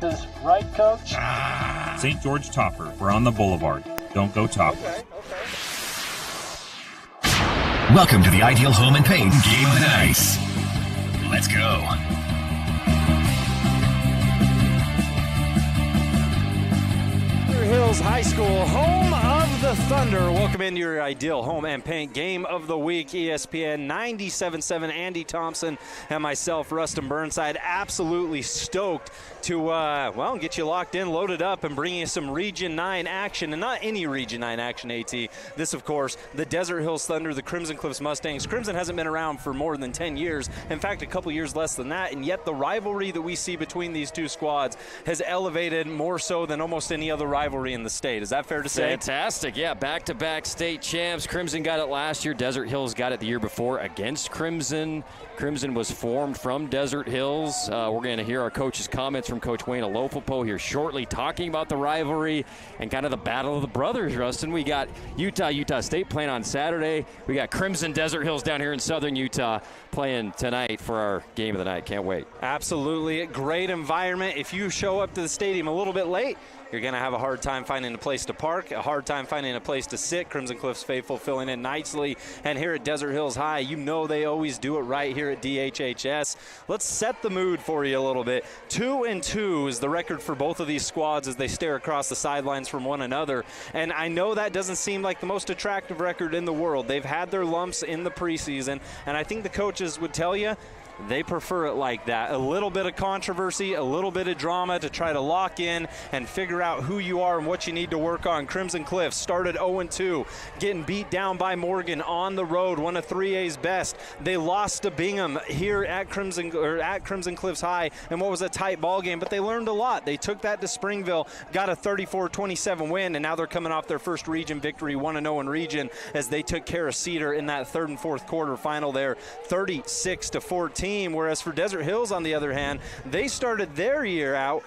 is right, Coach? St. George Topper. We're on the boulevard. Don't go Topper. Okay. Welcome to the Ideal Home and Paint Game of the Night. Let's go. Hills High School, home of the Thunder. Welcome into your Ideal Home and Paint Game of the Week. ESPN 97.7, Andy Thompson and myself, Rustin Burnside, absolutely stoked to, get you locked in, loaded up, and bring you some Region 9 action. And not any Region 9 action, AT. This, of course, the Desert Hills Thunder, the Crimson Cliffs Mustangs. Crimson hasn't been around for more than 10 years. In fact, a couple years less than that. And yet the rivalry that we see between these two squads has elevated more so than almost any other rivalry in the state. Is that fair to say? Fantastic. Yeah, back-to-back state champs. Crimson got it last year. Desert Hills got it the year before against Crimson. Crimson was formed from Desert Hills. We're going to hear our coach's comments from Coach Wayne Alofopo here shortly, talking about the rivalry and kind of the battle of the brothers, Rustin. We got Utah State playing on Saturday. We got Crimson Desert Hills down here in southern Utah playing tonight for our game of the night. Can't wait. Absolutely. Great environment. If you show up to the stadium a little bit late, you're going to have a hard time finding a place to park, a hard time finding a place to sit. Crimson Cliffs faithful filling in nicely. And here at Desert Hills High, you know they always do it right here at DHHS. Let's set the mood for you a little bit. 2-2 is the record for both of these squads as they stare across the sidelines from one another. And I know that doesn't seem like the most attractive record in the world. They've had their lumps in the preseason, and I think the coaches would tell you they prefer it like that. A little bit of controversy, a little bit of drama to try to lock in and figure out who you are and what you need to work on. Crimson Cliffs started 0-2, getting beat down by Morgan on the road, one of 3A's best. They lost to Bingham here at Crimson Cliffs High, and what was a tight ball game, but they learned a lot. They took that to Springville, got a 34-27 win, and now they're coming off their first region victory, 1-0 in region, as they took care of Cedar in that third and fourth quarter final there, 36-14. Whereas for Desert Hills, on the other hand, they started their year out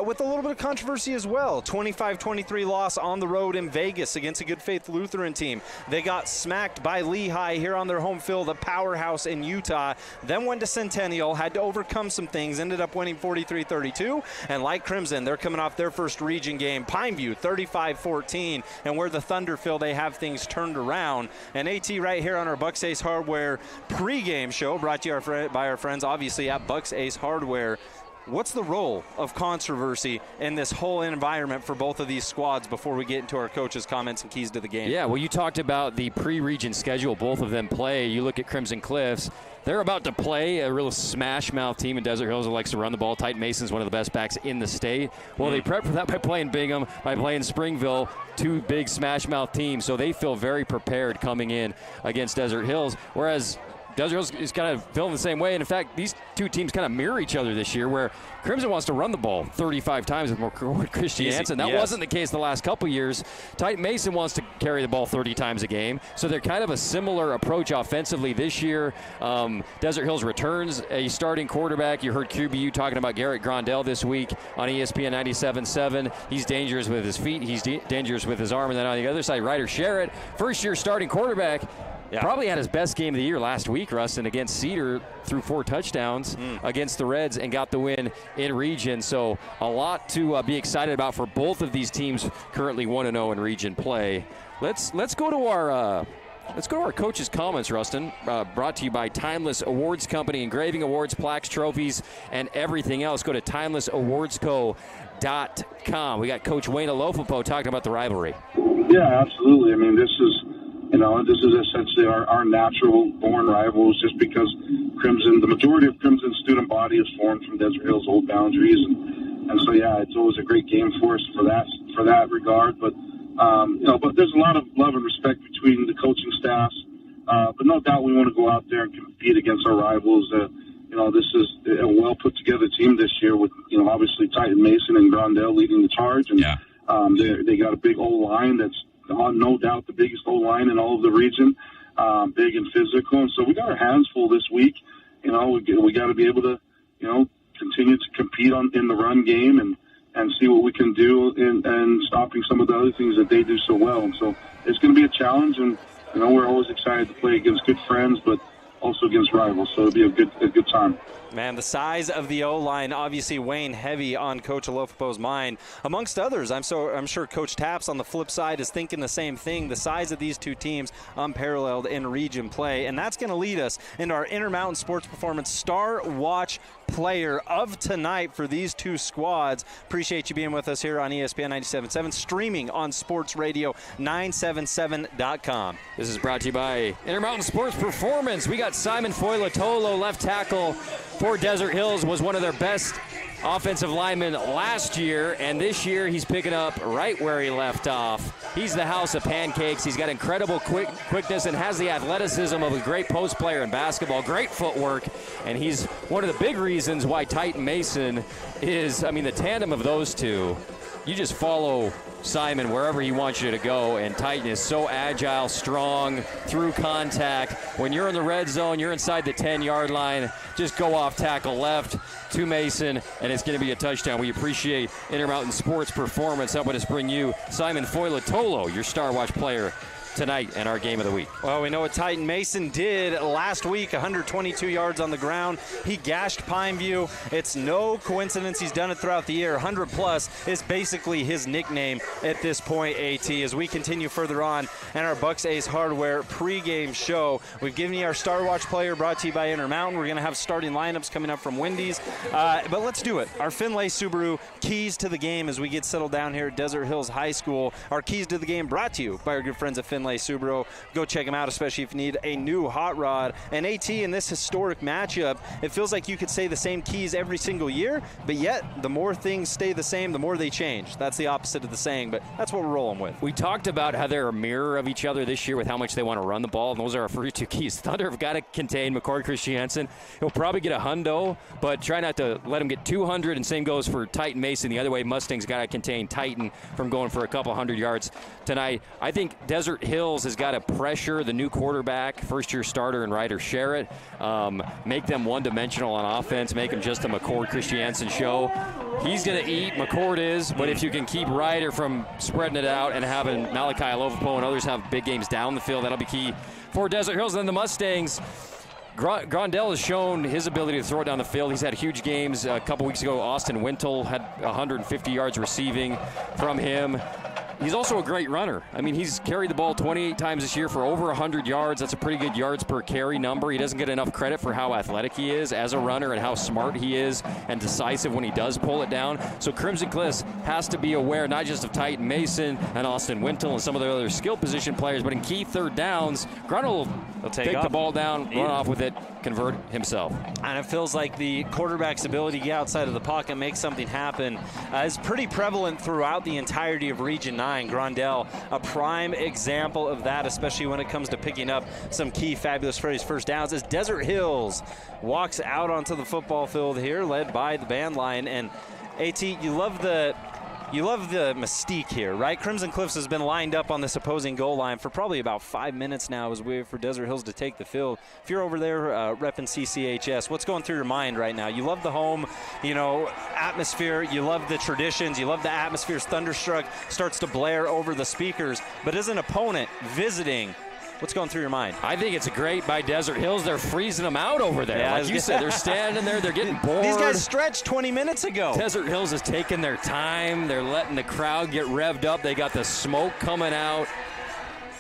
with a little bit of controversy as well. 25-23 loss on the road in Vegas against a Good Faith Lutheran team. They got smacked by Lehigh here on their home field, the powerhouse in Utah. Then went to Centennial, had to overcome some things, ended up winning 43-32. And like Crimson, they're coming off their first region game, Pineview 35-14. And where the Thunder feel they have things turned around. And AT right here on our Bucks Ace Hardware pregame show, brought to you by our friends obviously at Bucks Ace Hardware. What's the role of controversy in this whole environment for both of these squads before we get into our coaches' comments and keys to the game? Yeah, well, you talked about the pre-region schedule both of them play. You look at Crimson Cliffs. They're about to play a real smash-mouth team in Desert Hills that likes to run the ball. Titan Mason's one of the best backs in the state. Well, they prep for that by playing Bingham, by playing Springville, two big smash-mouth teams. So they feel very prepared coming in against Desert Hills, whereas Desert Hills is kind of feeling the same way. And in fact, these two teams kind of mirror each other this year, where Crimson wants to run the ball 35 times with Christian Hansen. That wasn't the case the last couple years. Titan Mason wants to carry the ball 30 times a game. So they're kind of a similar approach offensively this year. Desert Hills returns a starting quarterback. You heard QBU talking about Garrett Grondell this week on ESPN 97.7. He's dangerous with his feet. He's dangerous with his arm. And then on the other side, Ryder Sherritt, first-year starting quarterback. Yeah. Probably had his best game of the year last week, Rustin, against Cedar, threw 4 touchdowns against the Reds and got the win in region. So a lot to be excited about for both of these teams currently 1-0 in region play. Let's go to our coaches' comments, Rustin, brought to you by Timeless Awards Company, engraving awards, plaques, trophies, and everything else. Go to timelessawardsco.com. We got Coach Wayne Alofopo talking about the rivalry. Yeah, absolutely. I mean, this is essentially our natural-born rivals, just because the majority of Crimson's student body is formed from Desert Hills' old boundaries, and so yeah, it's always a great game for us for that regard. But but there's a lot of love and respect between the coaching staffs. But no doubt we want to go out there and compete against our rivals. This is a well put together team this year with obviously Titan Mason and Grondell leading the charge, and they got a big O-line that's no doubt the biggest O-line in all of the region, big and physical. And so we got our hands full this week. We got to be able to, continue to compete in the run game and see what we can do in stopping some of the other things that they do so well. And so it's going to be a challenge, and we're always excited to play against good friends, but also against rivals. So it'll be a good time. Man, the size of the O-line obviously weighing heavy on Coach Olofopo's mind. Amongst others, I'm sure Coach Taps on the flip side is thinking the same thing. The size of these two teams unparalleled in region play. And that's going to lead us into our Intermountain Sports Performance Star Watch player of tonight for these two squads. Appreciate you being with us here on ESPN 97.7, streaming on Sports Radio 977.com. This is brought to you by Intermountain Sports Performance. We got Simon Foilatolo, left tackle for Desert Hills, was one of their best offensive linemen last year, and this year he's picking up right where he left off. He's the house of pancakes. He's got incredible quickness and has the athleticism of a great post player in basketball, great footwork, and he's one of the big reasons why Titan Mason is, the tandem of those two, you just follow Simon wherever he wants you to go, and Titan is so agile, strong, through contact. When you're in the red zone, you're inside the 10-yard line, just go off tackle left to Mason, and it's going to be a touchdown. We appreciate Intermountain Sports Performance helping us bring you Simon Foilatolo, your Star Watch player tonight and our game of the week. Well, we know what Titan Mason did last week, 122 yards on the ground. He gashed Pineview. It's no coincidence he's done it throughout the year. 100 plus is basically his nickname at this point, AT. As we continue further on in our Bucks Ace Hardware pregame show, we've given you our Star Watch player brought to you by Intermountain. We're going to have starting lineups coming up from Wendy's. But let's do it. Our Finlay Subaru keys to the game as we get settled down here at Desert Hills High School. Our keys to the game brought to you by our good friends at Finlay Subaru. Go check them out, especially if you need a new hot rod. And AT, in this historic matchup, it feels like you could say the same keys every single year, but yet the more things stay the same, the more they change. That's the opposite of the saying, but that's what we're rolling with. We talked about how they're a mirror of each other this year with how much they want to run the ball, and those are our first two keys. Thunder have got to contain McCord Christiansen. He'll probably get a hundo, but try not to let him get 200, and same goes for Titan Mason. The other way, Mustangs got to contain Titan from going for a couple hundred yards tonight. I think Desert Hills has got to pressure the new quarterback, first-year starter and Ryder Sherritt, make them one-dimensional on offense, make them just a McCord Christiansen show. He's going to eat, McCord is, but if you can keep Ryder from spreading it out and having Malachi Olofopo and others have big games down the field, that'll be key for Desert Hills. And then the Mustangs, Grondell has shown his ability to throw it down the field. He's had huge games. A couple weeks ago, Austin Wintle had 150 yards receiving from him. He's also a great runner. He's carried the ball 28 times this year for over 100 yards. That's a pretty good yards per carry number. He doesn't get enough credit for how athletic he is as a runner and how smart he is and decisive when he does pull it down. So Crimson Cliffs has to be aware not just of Titan Mason and Austin Wintle and some of the other skill position players, but in key third downs, Grondell will take the ball down, run off with it, convert himself. And it feels like the quarterback's ability to get outside of the pocket, make something happen, is pretty prevalent throughout the entirety of Region 9. Grondell, a prime example of that, especially when it comes to picking up some key fabulous first downs, as Desert Hills walks out onto the football field here, led by the band line. And AT, you love the mystique here, right? Crimson Cliffs has been lined up on this opposing goal line for probably about 5 minutes now as we wait for Desert Hills to take the field. If you're over there repping CCHS, what's going through your mind right now? You love the home, atmosphere. You love the traditions. You love the atmosphere's Thunderstruck starts to blare over the speakers. But as an opponent visiting, what's going through your mind? I think it's great by Desert Hills. They're freezing them out over there. Yeah, like you said, they're standing there. They're getting bored. These guys stretched 20 minutes ago. Desert Hills is taking their time. They're letting the crowd get revved up. They got the smoke coming out.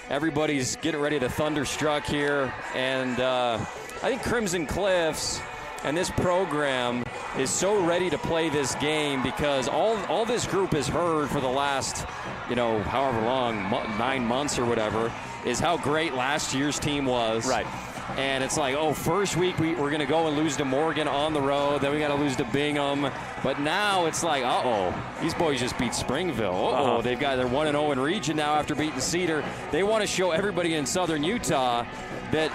Everybody's getting ready to thunderstruck here. And I think Crimson Cliffs and this program is so ready to play this game because all this group has heard for the last, however long, 9 months or whatever, is how great last year's team was. Right. And it's like, first week we're going to go and lose to Morgan on the road. Then we got to lose to Bingham. But now it's like, these boys just beat Springville. They're 1-0 in region now after beating Cedar. They want to show everybody in Southern Utah that,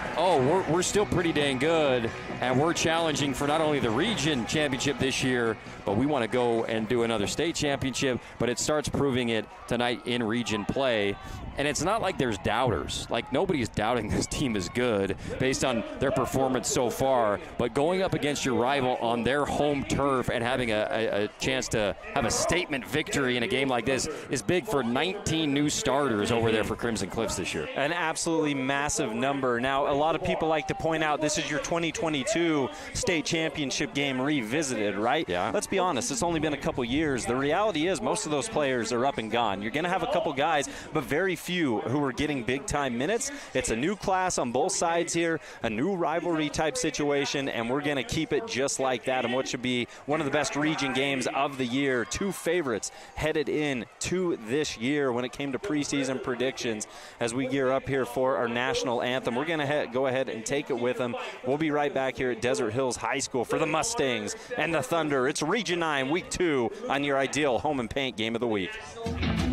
we're still pretty dang good. And we're challenging for not only the region championship this year, but we want to go and do another state championship. But it starts proving it tonight in region play. And it's not like there's doubters. Like, nobody's doubting this team is good. based on their performance so far. But going up against your rival on their home turf and having a chance to have a statement victory in a game like this is big for 19 new starters over there for Crimson Cliffs this year. An absolutely massive number. Now, a lot of people like to point out this is your 2022 state championship game revisited, right? Yeah. Let's be honest, it's only been a couple years. The reality is most of those players are up and gone. You're going to have a couple guys, but very few who are getting big-time minutes. It's a new class on both sides here, a new rivalry type situation, and we're going to keep it just like that in what should be one of the best region games of the year. Two favorites headed in to this year when it came to preseason predictions as we gear up here for our national anthem. We're going to go ahead and take it with them. We'll be right back here at Desert Hills High School for the Mustangs and the Thunder. It's Region 9, Week 2 on your ideal home and paint game of the week.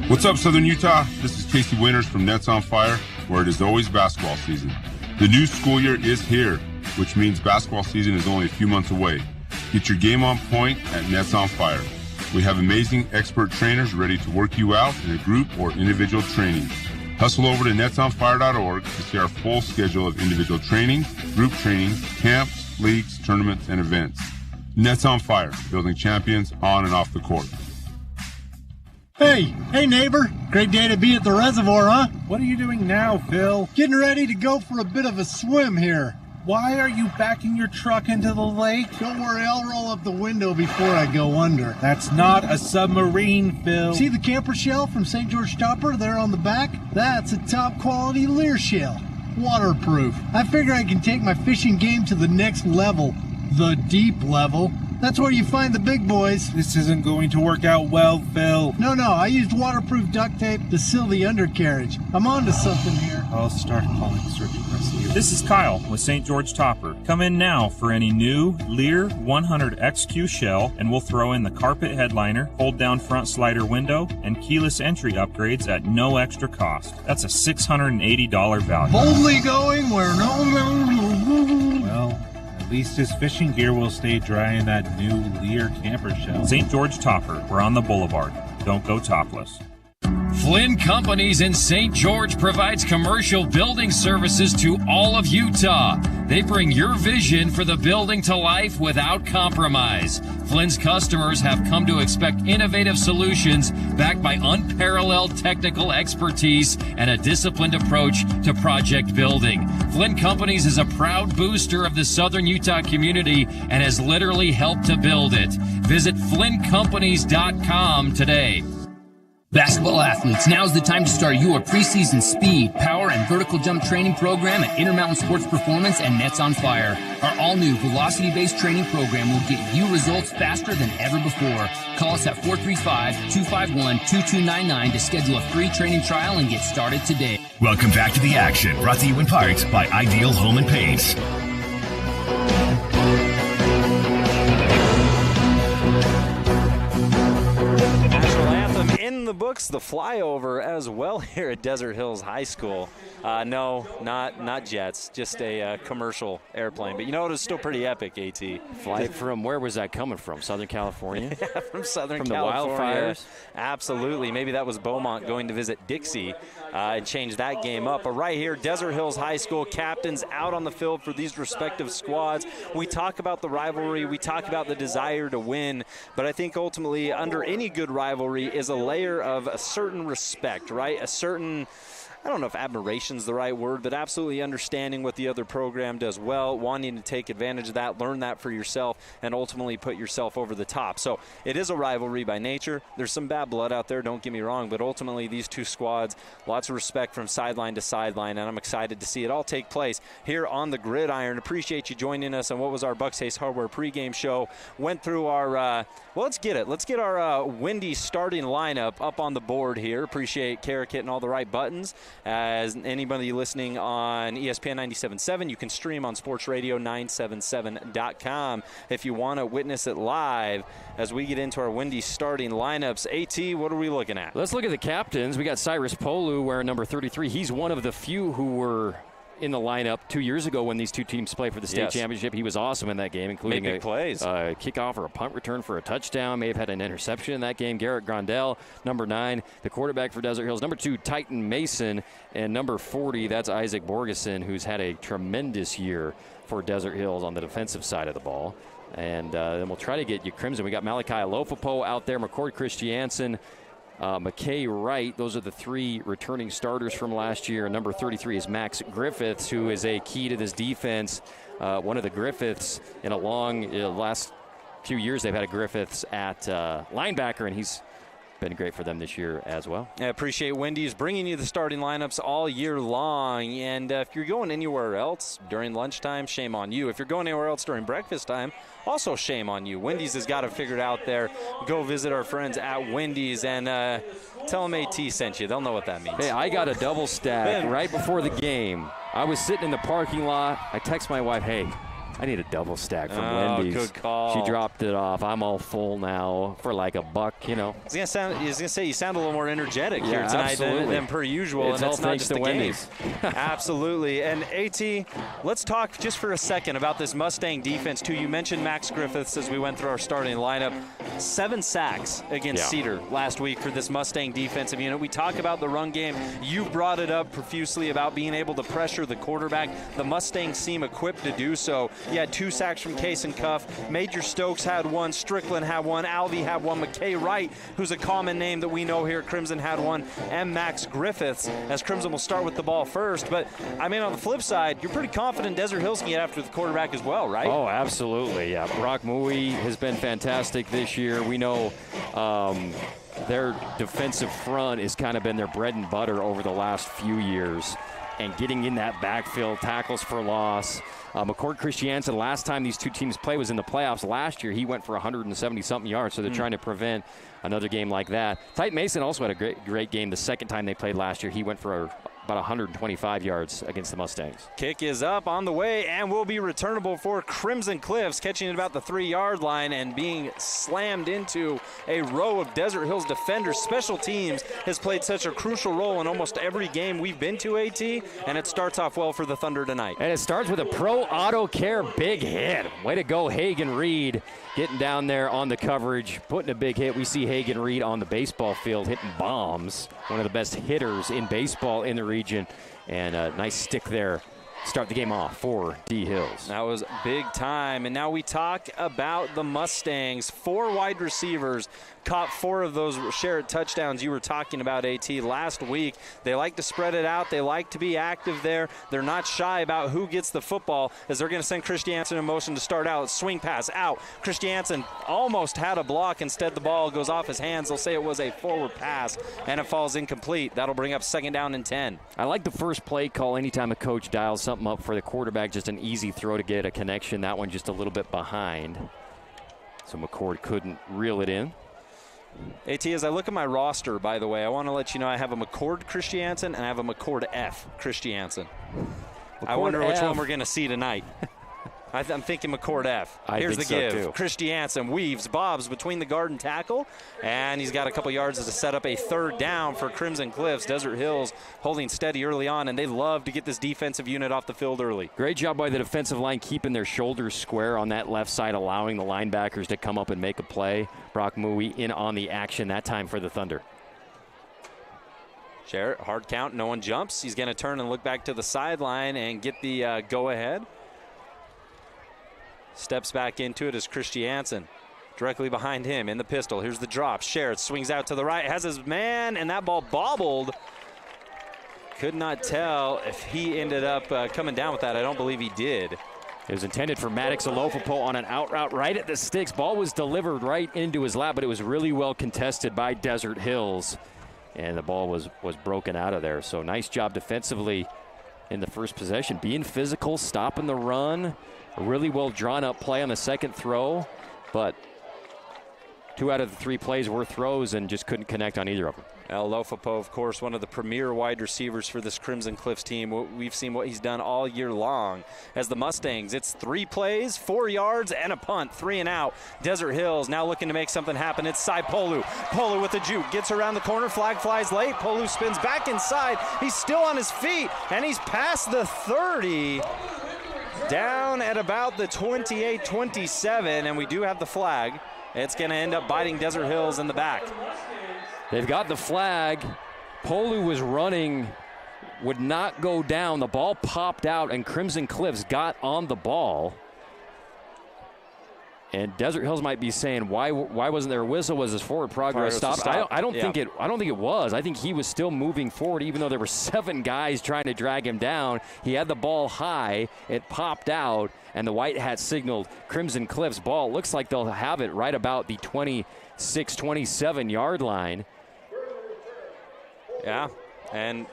What's up, Southern Utah? This is Casey Winters from Nets on Fire, where it is always basketball season. The new school year is here, which means basketball season is only a few months away. Get your game on point at Nets on Fire. We have amazing expert trainers ready to work you out in a group or individual training. Hustle over to netsonfire.org to see our full schedule of individual training, group training, camps, leagues, tournaments, and events. Nets on Fire, building champions on and off the court. Hey neighbor, great day to be at the reservoir, huh? What are you doing now, Phil? Getting ready to go for a bit of a swim here. Why are you backing your truck into the lake? Don't worry, I'll roll up the window before I go under. That's not a submarine, Phil. See the camper shell from St. George Topper there on the back? That's a top quality Lear shell. Waterproof. I figure I can take my fishing game to the next level. The deep level. That's where you find the big boys. This isn't going to work out well, Phil. No, I used waterproof duct tape to seal the undercarriage. I'm onto something here. I'll start calling search and rescue. This is Kyle with St. George Topper. Come in now for any new Lear 100XQ shell, and we'll throw in the carpet headliner, hold-down front slider window, and keyless entry upgrades at no extra cost. That's a $680 value. Boldly going where no. Well, at least his fishing gear will stay dry in that new Lear camper shell. St. George Topper. We're on the boulevard. Don't go topless. Flynn Companies in St. George provides commercial building services to all of Utah. They bring your vision for the building to life without compromise. Flynn's customers have come to expect innovative solutions backed by unparalleled technical expertise and a disciplined approach to project building. Flynn Companies is a proud booster of the Southern Utah community and has literally helped to build it. Visit flynncompanies.com today. Basketball athletes, now's the time to start your preseason speed, power, and vertical jump training program at Intermountain Sports Performance and Nets on Fire. Our all-new velocity-based training program will get you results faster than ever before. Call us at 435-251-2299 to schedule a free training trial and get started today. Welcome back to the action, brought to you in part by Ideal Home and Paint. In the books, the flyover as well here at Desert Hills High School. No, not jets, just a commercial airplane. But you know, it was still pretty epic, AT. Flight from where was that coming from? Southern California? Yeah, from Southern California. From the wildfires? Absolutely. Maybe that was Beaumont going to visit Dixie and change that game up. But right here, Desert Hills High School captains out on the field for these respective squads. We talk about the rivalry. We talk about the desire to win. But I think ultimately under any good rivalry is a layer of a certain respect, right? A certain, I don't know if admiration is the right word, but absolutely understanding what the other program does well, wanting to take advantage of that, learn that for yourself, and ultimately put yourself over the top. So it is a rivalry by nature. There's some bad blood out there, don't get me wrong, but ultimately these two squads, lots of respect from sideline to sideline, and I'm excited to see it all take place here on the gridiron. Appreciate you joining us on what was our Bucks Haste Hardware pregame show. Went through our, well, let's get it. Let's get our windy starting lineup up on the board here. Appreciate Carrick hitting all the right buttons. As anybody listening on ESPN 97.7, you can stream on sportsradio977.com if you want to witness it live as we get into our windy starting lineups. AT, what are we looking at? Let's look at the captains. We got Cyrus Polu wearing number 33. He's one of the few who were in the lineup 2 years ago when these two teams played for the state championship. He was awesome in that game, including a kickoff or a punt return for a touchdown. May have had an interception in that game. Garrett Grondell, number 9, the quarterback for Desert Hills. Number 2, Titan Mason. And number 40, that's Isaac Borgeson, who's had a tremendous year for Desert Hills on the defensive side of the ball. And then we'll try to get you Crimson. We got Malachi Alofopo out there, McCord Christiansen, McKay Wright. Those are the 3 returning starters from last year. And number 33 is Max Griffiths, who is a key to this defense. One of the Griffiths in a long last few years, they've had a Griffiths at linebacker, and he's been great for them this year as well. I appreciate Wendy's bringing you the starting lineups all year long. And if you're going anywhere else during lunchtime, shame on you. If you're going anywhere else during breakfast time, also shame on you. Wendy's has got it figured out there. Go visit our friends at Wendy's and tell them AT sent you. They'll know what that means. Hey, I got a double stack right before the game. I was sitting in the parking lot. I text my wife, hey, I need a double stack from Wendy's. Good call. She dropped it off. I'm all full now for like $1, you know. I was gonna say you sound a little more energetic here tonight than per usual. It's all thanks to Wendy's. Absolutely. And AT, let's talk just for a second about this Mustang defense too. You mentioned Max Griffiths as we went through our starting lineup. 7 sacks against Cedar last week for this Mustang defensive unit. We talk about the run game. You brought it up profusely about being able to pressure the quarterback. The Mustangs seem equipped to do so. You had 2 sacks from Case and Cuff. Major Stokes had 1. Strickland had 1. Alvey had 1. McKay Wright, who's a common name that we know here at Crimson, had 1. And Max Griffiths, as Crimson will start with the ball first. But, I mean, on the flip side, you're pretty confident Desert Hills can get after the quarterback as well, right? Oh, absolutely, yeah. Brock Mui has been fantastic this year. We know their defensive front has kind of been their bread and butter over the last few years. And getting in that backfield, tackles for loss. McCord Christiansen, last time these two teams played was in the playoffs last year. He went for 170-something yards, so they're trying to prevent another game like that. Titan Mason also had a great game the second time they played last year. He went for about 125 yards against the Mustangs. Kick is up on the way and will be returnable for Crimson Cliffs, catching it about the 3-yard line and being slammed into a row of Desert Hills defenders. Special teams has played such a crucial role in almost every game we've been to, AT, and it starts off well for the Thunder tonight. And it starts with a Pro Auto Care big hit. Way to go, Hagen Reed, getting down there on the coverage, putting a big hit. We see Hagen Reed on the baseball field hitting bombs, one of the best hitters in baseball in the region, and a nice stick there. Start the game off for D Hills. That was big time. And now we talk about the Mustangs. 4 wide receivers caught 4 of those shared touchdowns you were talking about, AT, last week. They like to spread it out. They like to be active there. They're not shy about who gets the football, as they're going to send Christiansen in motion to start out. Swing pass out. Christiansen almost had a block. Instead, the ball goes off his hands. They'll say it was a forward pass, and it falls incomplete. That'll bring up 2nd down and 10. I like the first play call anytime a coach dials something up for the quarterback, just an easy throw to get a connection. That one just a little bit behind, so McCord couldn't reel it in. AT, as I look at my roster, by the way, I want to let you know I have a McCord Christiansen and I have a McCord F Christiansen. I wonder which one we're going to see tonight. I'm thinking McCord F. Here's the give. So Christiansen weaves, bobs between the guard and tackle, and he's got a couple yards to set up a 3rd down for Crimson Cliffs. Desert Hills holding steady early on, and they love to get this defensive unit off the field early. Great job by the defensive line keeping their shoulders square on that left side, allowing the linebackers to come up and make a play. Brock Mui in on the action that time for the Thunder. Sherritt, hard count, no one jumps. He's going to turn and look back to the sideline and get the go-ahead. Steps back into it as Christiansen. Directly behind him in the pistol. Here's the drop. Sherritt swings out to the right, has his man, and that ball bobbled. Could not tell if he ended up coming down with that. I don't believe he did. It was intended for Maddox Alofopo on an out route right at the sticks. Ball was delivered right into his lap, but it was really well contested by Desert Hills. And the ball was broken out of there. So nice job defensively in the first possession. Being physical, stopping the run. A really well drawn up play on the second throw, but 2 out of the 3 plays were throws and just couldn't connect on either of them. Lofopo, of course, one of the premier wide receivers for this Crimson Cliffs team. We've seen what he's done all year long. As the Mustangs, it's 3 plays, 4 yards, and a punt, 3 and out. Desert Hills now looking to make something happen. It's Sai Polu. Polu with the juke, gets around the corner, flag flies late. Polu spins back inside. He's still on his feet, and he's past the 30. Down at about the 28-27, and we do have the flag. It's going to end up biting Desert Hills in the back. They've got the flag. Polu was running, would not go down. The ball popped out, and Crimson Cliffs got on the ball. And Desert Hills might be saying, why wasn't there a whistle? Was his forward progress stopped? I don't think it was. I think he was still moving forward, even though there were 7 guys trying to drag him down. He had the ball high. It popped out, and the White Hat signaled Crimson Cliffs ball. Looks like they'll have it right about the 26, 27-yard line. Yeah, and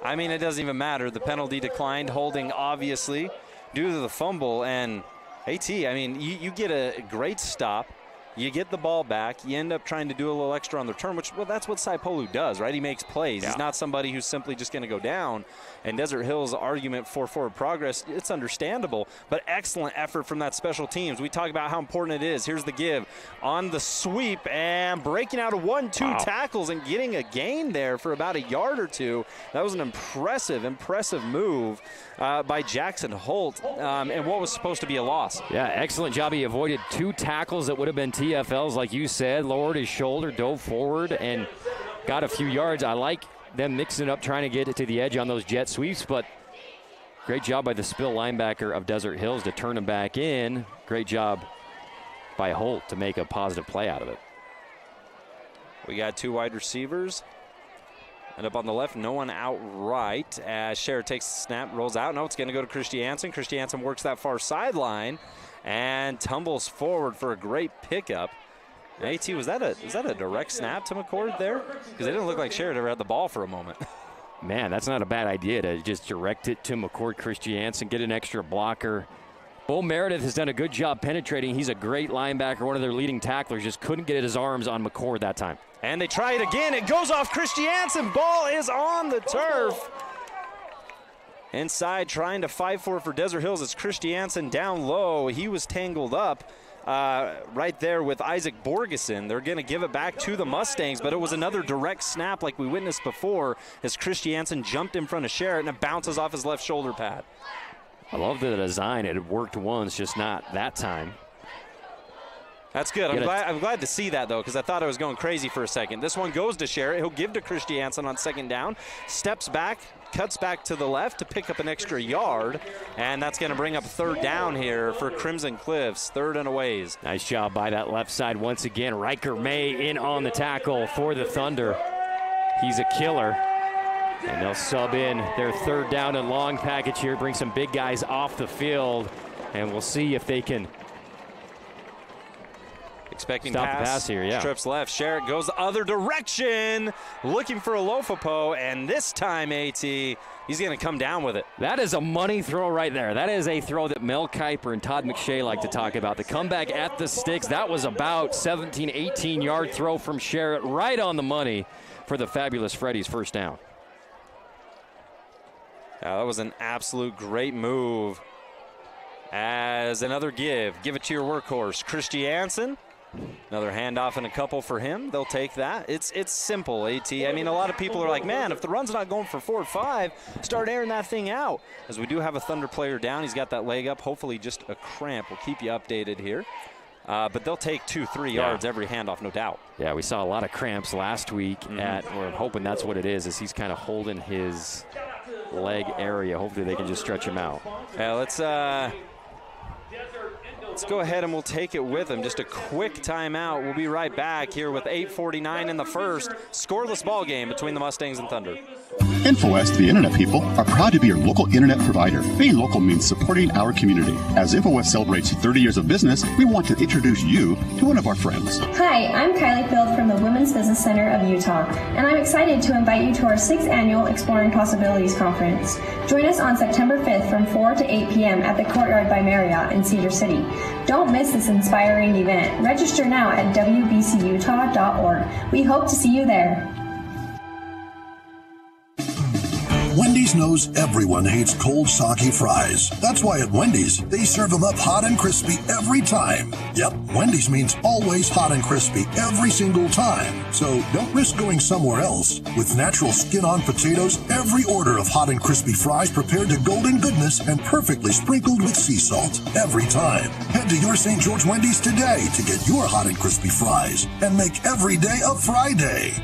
I mean, it doesn't even matter. The penalty declined, holding obviously due to the fumble. And AT, I mean, you get a great stop. You get the ball back. You end up trying to do a little extra on the return, which, well, that's what Sai Polu does, right? He makes plays. Yeah. He's not somebody who's simply just going to go down. And Desert Hills' argument for forward progress, it's understandable, but excellent effort from that special teams. We talk about how important it is. Here's the give on the sweep and breaking out of 1-2 tackles and getting a gain there for about a yard or 2. That was an impressive move by Jackson Holt, and what was supposed to be a loss. Yeah, excellent job. He avoided 2 tackles that would have been TFLs, like you said, lowered his shoulder, dove forward, and got a few yards. I like them mixing up, trying to get it to the edge on those jet sweeps, but great job by the spill linebacker of Desert Hills to turn him back in. Great job by Holt to make a positive play out of it. We got 2 wide receivers. And up on the left, no one outright. As Scherer takes the snap, rolls out. No, it's going to go to Christiansen. Christiansen works that far sideline and tumbles forward for a great pickup. AT, was that a direct snap to McCord there? Because it didn't look like Scherer ever had the ball for a moment. Man, that's not a bad idea to just direct it to McCord Christiansen, get an extra blocker. Bo Meredith has done a good job penetrating. He's a great linebacker, one of their leading tacklers. Just couldn't get his arms on McCord that time. And they try it again. It goes off Christiansen. Ball is on the turf. Inside, trying to fight for Desert Hills. It's Christiansen down low. He was tangled up right there with Isaac Borgeson. They're going to give it back to the Mustangs, but it was another direct snap like we witnessed before as Christiansen jumped in front of Sherritt, and it bounces off his left shoulder pad. I love the design. It had worked once, just not that time. That's good. I'm glad to see that, though, because I thought I was going crazy for a second. This one goes to Sherritt. He'll give to Christiansen on 2nd down. Steps back, cuts back to the left to pick up an extra yard, and that's going to bring up 3rd down here for Crimson Cliffs, 3rd and a ways. Nice job by that left side once again. Riker May in on the tackle for the Thunder. He's a killer. And they'll sub in their 3rd down and long package here, bring some big guys off the field, and we'll see if they can expecting stop the pass here. Yeah. Trips left. Sherritt goes the other direction, looking for a Lofopo, and this time, AT, he's going to come down with it. That is a money throw right there. That is a throw that Mel Kiper and Todd McShay like to talk about. The comeback at the sticks, that was about 17, 18-yard throw from Sherritt, right on the money for the fabulous Freddy's 1st down. Yeah, that was an absolute great move. As another give it to your workhorse, Christiansen. Another handoff and a couple for him. They'll take that. It's simple, AT. I mean, a lot of people are like, man, if the run's not going for 4 or 5, start airing that thing out. As we do have a Thunder player down. He's got that leg up. Hopefully just a cramp. We'll keep you updated here. But they'll take 2-3 yards every handoff, no doubt. Yeah, we saw a lot of cramps last week we're hoping that's what it is he's kind of holding his leg area. Hopefully they can just stretch him out. Yeah, let's go ahead and we'll take it with him. Just a quick timeout. We'll be right back here with 8:49 in the 1st. Scoreless ball game between the Mustangs and Thunder. InfoWest, the Internet people, are proud to be your local Internet provider. Being local means supporting our community. As InfoWest celebrates 30 years of business, we want to introduce you to one of our friends. Hi, I'm Kylie Field from the Women's Business Center of Utah, and I'm excited to invite you to our 6th annual Exploring Possibilities Conference. Join us on September 5th from 4 to 8 p.m. at the Courtyard by Marriott in Cedar City. Don't miss this inspiring event. Register now at wbcutah.org. We hope to see you there. Wendy's knows everyone hates cold, soggy fries. That's why at Wendy's, they serve them up hot and crispy every time. Yep, Wendy's means always hot and crispy every single time. So don't risk going somewhere else. With natural skin-on potatoes, every order of hot and crispy fries prepared to golden goodness and perfectly sprinkled with sea salt. Every time. Head to your St. George Wendy's today to get your hot and crispy fries and make every day a Friday.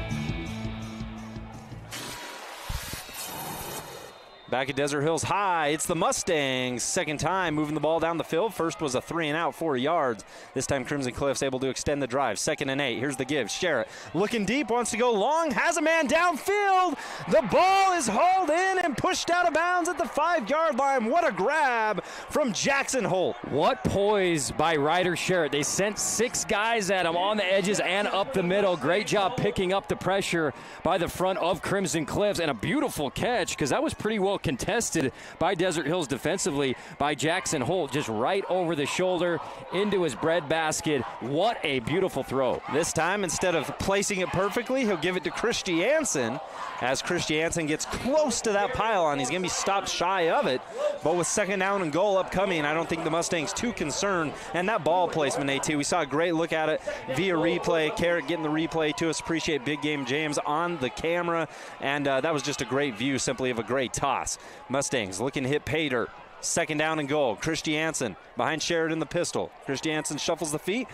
Back at Desert Hills High, it's the Mustangs. Second time moving the ball down the field. First was a 3-and-out, 4 yards. This time Crimson Cliffs able to extend the drive. 2nd and 8. Here's the give. Sherritt looking deep, wants to go long, has a man downfield. The ball is hauled in and pushed out of bounds at the 5-yard line. What a grab from Jackson Holt. What poise by Ryder Sherritt. They sent 6 guys at him on the edges and up the middle. Great job picking up the pressure by the front of Crimson Cliffs, and a beautiful catch because that was pretty well contested by Desert Hills defensively by Jackson Holt, just right over the shoulder into his breadbasket. What a beautiful throw. This time, instead of placing it perfectly, he'll give it to Christiansen. As Christiansen gets close to that pylon, he's going to be stopped shy of it. But with 2nd down and goal upcoming, I don't think the Mustangs too concerned. And that ball placement, AT, we saw a great look at it via replay. Carrot getting the replay to us. Appreciate Big Game James on the camera. And that was just a great view simply of a great toss. Mustangs looking to hit pay dirt. 2nd down and goal. Christiansen behind Sherritt in the pistol. Christiansen shuffles the feet,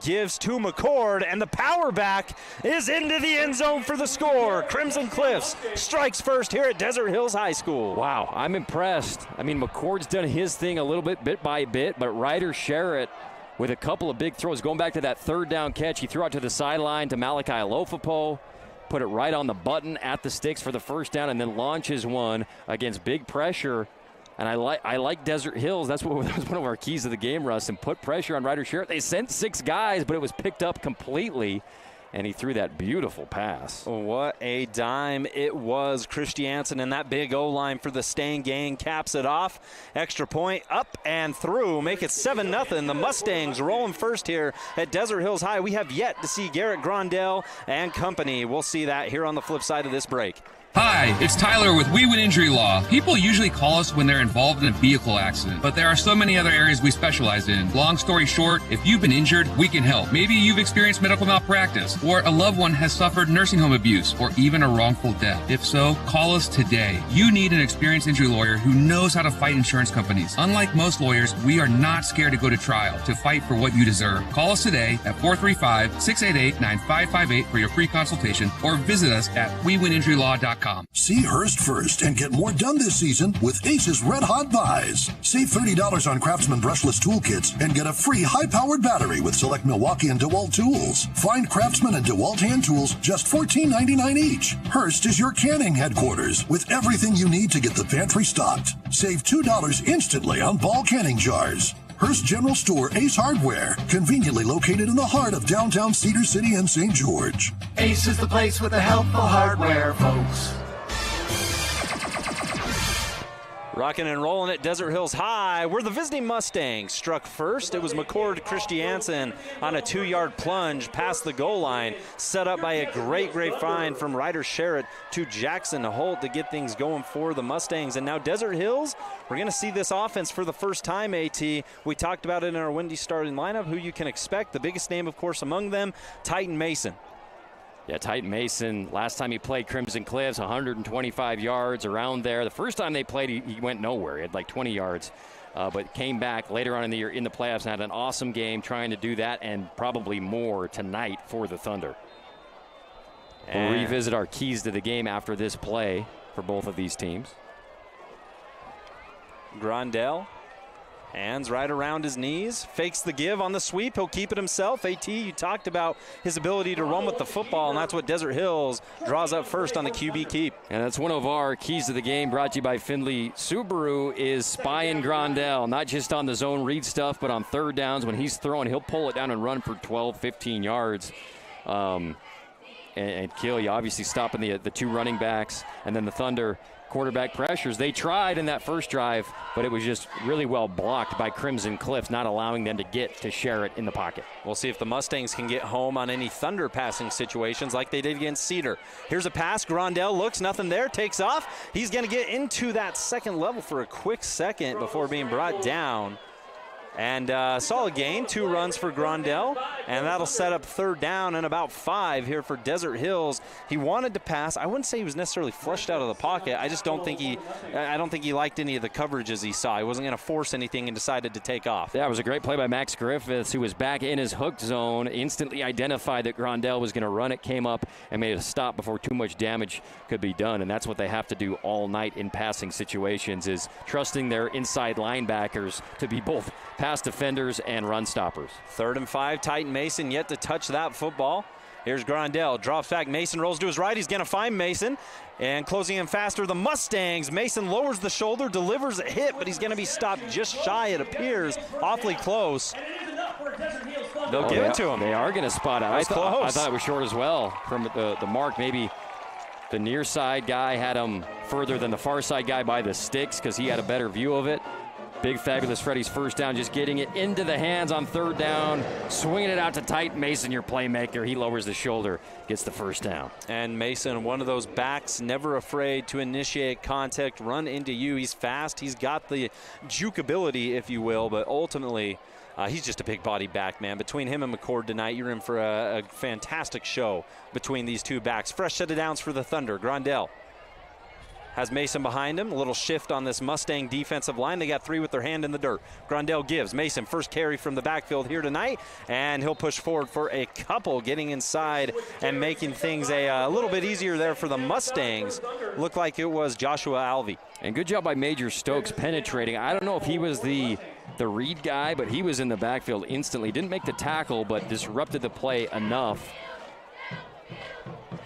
gives to McCord, and the power back is into the end zone for the score. Crimson Cliffs strikes first here at Desert Hills High School. Wow, I'm impressed. I mean, McCord's done his thing a little bit by bit, but Ryder Sherritt with a couple of big throws. Going back to that 3rd down catch, he threw out to the sideline to Malachi Alofapo. Put it right on the button at the sticks for the 1st down, and then launches one against big pressure. And I like Desert Hills. That was one of our keys to the game, Russ, and put pressure on Ryder Sherritt. They sent 6 guys, but it was picked up completely, and he threw that beautiful pass. What a dime it was. Christiansen and that big O-line for the Stain gang caps it off. Extra point up and through. Make it 7-0. The Mustangs rolling first here at Desert Hills High. We have yet to see Garrett Grondell and company. We'll see that here on the flip side of this break. Hi, it's Tyler with We Win Injury Law. People usually call us when they're involved in a vehicle accident, but there are so many other areas we specialize in. Long story short, if you've been injured, we can help. Maybe you've experienced medical malpractice, or a loved one has suffered nursing home abuse, or even a wrongful death. If so, call us today. You need an experienced injury lawyer who knows how to fight insurance companies. Unlike most lawyers, we are not scared to go to trial to fight for what you deserve. Call us today at 435-688-9558 for your free consultation, or visit us at WeWinInjuryLaw.com. See Hearst first and get more done this season with Ace's Red Hot Buys. Save $30 on Craftsman brushless toolkits and get a free high-powered battery with select Milwaukee and DeWalt tools. Find Craftsman and DeWalt hand tools just $14.99 each. Hearst is your canning headquarters with everything you need to get the pantry stocked. Save $2 instantly on ball canning jars. Hearst General Store Ace Hardware, conveniently located in the heart of downtown Cedar City and St. George. Ace is the place with the helpful hardware, folks. Rocking and rolling at Desert Hills High, where the visiting Mustangs struck first. It was McCord Christiansen on a 2-yard plunge past the goal line, set up by a great find from Ryder Sherritt to Jackson Holt to get things going for the Mustangs. And now Desert Hills, we're going to see this offense for the first time, AT. We talked about it in our Wendy's starting lineup, who you can expect. The biggest name, of course, among them, Titan Mason. Yeah, Titan Mason, last time he played Crimson Cliffs, 125 yards around there. The first time they played, he went nowhere. He had like 20 yards, but came back later on in the year in the playoffs and had an awesome game trying to do that and probably more tonight for the Thunder. We'll revisit our keys to the game after this play for both of these teams. Grondell Hands right around his knees, fakes the give on the sweep. He'll keep it himself. AT, you talked about his ability to run with the football, and that's what Desert Hills draws up first on the QB keep. And that's one of our keys to the game, brought to you by Findlay Subaru, is spying Grondell, not just on the zone read stuff, but on third downs. When he's throwing, he'll pull it down and run for 12, 15 yards. And kill you. Obviously stopping the two running backs, and then the Thunder quarterback pressures. They tried in that first drive, but it was just really well blocked by Crimson Cliffs, not allowing them to get to Sherritt in the pocket. We'll see if the Mustangs can get home on any Thunder passing situations like they did against Cedar. Here's a pass. Grondell looks, nothing there, takes off. He's going to get into that second level for a quick second before being brought down. And solid gain, 2 runs for Grondell, and that'll set up third down and about 5 here for Desert Hills. He wanted to pass. I wouldn't say he was necessarily flushed out of the pocket. I just don't think he liked any of the coverages he saw. He wasn't going to force anything and decided to take off. Yeah, it was a great play by Max Griffiths, who was back in his hooked zone, instantly identified that Grondell was going to run it, came up and made a stop before too much damage could be done. And that's what they have to do all night in passing situations, is trusting their inside linebackers to be both pass defenders and run stoppers. 3rd and 5, Titan Mason yet to touch that football. Here's Grondell, drops back, Mason rolls to his right, he's going to find Mason, and closing in faster, the Mustangs. Mason lowers the shoulder, delivers a hit, but he's going to be stopped just shy, it appears, awfully close. They'll give it to him. They are going to spot it. I close. thought it was short as well from the mark. Maybe the near side guy had him further than the far side guy by the sticks because he had a better view of it. Big Fabulous Freddy's first down, just getting it into the hands on third down, swinging it out to Titan Mason, your playmaker. He lowers the shoulder, gets the first down. And Mason, one of those backs, never afraid to initiate contact, run into you. He's fast. He's got the juke ability, if you will, but ultimately he's just a big body back, man. Between him and McCord tonight, you're in for a fantastic show between these two backs. Fresh set of downs for the Thunder. Grondell has Mason behind him. A little shift on this Mustang defensive line. They got 3 with their hand in the dirt. Grondell gives Mason first carry from the backfield here tonight, and he'll push forward for a couple, getting inside and making things a little bit easier there for the Mustangs. Looked like it was Joshua Alvey. And good job by Major Stokes penetrating. I don't know if he was the read guy, but he was in the backfield instantly. Didn't make the tackle, but disrupted the play enough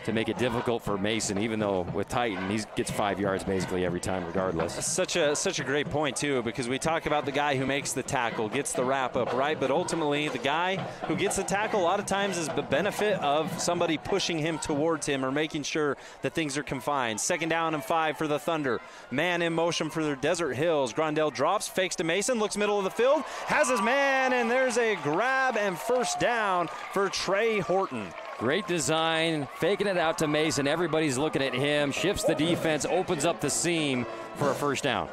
to make it difficult for Mason, even though with Titan, he gets 5 yards basically every time regardless. Such a great point, too, because we talk about the guy who makes the tackle, gets the wrap-up, right? But ultimately, the guy who gets the tackle a lot of times is the benefit of somebody pushing him towards him or making sure that things are confined. 2nd down and 5 for the Thunder. Man in motion for the Desert Hills. Grondell drops, fakes to Mason, looks middle of the field, has his man, and there's a grab and first down for Trey Horton. Great design, faking it out to Mason. Everybody's looking at him, shifts the defense, opens up the seam for a first down.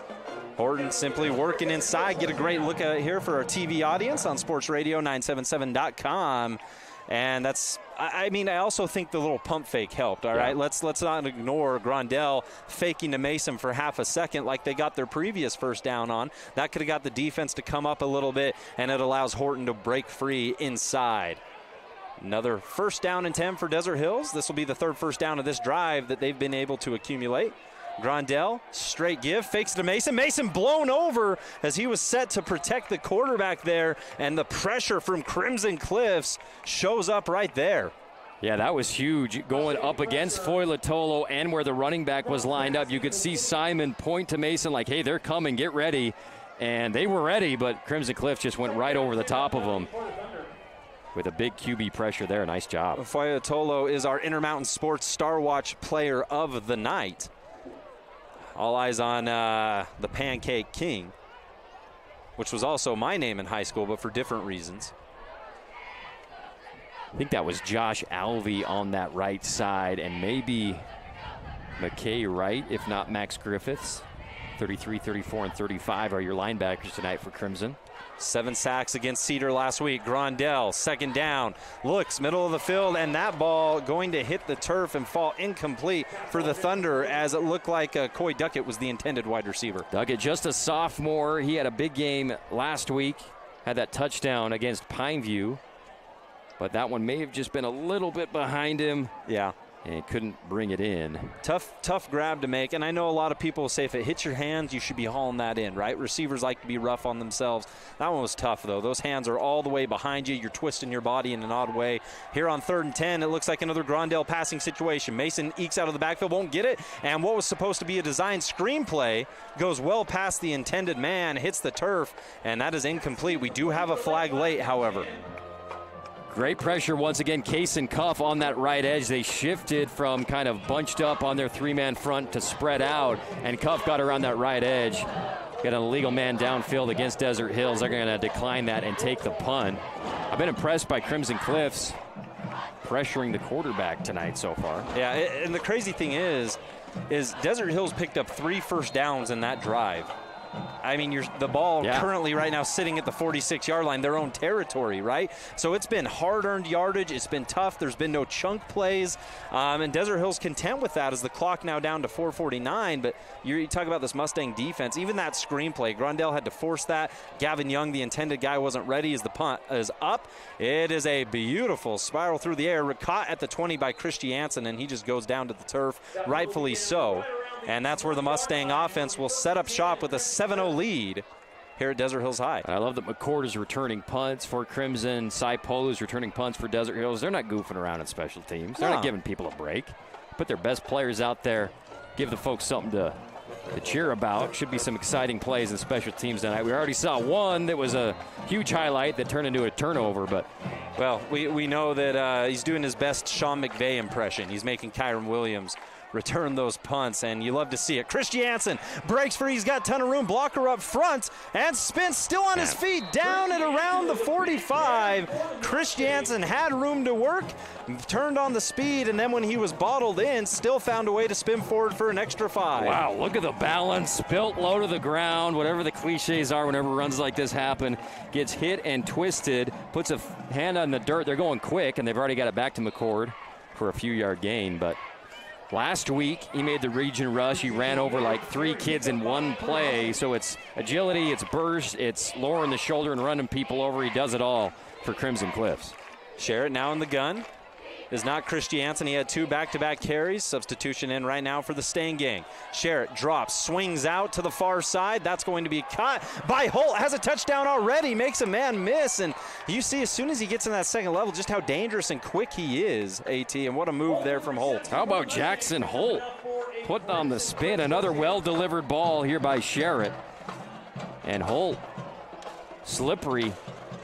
Horton simply working inside. Get a great look at it here for our TV audience on sportsradio977.com. And that's, I mean, I also think the little pump fake helped, all right? Let's not ignore Grondell faking to Mason for half a second like they got their previous first down on. That could have got the defense to come up a little bit, and it allows Horton to break free inside. Another first down and 10 for Desert Hills. This will be the 3rd first down of this drive that they've been able to accumulate. Grondell, straight give, fakes to Mason. Mason blown over as he was set to protect the quarterback there, and the pressure from Crimson Cliffs shows up right there. Yeah, that was huge. Going up against Foylatolo and where the running back was lined up, you could see Simon point to Mason like, hey, they're coming, get ready. And they were ready, but Crimson Cliffs just went right over the top of them with a big QB pressure there. Nice job. Foylatolo is our Intermountain Sports Star Watch player of the night. All eyes on the Pancake King, which was also my name in high school, but for different reasons. I think that was Josh Alvey on that right side, and maybe McKay Wright, if not Max Griffiths. 33, 34, and 35 are your linebackers tonight for Crimson. 7 sacks against Cedar last week. Grondell, 2nd down, looks middle of the field, and that ball going to hit the turf and fall incomplete for the Thunder, as it looked like Coy Duckett was the intended wide receiver. Duckett, just a sophomore. He had a big game last week, had that touchdown against Pineview, but that one may have just been a little bit behind him. Yeah. and couldn't bring it in. Tough grab to make, and I know a lot of people say if it hits your hands, you should be hauling that in, right? Receivers like to be rough on themselves. That one was tough, though. Those hands are all the way behind you. You're twisting your body in an odd way. Here on 3rd and 10, it looks like another Grandel passing situation. Mason ekes out of the backfield, won't get it, and what was supposed to be a design screenplay goes well past the intended man, hits the turf, and that is incomplete. We do have a flag late, however. Great pressure once again. Case and Cuff on that right edge. They shifted from kind of bunched up on their 3-man front to spread out, and Cuff got around that right edge. Got an illegal man downfield against Desert Hills. They're going to decline that and take the punt. I've been impressed by Crimson Cliffs pressuring the quarterback tonight so far. Yeah, and the crazy thing is Desert Hills picked up 3 first downs in that drive. I mean, the ball currently right now sitting at the 46-yard line, their own territory, right? So it's been hard-earned yardage. It's been tough. There's been no chunk plays. And Desert Hill's content with that as the clock now down to 4:49. But you talk about this Mustang defense, even that screenplay, Grandel had to force that. Gavin Young, the intended guy, wasn't ready as the punt is up. It is a beautiful spiral through the air, caught at the 20 by Christiansen, and he just goes down to the turf, rightfully so. And that's where the Mustang offense will set up shop with a 7-0 lead here at Desert Hills High. I love that McCord is returning punts for Crimson. Cy Polo is returning punts for Desert Hills. They're not goofing around in special teams. They're not giving people a break. Put their best players out there, give the folks something to cheer about. Should be some exciting plays in special teams tonight. We already saw one that was a huge highlight that turned into a turnover, but well, we know that he's doing his best Sean McVay impression. He's making Kyron Williams return those punts, and you love to see it. Christiansen breaks free. He's got a ton of room. Blocker up front, and Spence still on his feet down at around the 45. Christiansen had room to work, turned on the speed, and then when he was bottled in, still found a way to spin forward for an extra 5. Wow, look at the balance. Built low to the ground, whatever the cliches are whenever runs like this happen. Gets hit and twisted, puts a hand on the dirt. They're going quick, and they've already got it back to McCord for a few-yard gain, but last week, he made the region rush. He ran over like 3 kids in one play. So it's agility, it's burst, it's lowering the shoulder and running people over. He does it all for Crimson Cliffs. Sherritt now in the gun. Is not Christiansen. He had 2 back-to-back carries. Substitution in right now for the Stain Gang. Sherritt drops, swings out to the far side. That's going to be caught by Holt. Has a touchdown already. Makes a man miss. And you see as soon as he gets in that second level just how dangerous and quick he is, AT. And what a move there from Holt. How about Jackson Holt? Put on the spin. Another well-delivered ball here by Sherritt. And Holt, slippery.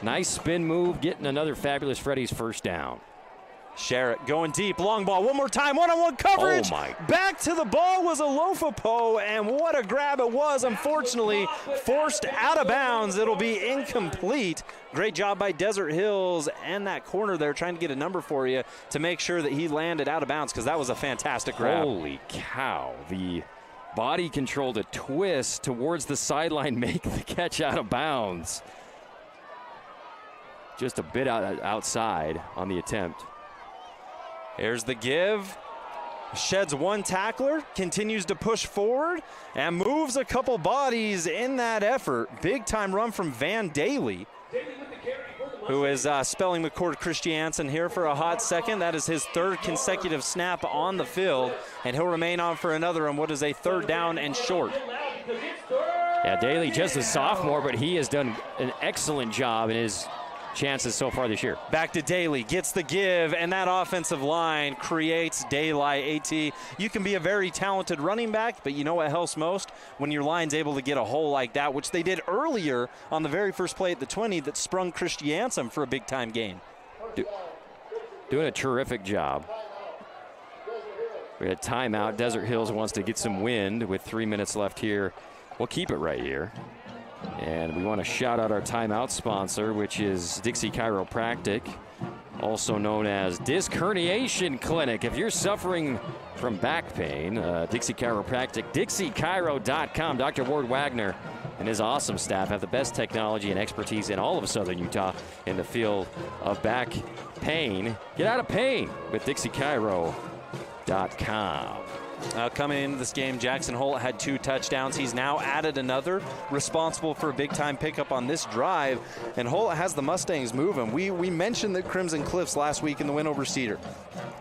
Nice spin move. Getting another fabulous Freddy's first down. Sherritt going deep, long ball, one more time, one-on-one coverage. Oh my. Back to the ball was a Lofapo, and what a grab it was. Unfortunately, forced out of bounds. It'll be incomplete. Great job by Desert Hills and that corner there trying to get a number for you to make sure that he landed out of bounds, because that was a fantastic grab. Holy cow. The body control to twist towards the sideline, make the catch out of bounds. Just a bit outside on the attempt. Here's the give. Sheds one tackler, continues to push forward, and moves a couple bodies in that effort. Big-time run from Van Daly, who is spelling McCord Christiansen here for a hot second. That is his 3rd consecutive snap on the field, and he'll remain on for another on what is a 3rd down and short. Yeah, Daly just a sophomore, but he has done an excellent job in his chances so far this year. Back to Daly, gets the give, and that offensive line creates daylight. AT, you can be a very talented running back, but you know what helps most? When your line's able to get a hole like that, which they did earlier on the very first play at the 20 that sprung Christiansen for a big-time gain. Doing a terrific job. We had a timeout. Desert Hills wants to get some wind with 3 minutes left here. We'll keep it right here. And we want to shout out our timeout sponsor, which is Dixie Chiropractic, also known as Disc Herniation Clinic. If you're suffering from back pain, Dixie Chiropractic, DixieChiro.com. Dr. Ward Wagner and his awesome staff have the best technology and expertise in all of Southern Utah in the field of back pain. Get out of pain with DixieChiro.com. Coming into this game, Jackson Holt had 2 touchdowns. He's now added another, responsible for a big-time pickup on this drive. And Holt has the Mustangs moving. We mentioned that Crimson Cliffs last week in the win over Cedar.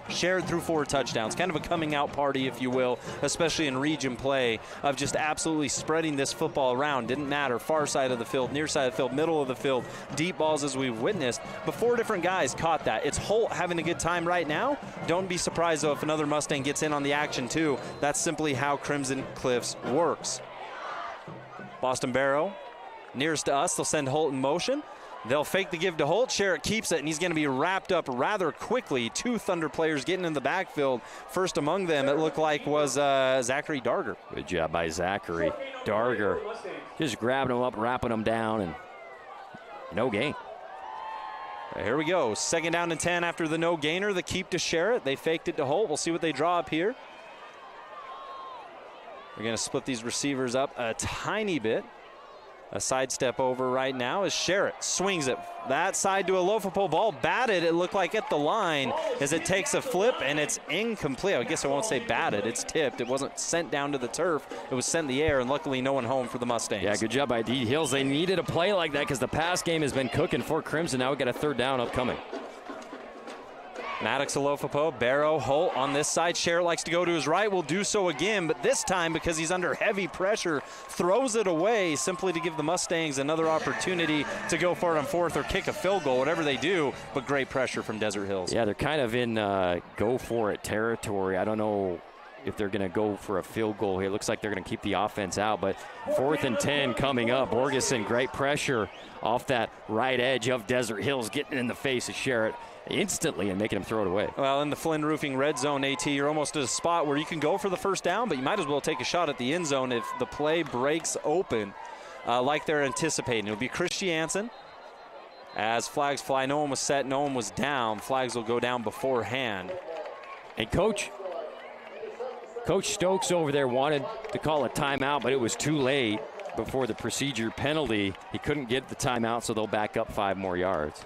Sherrod threw 4 touchdowns, kind of a coming-out party, if you will, especially in region play, of just absolutely spreading this football around. Didn't matter, far side of the field, near side of the field, middle of the field, deep balls as we've witnessed. But 4 different guys caught that. It's Holt having a good time right now. Don't be surprised, though, if another Mustang gets in on the action, too. That's simply how Crimson Cliffs works. Boston Barrow, nearest to us, they'll send Holt in motion. They'll fake the give to Holt. Sherrod keeps it, and he's going to be wrapped up rather quickly. 2 Thunder players getting in the backfield. First among them, it looked like, was Zachary Darger. Good job by Zachary Darger. Just grabbing him up, wrapping him down, and no gain. Here we go. 2nd down and 10 after the no gainer. The keep to Sherrod. They faked it to Holt. We'll see what they draw up here. We're going to split these receivers up a tiny bit. A sidestep over right now as Sherrod swings it that side to a Lofapo ball. Batted, it looked like at the line as it takes a flip, and it's incomplete. I guess I won't say batted. It's tipped. It wasn't sent down to the turf. It was sent in the air, and luckily no one home for the Mustangs. Yeah, good job by D. Hills. They needed a play like that because the pass game has been cooking for Crimson. Now we got a 3rd down upcoming. Maddox, Alofapo, Barrow, Holt on this side. Sherrod likes to go to his right. Will do so again, but this time, because he's under heavy pressure, throws it away simply to give the Mustangs another opportunity to go for it on 4th or kick a field goal, whatever they do, but great pressure from Desert Hills. Yeah, they're kind of in go-for-it territory. I don't know if they're going to go for a field goal here. It looks like they're going to keep the offense out, but 4th and 10 coming up. Borgeson, great pressure off that right edge of Desert Hills, getting in the face of Sherrod instantly and making him throw it away. Well, in the Flynn Roofing red zone, AT, you're almost at a spot where you can go for the 1st down, but you might as well take a shot at the end zone if the play breaks open like they're anticipating. It'll be Christiansen. As flags fly, no one was set, no one was down. Flags will go down beforehand. And Coach Stokes over there wanted to call a timeout, but it was too late before the procedure penalty. He couldn't get the timeout, so they'll back up 5 more yards.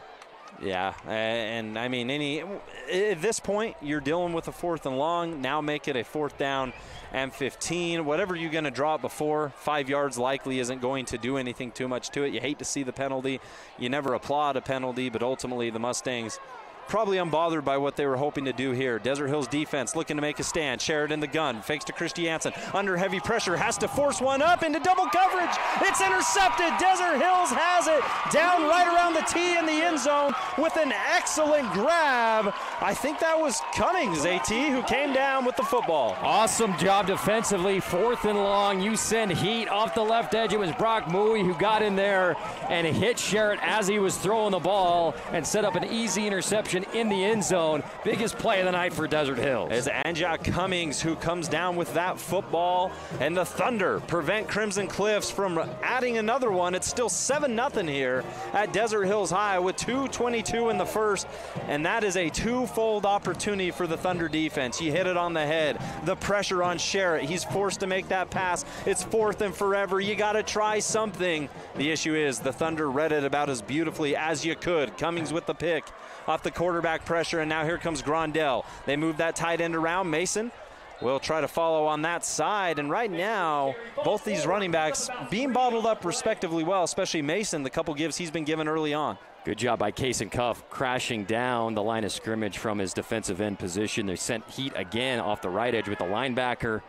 Yeah, and I mean, at this point, you're dealing with a 4th and long. Now make it a 4th down and 15. Whatever you're going to draw it before, 5 yards likely isn't going to do anything too much to it. You hate to see the penalty. You never applaud a penalty, but ultimately the Mustangs probably unbothered by what they were hoping to do here. Desert Hills defense looking to make a stand. Sherrod in the gun, fakes to Christiansen. Under heavy pressure, has to force one up into double coverage. It's intercepted. Desert Hills has it down right around the tee in the end zone with an excellent grab. I think that was Cummings, AT, who came down with the football. Awesome job defensively. 4th and long. You send heat off the left edge. It was Brock Mui who got in there and hit Sherrod as he was throwing the ball and set up an easy interception in the end zone. Biggest play of the night for Desert Hills. It's Anja Cummings who comes down with that football, and the Thunder prevent Crimson Cliffs from adding another one. It's still 7-0 here at Desert Hills High with 2:22 in the first, and that is a twofold opportunity for the Thunder defense. You hit it on the head. The pressure on Sherrod. He's forced to make that pass. It's 4th and forever. You got to try something. The issue is the Thunder read it about as beautifully as you could. Cummings with the pick off the quarterback pressure, and now here comes Grondell. They move that tight end around. Mason will try to follow on that side, and right now, both these running backs being bottled up respectively well, especially Mason, the couple gives he's been given early on. Good job by Case and Cuff crashing down the line of scrimmage from his defensive end position. They sent heat again off the right edge with the linebacker.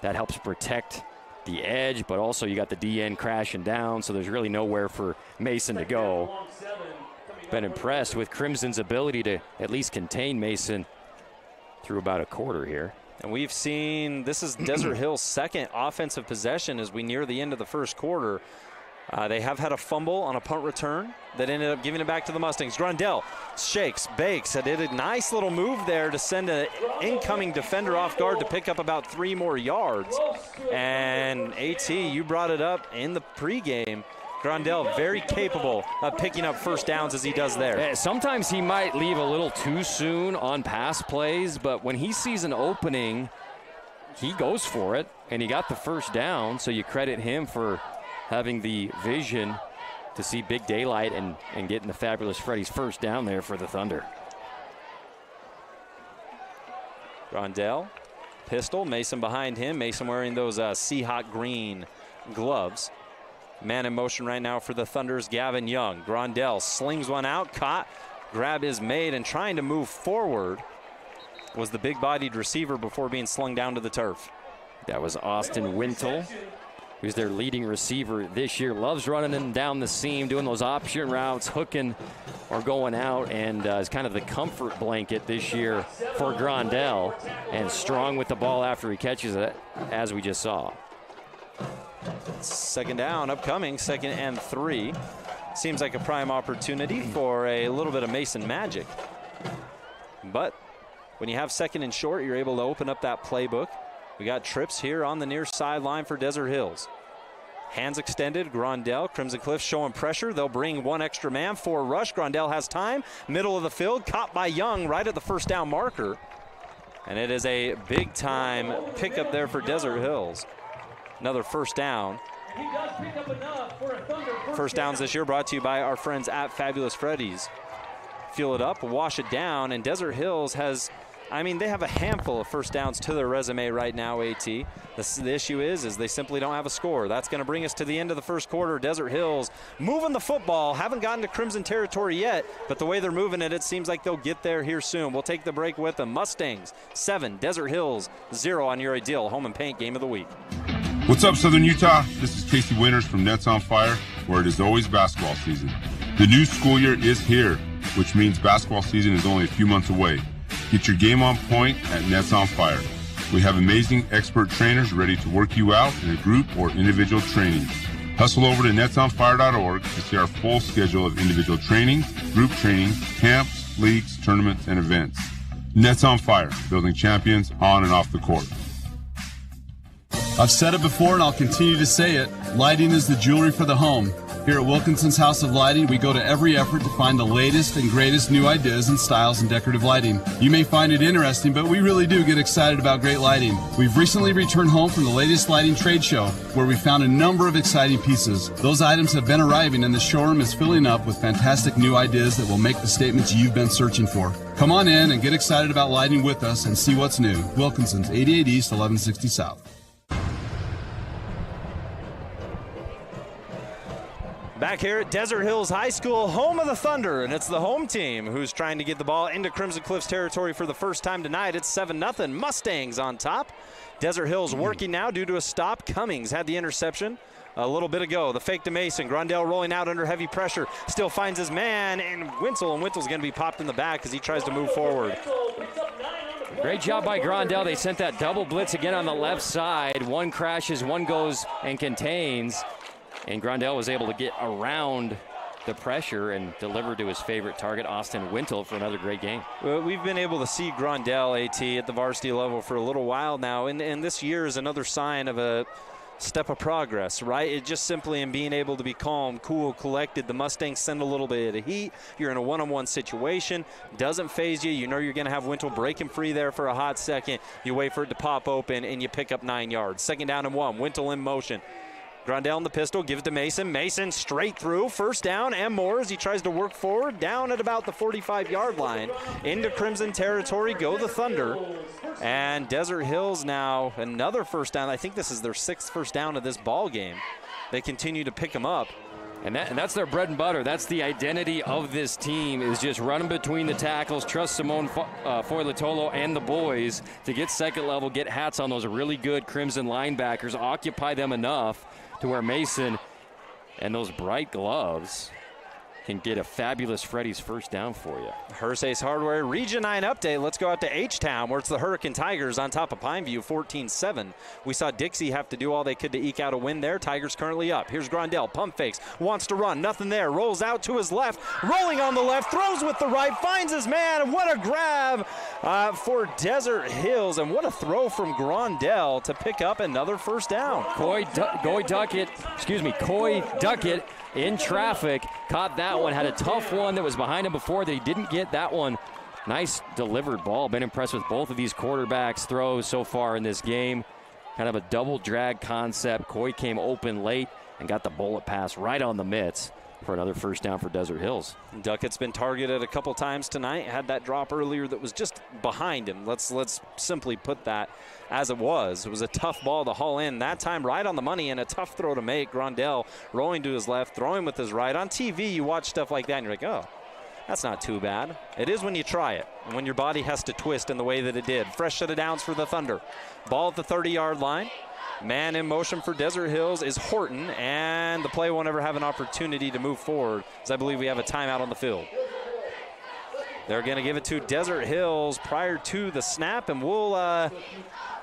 That helps protect the edge, but also you got the DN crashing down, so there's really nowhere for Mason to go. Been impressed with Crimson's ability to at least contain Mason through about a quarter here. And we've seen, this is Desert Hill's 2nd offensive possession as we near the end of the first quarter. They have had a fumble on a punt return that ended up giving it back to the Mustangs. Grondell shakes, bakes, did a nice little move there to send an incoming defender off guard to pick up about 3 more yards. And AT, you brought it up in the pregame. Grondell very capable of picking up 1st downs as he does there. Yeah, sometimes he might leave a little too soon on pass plays, but when he sees an opening, he goes for it, and he got the 1st down, so you credit him for having the vision to see big daylight and getting the fabulous Freddie's 1st down there for the Thunder. Grondell pistol. Mason behind him. Mason wearing those Seahawk green gloves. Man in motion right now for the Thunder's Gavin Young. Grondell slings one out, caught. Grab is made, and trying to move forward was the big-bodied receiver before being slung down to the turf. That was Austin Wintle, who's their leading receiver this year. Loves running in down the seam, doing those option routes, hooking or going out, and is kind of the comfort blanket this year for Grondell, and strong with the ball after he catches it, as we just saw. Second down upcoming, 2nd and 3. Seems like a prime opportunity for a little bit of Mason magic. But when you have 2nd and short, you're able to open up that playbook. We got trips here on the near sideline for Desert Hills. Hands extended, Grondell, Crimson Cliff showing pressure. They'll bring one extra man for a rush. Grondell has time, middle of the field, caught by Young right at the first down marker. And it is a big time pickup there for Desert Hills. Another first down. First downs this year brought to you by our friends at Fabulous Freddy's. Fuel it up, wash it down, and Desert Hills has, they have a handful of first downs to their resume right now, AT. The issue is they simply don't have a score. That's going to bring us to the end of the first quarter. Desert Hills moving the football. Haven't gotten to Crimson territory yet, but the way they're moving it, it seems like they'll get there here soon. We'll take the break with them. Mustangs 7, Desert Hills 0 on your ideal home and paint game of the week. What's up, Southern Utah? This is Casey Winters from Nets on Fire, where it is always basketball season. The new school year is here, which means basketball season is only a few months away. Get your game on point at Nets on Fire. We have amazing expert trainers ready to work you out in a group or individual training. Hustle over to netsonfire.org to see our full schedule of individual training, group training, camps, leagues, tournaments, and events. Nets on Fire, building champions on and off the court. I've said it before and I'll continue to say it. Lighting is the jewelry for the home. Here at Wilkinson's House of Lighting, we go to every effort to find the latest and greatest new ideas and styles in decorative lighting. You may find it interesting, but we really do get excited about great lighting. We've recently returned home from the latest lighting trade show, where we found a number of exciting pieces. Those items have been arriving, and the showroom is filling up with fantastic new ideas that will make the statements you've been searching for. Come on in and get excited about lighting with us and see what's new. Wilkinson's, 88 East, 1160 South. Back here at Desert Hills High School, home of the Thunder, and it's the home team who's trying to get the ball into Crimson Cliffs territory for the first time tonight. It's 7-0, Mustangs on top. Desert Hills working now due to a stop. Cummings had the interception a little bit ago. The fake to Mason. Grondell rolling out under heavy pressure. Still finds his man, and Wintle's going to be popped in the back as he tries to move forward. Great job by Grondell. They sent that double blitz again on the left side. One crashes, one goes and contains. And Grondell was able to get around the pressure and deliver to his favorite target, Austin Wintle, for another great game. Well, we've been able to see Grondell, AT, at the varsity level for a little while now, and this year is another sign of a step of progress, right? It just simply in being able to be calm, cool, collected. The Mustangs send a little bit of heat. You're in a one-on-one situation. Doesn't phase you. You know you're going to have Wintle breaking free there for a hot second. You wait for it to pop open, and you pick up 9 yards. 2nd down and 1. Wintle in motion. Grondell in the pistol, gives to Mason. Mason straight through, first down and more as he tries to work forward, down at about the 45-yard line. Into Crimson territory, go the Thunder. And Desert Hills now another first down. I think this is their 6th first down of this ball game. They continue to pick them up. And that's their bread and butter. That's the identity of this team, is just running between the tackles, trust Simone Foilatolo and the boys to get second level, get hats on those really good Crimson linebackers, occupy them enough to where Mason and those bright gloves can get a fabulous Freddy's first down for you. Hearst Hardware Region 9 update. Let's go out to H-Town, where it's the Hurricane Tigers on top of Pineview, 14-7. We saw Dixie have to do all they could to eke out a win there. Tigers currently up. Here's Grondell, pump fakes, wants to run, nothing there, rolls out to his left, rolling on the left, throws with the right, finds his man. What a grab for Desert Hills, and what a throw from Grondell to pick up another first down. Coy Duckett in traffic, caught that one, had a tough one that was behind him before that he didn't get that one. Nice delivered ball. Been impressed with both of these quarterbacks' throws so far in this game. Kind of a double drag concept. Coy came open late and got the bullet pass right on the mitts. for another first down for Desert Hills. Duckett's been targeted a couple times tonight. Had that drop earlier that was just behind him. Let's simply put that as it was. It was a tough ball to haul in. That time right on the money and a tough throw to make. Grondell rolling to his left, throwing with his right. On TV, you watch stuff like that and you're like, oh, that's not too bad. It is when you try it and when your body has to twist in the way that it did. Fresh set of downs for the Thunder. Ball at the 30-yard line. Man in motion for Desert Hills is Horton, and the play won't ever have an opportunity to move forward, as I believe we have a timeout on the field. They're going to give it to Desert Hills prior to the snap, and we'll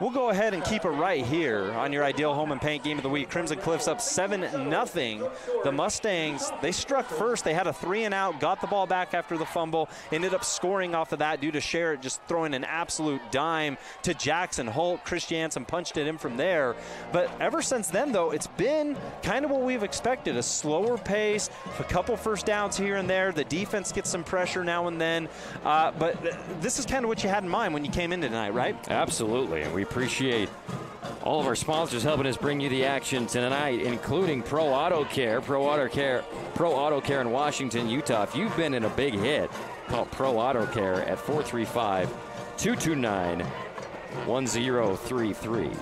go ahead and keep it right here on your Ideal Home and Paint Game of the Week. Crimson Cliffs up 7-0. The Mustangs, they struck first. They had a 3-and-out, got the ball back after the fumble, ended up scoring off of that due to Sherritt just throwing an absolute dime to Jackson Holt. Chris Jansen punched it in from there. But ever since then, though, it's been kind of what we've expected, a slower pace, a couple first downs here and there. The defense gets some pressure now and then. But this is kind of what you had in mind when you came in tonight, right? Absolutely, and we appreciate all of our sponsors helping us bring you the action tonight, including Pro Auto Care in Washington, Utah. If you've been in a big hit, call Pro Auto Care at 435-229-1033.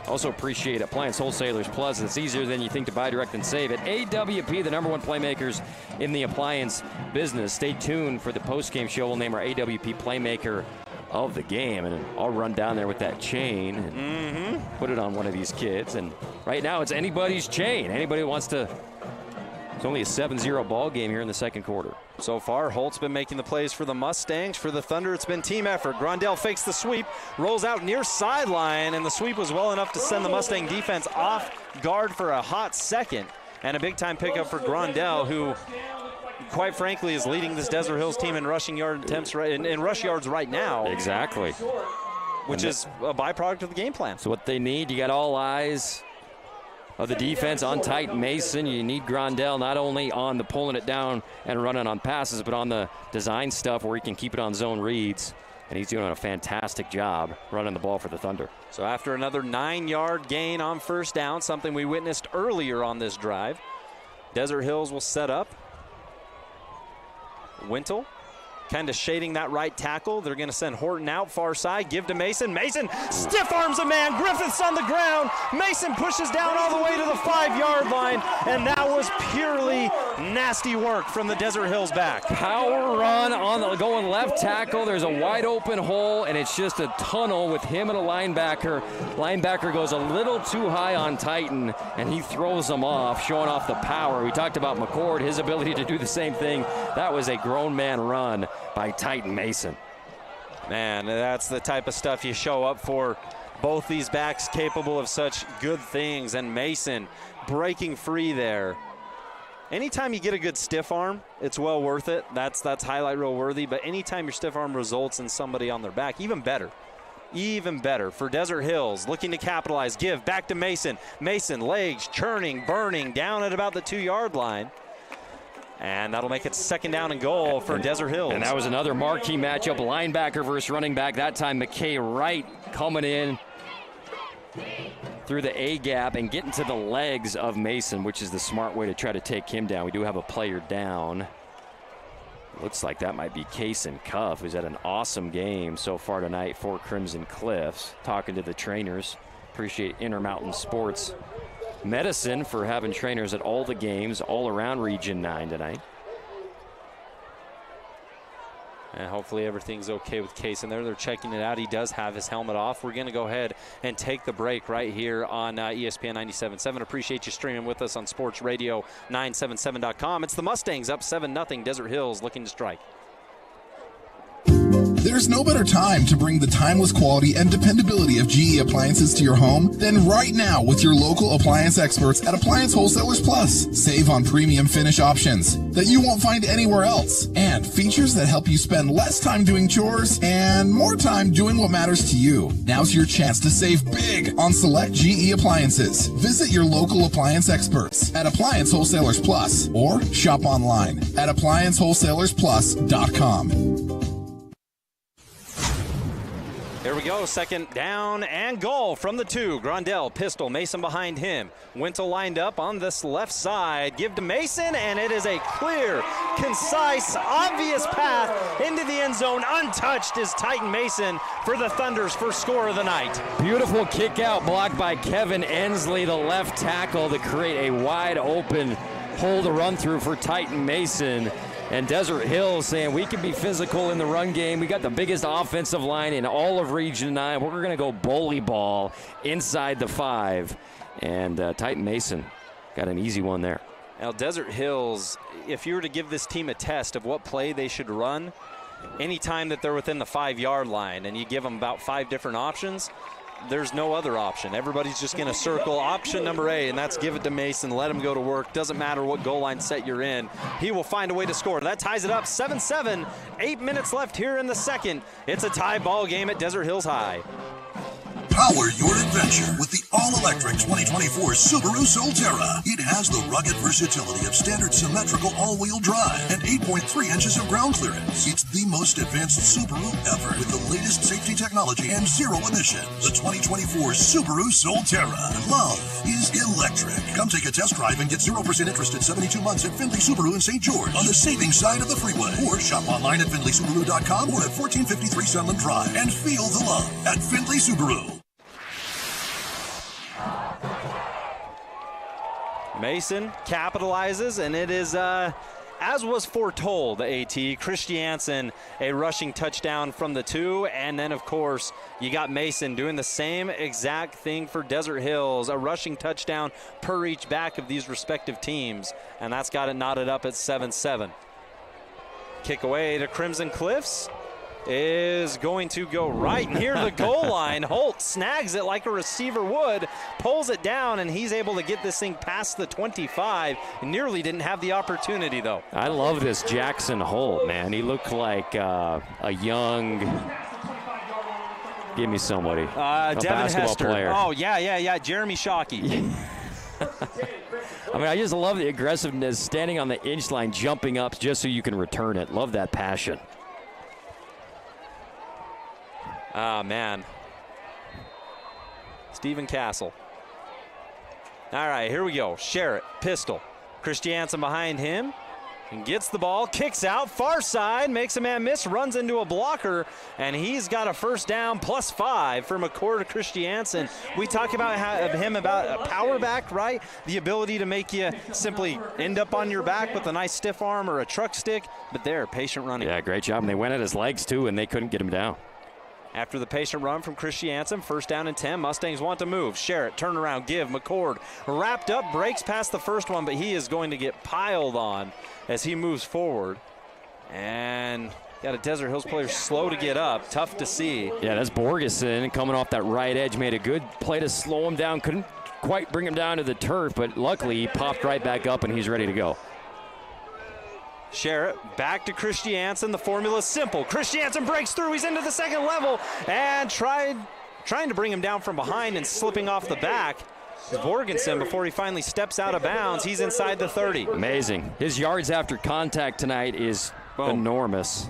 Also appreciate Appliance Wholesalers Plus. It's easier than you think to buy direct and save it. AWP, the number one playmakers in the appliance business. Stay tuned for the post-game show. We'll name our AWP playmaker of the game, and I'll run down there with that chain and put it on one of these kids. And right now it's anybody's chain. Anybody who wants to. It's only a 7-0 ball game here in the second quarter. So far, Holt's been making the plays for the Mustangs. For the Thunder, it's been team effort. Grondell fakes the sweep, rolls out near sideline, and the sweep was well enough to send the Mustang defense off guard for a hot second. And a big-time pickup for Grondell, who, quite frankly, is leading this Desert Hills team in rushing yard attempts in rush yards right now. Exactly. Which is a byproduct of the game plan. So what they need, you got all eyes of the defense on Titan Mason. You need Grondell not only on the pulling it down and running on passes, but on the design stuff where he can keep it on zone reads. And he's doing a fantastic job running the ball for the Thunder. So after another 9-yard gain on first down, something we witnessed earlier on this drive, Desert Hills will set up. Wintle kind of shading that right tackle. They're going to send Horton out far side, give to Mason. Mason stiff arms a man. Griffith's on the ground. Mason pushes down all the way to the 5-yard line, and that was purely nasty work from the Desert Hills back. Power run on the going left tackle. There's a wide open hole, and it's just a tunnel with him and a linebacker. Linebacker goes a little too high on Titan, and he throws them off, showing off the power. We talked about McCord, his ability to do the same thing. That was a grown man run by Titan Mason. Man, that's the type of stuff you show up for. Both these backs capable of such good things, and Mason breaking free there. Anytime you get a good stiff arm, it's well worth it. That's highlight reel worthy, but anytime your stiff arm results in somebody on their back, even better. Even better for Desert Hills, looking to capitalize. Give back to Mason. Mason, legs churning, burning, down at about the 2-yard line. And that'll make it second down and goal for Desert Hills. And that was another marquee matchup, linebacker versus running back. That time McKay Wright coming in through the A-gap and getting to the legs of Mason, which is the smart way to try to take him down. We do have a player down. Looks like that might be Kaysen Cuff, who's had an awesome game so far tonight for Crimson Cliffs. Talking to the trainers. Appreciate Intermountain Sports Medicine for having trainers at all the games all around Region 9 tonight. And hopefully everything's okay with Case in there. They're checking it out. He does have his helmet off. We're going to go ahead and take the break right here on ESPN 97.7. Appreciate you streaming with us on sportsradio977.com. It's the Mustangs up 7-0. Desert Hills looking to strike. There's no better time to bring the timeless quality and dependability of GE appliances to your home than right now with your local appliance experts at Appliance Wholesalers Plus. Save on premium finish options that you won't find anywhere else, and features that help you spend less time doing chores and more time doing what matters to you. Now's your chance to save big on select GE appliances. Visit your local appliance experts at Appliance Wholesalers Plus or shop online at appliancewholesalersplus.com. Here we go, second down and goal from the 2. Grondell, pistol, Mason behind him. Wintle lined up on this left side. Give to Mason, and it is a clear, concise, obvious path into the end zone. Untouched is Titan Mason for the Thunder's first score of the night. Beautiful kick out blocked by Kevin Ensley, the left tackle, to create a wide open hole to run through for Titan Mason. And Desert Hills saying we can be physical in the run game. We got the biggest offensive line in all of Region 9. We're going to go bully ball inside the 5. And Titan Mason got an easy one there. Now, Desert Hills, if you were to give this team a test of what play they should run, anytime that they're within the 5-yard line and you give them about 5 different options, there's no other option. Everybody's just going to circle option number A, and that's give it to Mason. Let him go to work. Doesn't matter what goal line set you're in. He will find a way to score. That ties it up 7-7. 8 minutes left here in the second. It's a tie ball game at Desert Hills High. Power your adventure with the all-electric 2024 Subaru Solterra. It has the rugged versatility of standard symmetrical all-wheel drive and 8.3 inches of ground clearance. It's the most advanced Subaru ever with the latest safety technology and zero emissions. The 2024 Subaru Solterra. Love is electric. Come take a test drive and get 0% interest in 72 months at Findlay Subaru in St. George on the saving side of the freeway. Or shop online at FindlaySubaru.com or at 1453 Sunland Drive and feel the love at Findlay Subaru. Mason capitalizes, and it is, as was foretold, AT, Christiansen, a rushing touchdown from the 2, and then, of course, you got Mason doing the same exact thing for Desert Hills, a rushing touchdown per each back of these respective teams, and that's got it knotted up at 7-7. Kick away to Crimson Cliffs is going to go right near the goal line. Holt snags it like a receiver would, pulls it down, and he's able to get this thing past the 25. Nearly didn't have the opportunity, though. I love this Jackson Holt, man. He looked like a young, give me somebody, a Devin basketball Hester. player. Oh, yeah, Jeremy Shockey. I mean, I just love the aggressiveness, standing on the inch line, jumping up just so you can return it. Love that passion. Ah, man. Stephen Castle. All right, here we go. Sherritt, pistol. Christiansen behind him and gets the ball, kicks out, far side, makes a man miss, runs into a blocker, and he's got a first down +5 for McCord to Christiansen. We talk about him about a power back, right? The ability to make you simply end up on your back with a nice stiff arm or a truck stick, but there, patient running. Yeah, great job. And they went at his legs, too, and they couldn't get him down. After the patient run from Christiansen, first down and 10. Mustangs want to move. Sherritt, turn around, give. McCord wrapped up, breaks past the first one, but he is going to get piled on as he moves forward. And got a Desert Hills player slow to get up. Tough to see. Yeah, that's Borgeson coming off that right edge. Made a good play to slow him down. Couldn't quite bring him down to the turf, but luckily he popped right back up and he's ready to go. Sherritt back to Christiansen. The formula's simple. Christiansen breaks through. He's into the second level and trying to bring him down from behind and slipping off the back. Borgensen, before he finally steps out of bounds, he's inside the 30. Amazing. His yards after contact tonight is enormous.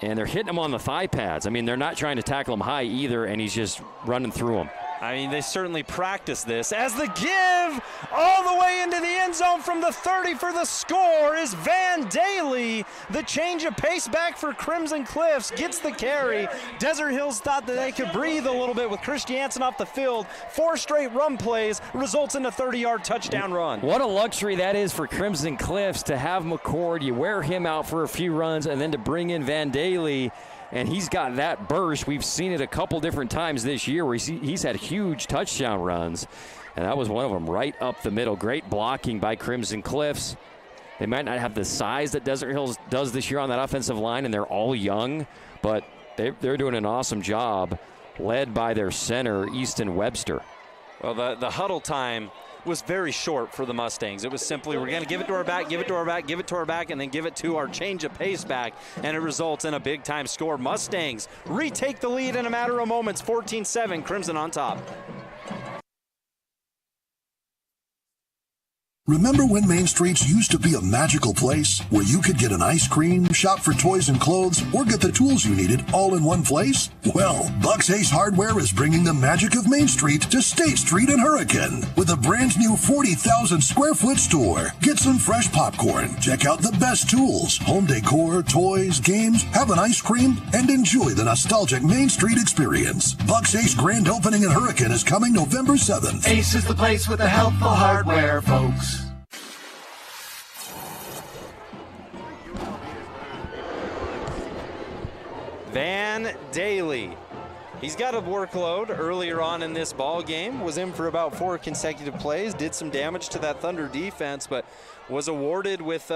And they're hitting him on the thigh pads. I mean, they're not trying to tackle him high either, and he's just running through them. I mean, they certainly practice this. As the give all the way into the end zone from the 30 for the score is Van Daly. The change of pace back for Crimson Cliffs gets the carry. Desert Hills thought that they could breathe a little bit with Christiansen off the field. 4 straight run plays results in a 30-yard touchdown run. What a luxury that is for Crimson Cliffs to have McCord. You wear him out for a few runs and then to bring in Van Daly. And he's got that burst. We've seen it a couple different times this year where he's had huge touchdown runs. And that was one of them right up the middle. Great blocking by Crimson Cliffs. They might not have the size that Desert Hills does this year on that offensive line, and they're all young, but they're doing an awesome job, led by their center, Easton Webster. Well, the huddle time was very short for the Mustangs. It was simply, we're going to give it to our back, give it to our back, give it to our back, and then give it to our change of pace back, and it results in a big-time score. Mustangs retake the lead in a matter of moments, 14-7, Crimson on top. Remember when Main Streets used to be a magical place where you could get an ice cream, shop for toys and clothes, or get the tools you needed all in one place? Well, Buck's Ace Hardware is bringing the magic of Main Street to State Street in Hurricane with a brand new 40,000 square foot store. Get some fresh popcorn, check out the best tools, home decor, toys, games, have an ice cream, and enjoy the nostalgic Main Street experience. Buck's Ace grand opening in Hurricane is coming November 7th. Ace is the place with the helpful hardware, folks. Van Daly. He's got a workload earlier on in this ball game, was in for about 4 consecutive plays, did some damage to that Thunder defense, but was awarded with,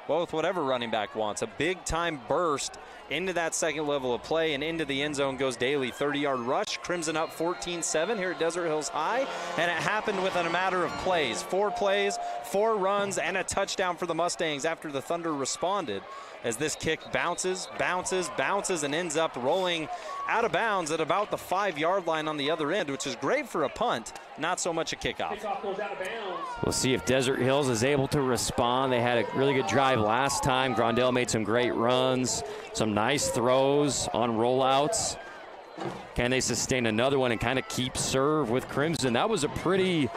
with whatever running back wants. A big-time burst into that second level of play, and into the end zone goes Daly. 30-yard rush, Crimson up 14-7 here at Desert Hills High, and it happened within a matter of plays. 4 plays, 4 runs, and a touchdown for the Mustangs after the Thunder responded, as this kick bounces, and ends up rolling out of bounds at about the 5-yard line on the other end, which is great for a punt, not so much a kickoff. We'll see if Desert Hills is able to respond. They had a really good drive last time. Grondell made some great runs, some nice throws on rollouts. Can they sustain another one and kind of keep serve with Crimson? That was a pretty,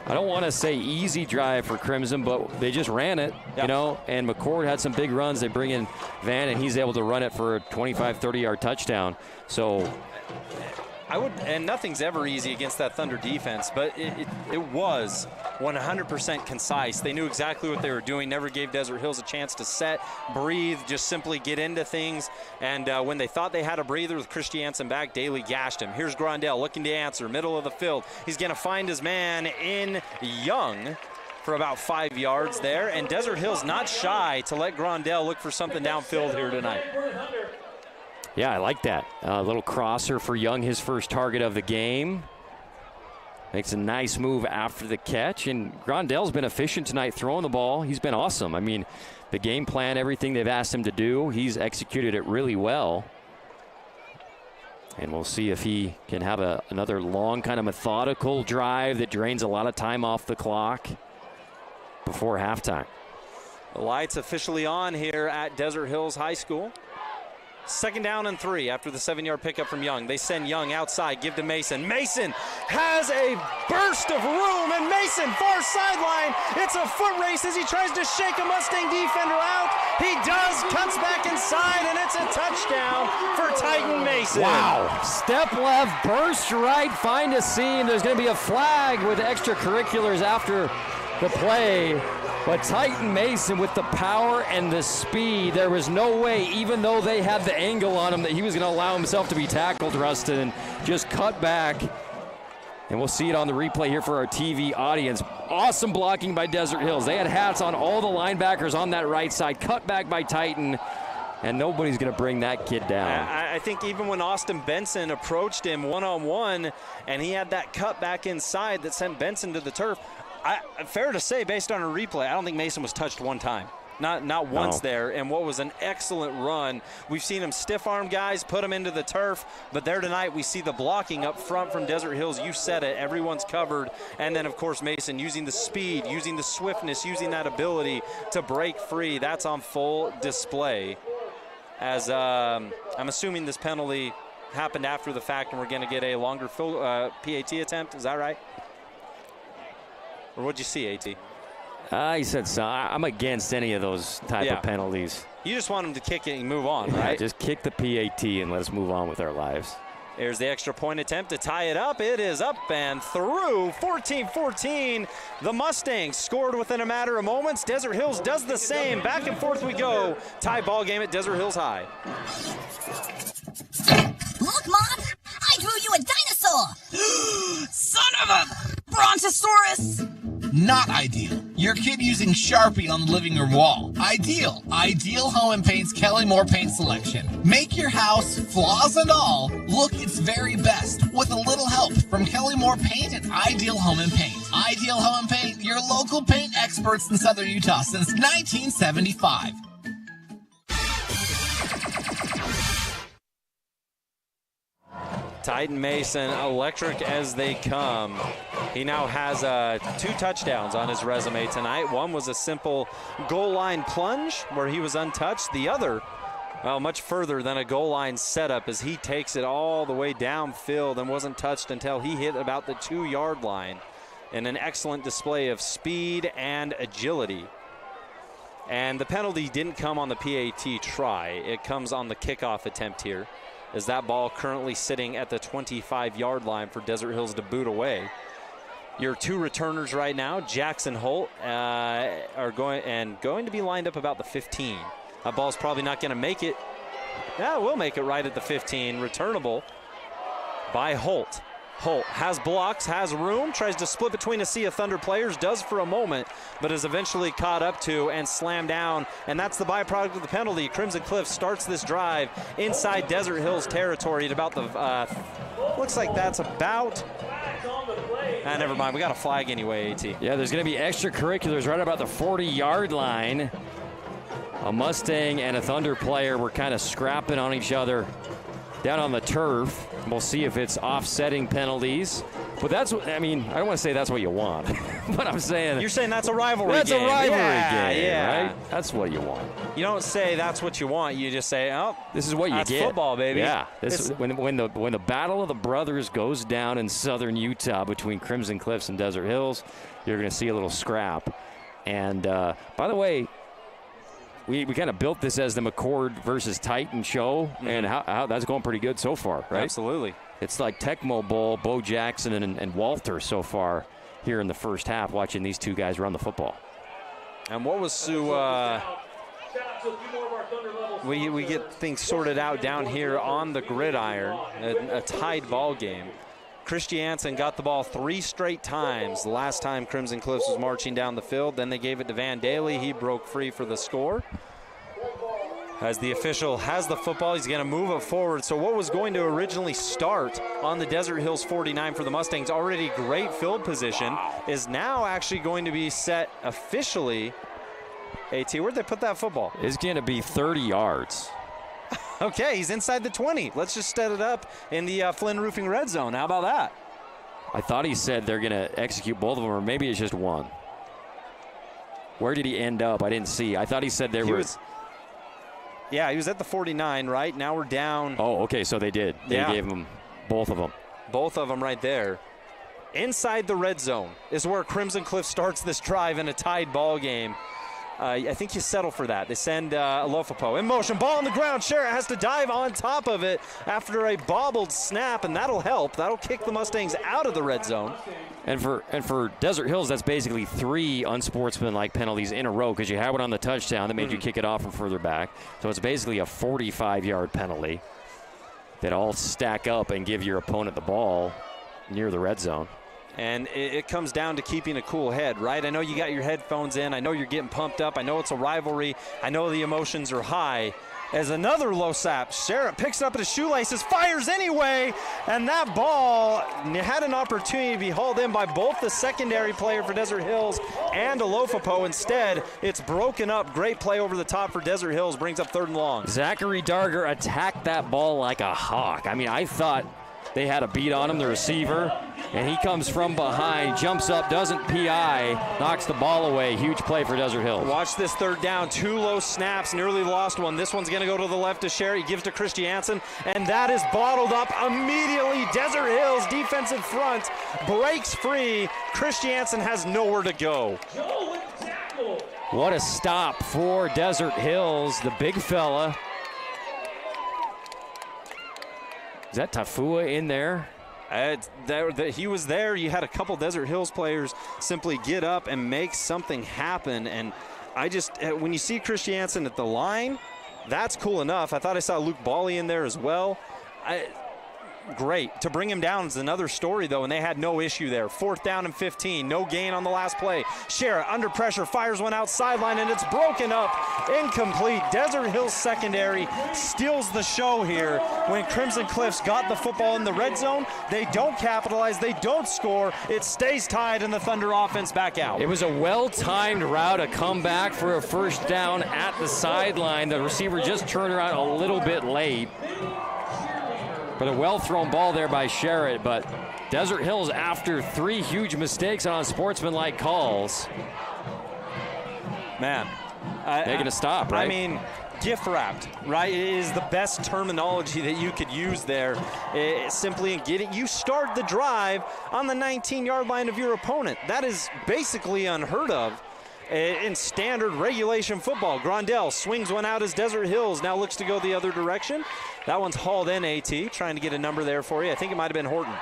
I don't want to say easy drive for Crimson, but they just ran it, you know, and McCord had some big runs. They bring in Van, and he's able to run it for a 25, 30-yard touchdown. So and nothing's ever easy against that Thunder defense, but it was 100% concise. They knew exactly what they were doing, never gave Desert Hills a chance to set, breathe, just simply get into things. And when they thought they had a breather with Christiansen back, Daly gashed him. Here's Grondell looking to answer, middle of the field. He's going to find his man in Young for about 5 yards there, and Desert Hills not shy to let Grondell look for something downfield here tonight. Yeah, I like that. A little crosser for Young, his first target of the game. Makes a nice move after the catch, and Grondell's been efficient tonight throwing the ball. He's been awesome. I mean, the game plan, everything they've asked him to do, he's executed it really well. And we'll see if he can have another long, kind of methodical drive that drains a lot of time off the clock before halftime. The lights officially on here at Desert Hills High School. 2nd down and 3 after the 7-yard pickup from Young. They send Young outside, give to Mason. Mason has a burst of room, and Mason, far sideline. It's a foot race as he tries to shake a Mustang defender out. He does, cuts back inside, and it's a touchdown for Titan Mason. Wow. Step left, burst right, find a seam. There's going to be a flag with extracurriculars after the play. But Titan Mason with the power and the speed, there was no way, even though they had the angle on him, that he was going to allow himself to be tackled, Rustin, and just cut back. And we'll see it on the replay here for our TV audience. Awesome blocking by Desert Hills. They had hats on all the linebackers on that right side, cut back by Titan, and nobody's going to bring that kid down. I think even when Austin Benson approached him one-on-one, and he had that cut back inside that sent Benson to the turf, fair to say, based on a replay, I don't think Mason was touched one time. Not once there, and what was an excellent run. We've seen him stiff-arm guys, put him into the turf, but there tonight we see the blocking up front from Desert Hills. You said it, everyone's covered, and then, of course, Mason using the speed, using the swiftness, using that ability to break free. That's on full display. As I'm assuming this penalty happened after the fact, and we're going to get a longer PAT attempt. Is that right? Or what'd you see, AT? He said so. I'm against any of those type of penalties. You just want him to kick it and move on, right? Yeah, just kick the PAT and let us move on with our lives. There's the extra point attempt to tie it up. It is up and through. 14-14. The Mustangs scored within a matter of moments. Desert Hills does the same. Back and forth we go. Tie ball game at Desert Hills High. Look, Mom! I drew you a dinosaur! Son of a brontosaurus! Not ideal. Your kid using Sharpie on the living room wall. Ideal. Ideal Home and Paint's Kelly Moore paint selection. Make your house, flaws and all, look its very best with a little help from Kelly Moore Paint and Ideal Home and Paint. Ideal Home and Paint, your local paint experts in Southern Utah since 1975. Titan Mason, electric as they come. He now has 2 touchdowns on his resume tonight. One was a simple goal line plunge where he was untouched. The other, well, much further than a goal line setup as he takes it all the way downfield and wasn't touched until he hit about the 2-yard line in an excellent display of speed and agility. And the penalty didn't come on the PAT try. It comes on the kickoff attempt here, as that ball currently sitting at the 25-yard line for Desert Hills to boot away. Your 2 returners right now, Jackson Holt, are going to be lined up about the 15. That ball's probably not going to make it. Yeah, we'll make it right at the 15. Returnable by Holt. Holt has blocks, has room, tries to split between a sea of Thunder players, does for a moment, but is eventually caught up to and slammed down, and that's the byproduct of the penalty. Crimson Cliff starts this drive inside Desert Hills territory at about the, looks like that's about, never mind, we got a flag anyway, AT. Yeah, there's going to be extracurriculars right about the 40-yard line. A Mustang and a Thunder player were kind of scrapping on each other down on the turf. We'll see if it's offsetting penalties. But that's what, I mean, I don't want to say that's what you want. But I'm saying... You're saying that's a rivalry game. That's a rivalry game, yeah. right? That's what you want. You don't say that's what you want. You just say, oh, this is what you that's get. Football, baby. Yeah. When the Battle of the Brothers goes down in southern Utah between Crimson Cliffs and Desert Hills, you're going to see a little scrap. And, by the way, we kind of built this as the McCord versus Titan show, and how that's going pretty good so far, right? Absolutely. It's like Tecmo Bowl, Bo Jackson and Walter so far here in the first half, watching these 2 guys run the football. And what was we get things sorted out down here on the gridiron, a tied ball game. Christiansen got the ball 3 straight times. The last time Crimson Cliffs was marching down the field, then they gave it to Van Daly. He broke free for the score. As the official has the football, he's going to move it forward. So what was going to originally start on the Desert Hills 49 for the Mustangs, already great field position, is now actually going to be set officially. AT, where'd they put that football? It's going to be 30 yards. Okay, he's inside the 20. Let's just set it up in the Flynn Roofing red zone. How about that? I thought he said they're going to execute both of them, or maybe it's just one. Where did he end up? I didn't see. I thought he said there was... Yeah, he was at the 49, right? Now we're down. Oh, okay, so they did. They gave him both of them. Both of them right there. Inside the red zone is where Crimson Cliff starts this drive in a tied ball game. I think you settle for that. They send Alofapo in motion. Ball on the ground. Shara has to dive on top of it after a bobbled snap, and that'll help. That'll kick the Mustangs out of the red zone. And for Desert Hills, that's basically 3 unsportsmanlike penalties in a row, because you had one on the touchdown that made you kick it off from further back. So it's basically a 45-yard penalty that all stack up and give your opponent the ball near the red zone. And it comes down to keeping a cool head, right? I know you got your headphones in. I know you're getting pumped up. I know it's a rivalry. I know the emotions are high. As another low sap, Shara picks it up at his shoelaces, fires anyway, and that ball had an opportunity to be hauled in by both the secondary player for Desert Hills and Alofapo. Instead, it's broken up. Great play over the top for Desert Hills, brings up 3rd and long. Zachary Darger attacked that ball like a hawk. I mean, I thought they had a beat on him, the receiver, and he comes from behind, jumps up, doesn't PI, knocks the ball away. Huge play for Desert Hills. Watch this 3rd down. 2 low snaps, nearly lost one. This one's going to go to the left to Sherry. He gives to Christiansen, and that is bottled up immediately. Desert Hills defensive front breaks free. Christiansen has nowhere to go. What a stop for Desert Hills, the big fella. Is that Tafua in there? He was there. You had a couple Desert Hills players simply get up and make something happen. And when you see Christiansen at the line, that's cool enough. I thought I saw Luke Bawley in there as well. Great. To bring him down is another story, though, and they had no issue there. 4th down and 15. No gain on the last play. Shara under pressure, fires one out sideline, and it's broken up. Incomplete. Desert Hills secondary steals the show here. When Crimson Cliffs got the football in the red zone, they don't capitalize. They don't score. It stays tied, and the Thunder offense back out. It was a well-timed route, a comeback for a 1st down at the sideline. The receiver just turned around a little bit late. for the well-thrown ball there by Sherritt, but Desert Hills, after 3 huge mistakes on unsportsmanlike calls, man, making a stop, right? I mean, gift wrapped, right, is the best terminology that you could use there. Simply in getting, you start the drive on the 19-yard line of your opponent. That is basically unheard of in standard regulation football. Grondell swings one out as Desert Hills now looks to go the other direction. That one's hauled in, AT, trying to get a number there for you. I think it might have been Horton.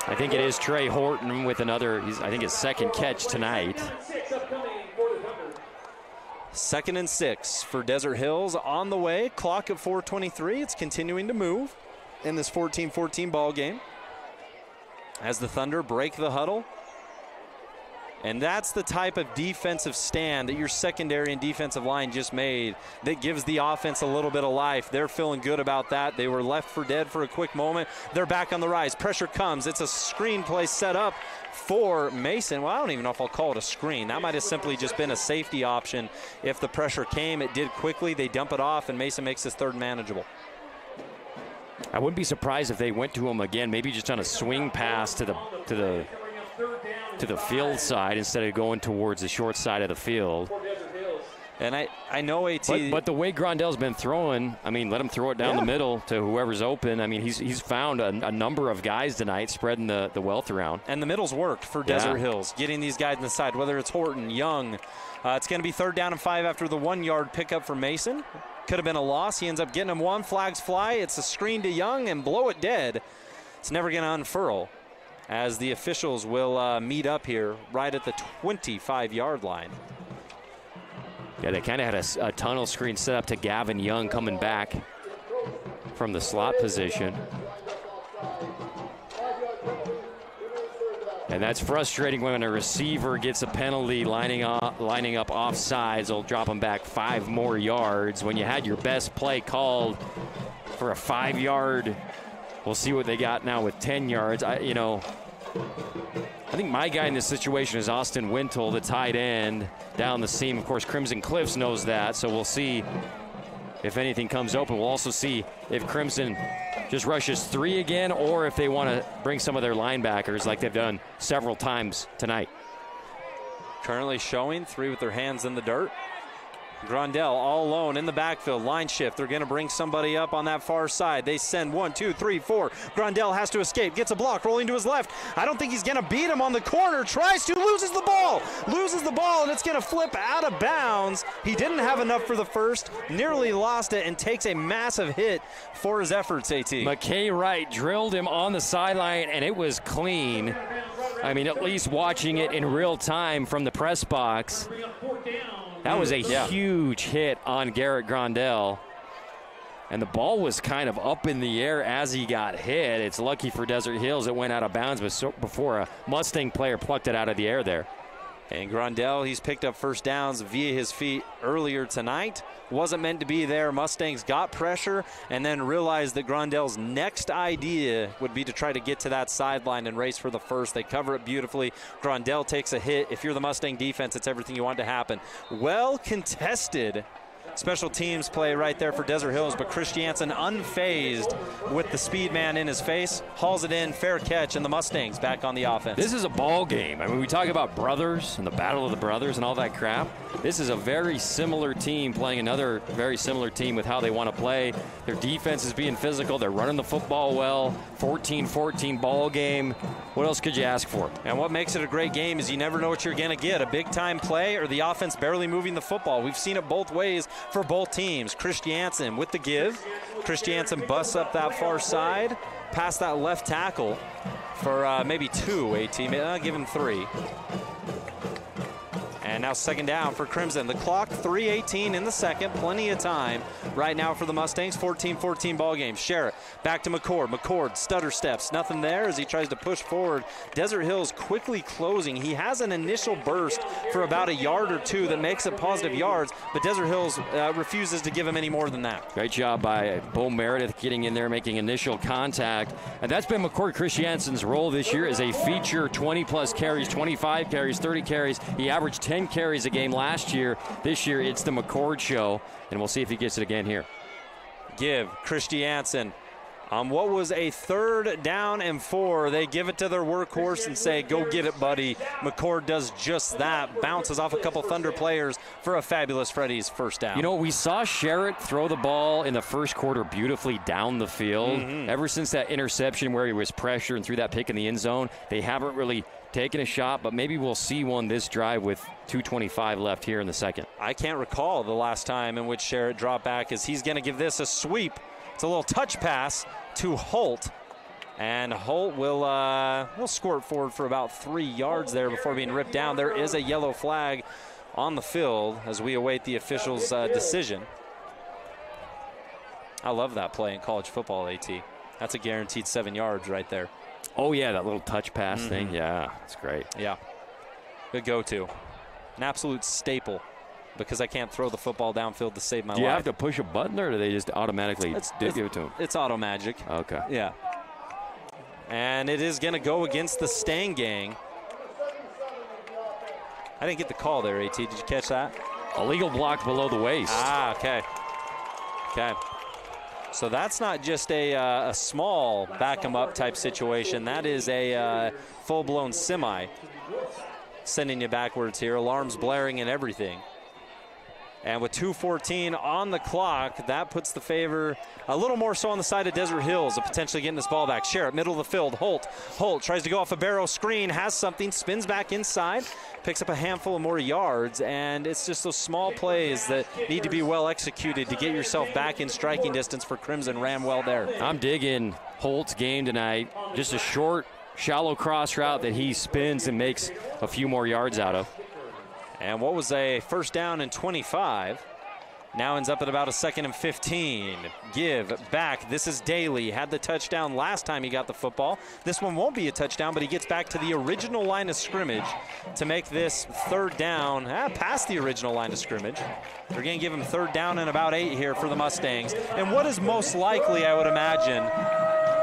I think it is Trey Horton with another, I think his second catch tonight. 2nd and 6 for Desert Hills on the way. Clock at 4:23. It's continuing to move in this 14-14 ball game as the Thunder break the huddle. And that's the type of defensive stand that your secondary and defensive line just made that gives the offense a little bit of life. They're feeling good about that. They were left for dead for a quick moment. They're back on the rise. Pressure comes. It's a screen play set up for Mason. Well, I don't even know if I'll call it a screen. That might have simply just been a safety option. If the pressure came, it did quickly. They dump it off, and Mason makes his 3rd manageable. I wouldn't be surprised if they went to him again, maybe just on a swing pass to the field side instead of going towards the short side of the field. And I know AT. But the way Grondell's been throwing, I mean, let him throw it down the middle to whoever's open. I mean, he's found a number of guys tonight spreading the wealth around. And the middle's worked for Desert Hills, getting these guys on the side, whether it's Horton, Young. It's going to be 3rd down and 5 after the 1-yard pickup for Mason. Could have been a loss. He ends up getting him one. Flags fly. It's a screen to Young and blow it dead. It's never going to unfurl, as the officials will meet up here right at the 25-yard line. Yeah, they kind of had a tunnel screen set up to Gavin Young coming back from the slot position. And that's frustrating when a receiver gets a penalty lining up offsides. They'll drop him back 5 more yards. When you had your best play called for a 5-yard, we'll see what they got now with 10 yards. I think my guy in this situation is Austin Wintle, the tight end, down the seam. Of course, Crimson Cliffs knows that, so we'll see if anything comes open. We'll also see if Crimson just rushes 3 again, or if they want to bring some of their linebackers like they've done several times tonight. Currently showing 3 with their hands in the dirt. Grondell all alone in the backfield. Line shift. They're going to bring somebody up on that far side. They send 1, 2, 3, 4. Grondell has to escape. Gets a block. Rolling to his left. I don't think he's going to beat him on the corner. Tries to. Loses the ball. And it's going to flip out of bounds. He didn't have enough for the first. Nearly lost it and takes a massive hit for his efforts, AT. McKay Wright drilled him on the sideline, and it was clean. I mean, at least watching it in real time from the press box. That was a huge hit on Garrett Grondell. And the ball was kind of up in the air as he got hit. It's lucky for Desert Hills it went out of bounds before a Mustang player plucked it out of the air there. And Grondell, he's picked up first downs via his feet earlier tonight. Wasn't meant to be there. Mustangs got pressure and then realized that Grondell's next idea would be to try to get to that sideline and race for the first. They cover it beautifully. Grondell takes a hit. If you're the Mustang defense, it's everything you want to happen. Well contested special teams play right there for Desert Hills, but Christiansen unfazed with the speed man in his face, hauls it in, fair catch, and the Mustangs back on the offense. This is a ball game. I mean, we talk about brothers and the battle of the brothers and all that crap. This is a very similar team playing another very similar team with how they want to play. Their defense is being physical. They're running the football well. 14-14 ball game. What else could you ask for? And what makes it a great game is you never know what you're going to get, a big-time play or the offense barely moving the football. We've seen it both ways for both teams. Christiansen with the give. Christiansen busts up that far side, past that left tackle for maybe 2, AT. Give him 3. And now 2nd down for Crimson. The clock, 3:18 in the second. Plenty of time right now for the Mustangs. 14-14 ball game. Sherritt back to McCord. McCord stutter steps. Nothing there as he tries to push forward. Desert Hills quickly closing. He has an initial burst for about 1 yard or 2 that makes it positive yards, but Desert Hills refuses to give him any more than that. Great job by Bo Meredith getting in there, making initial contact. And that's been McCord Christiansen's role this year as a feature 20-plus carries, 25 carries, 30 carries. He averaged 10 carries a game last year. This year, it's the McCord show, and we'll see if he gets it again here. Give Christiansen on what was a 3rd down and 4. They give it to their workhorse and say, go get it, buddy. McCord does just that, bounces off a couple Thunder players for a fabulous Freddy's first down. You know, we saw Sherritt throw the ball in the first quarter beautifully down the field. Ever since that interception where he was pressured and threw that pick in the end zone, they haven't really taken a shot, but maybe we'll see one this drive with 2:25 left here in the second. I can't recall the last time in which Sherritt dropped back, as he's going to give this a sweep. It's a little touch pass to Holt, and Holt will squirt forward for about 3 yards there before being ripped down. There is a yellow flag on the field as we await the official's decision. I love that play in college football, AT. That's a guaranteed 7 yards right there. Oh, yeah, that little touch pass thing. Yeah, that's great. Yeah, good go-to. An absolute staple, because I can't throw the football downfield to save my life. Do you have to push a button, or do they just automatically give it to him? It's auto magic. Okay. Yeah. And it is going to go against the Stang gang. I didn't get the call there, AT. Did you catch that? Illegal block below the waist. Ah, okay. Okay. So that's not just a small back-em-up type situation. That is a full-blown semi sending you backwards here. Alarms blaring and everything. And with 2:14 on the clock, that puts the favor a little more so on the side of Desert Hills of potentially getting this ball back. Sherritt, middle of the field. Holt tries to go off a barrel screen, has something, spins back inside, picks up a handful of more yards, and it's just those small plays that need to be well executed to get yourself back in striking distance for Crimson. Ran well there. I'm digging Holt's game tonight. Just a short, shallow cross route that he spins and makes a few more yards out of. And what was a 1st down and 25 now ends up at about a 2nd and 15. Give back. This is Daly. Had the touchdown last time he got the football. This one won't be a touchdown, but he gets back to the original line of scrimmage to make this 3rd down past the original line of scrimmage. They're going to give him 3rd down and about 8 here for the Mustangs. And what is most likely, I would imagine,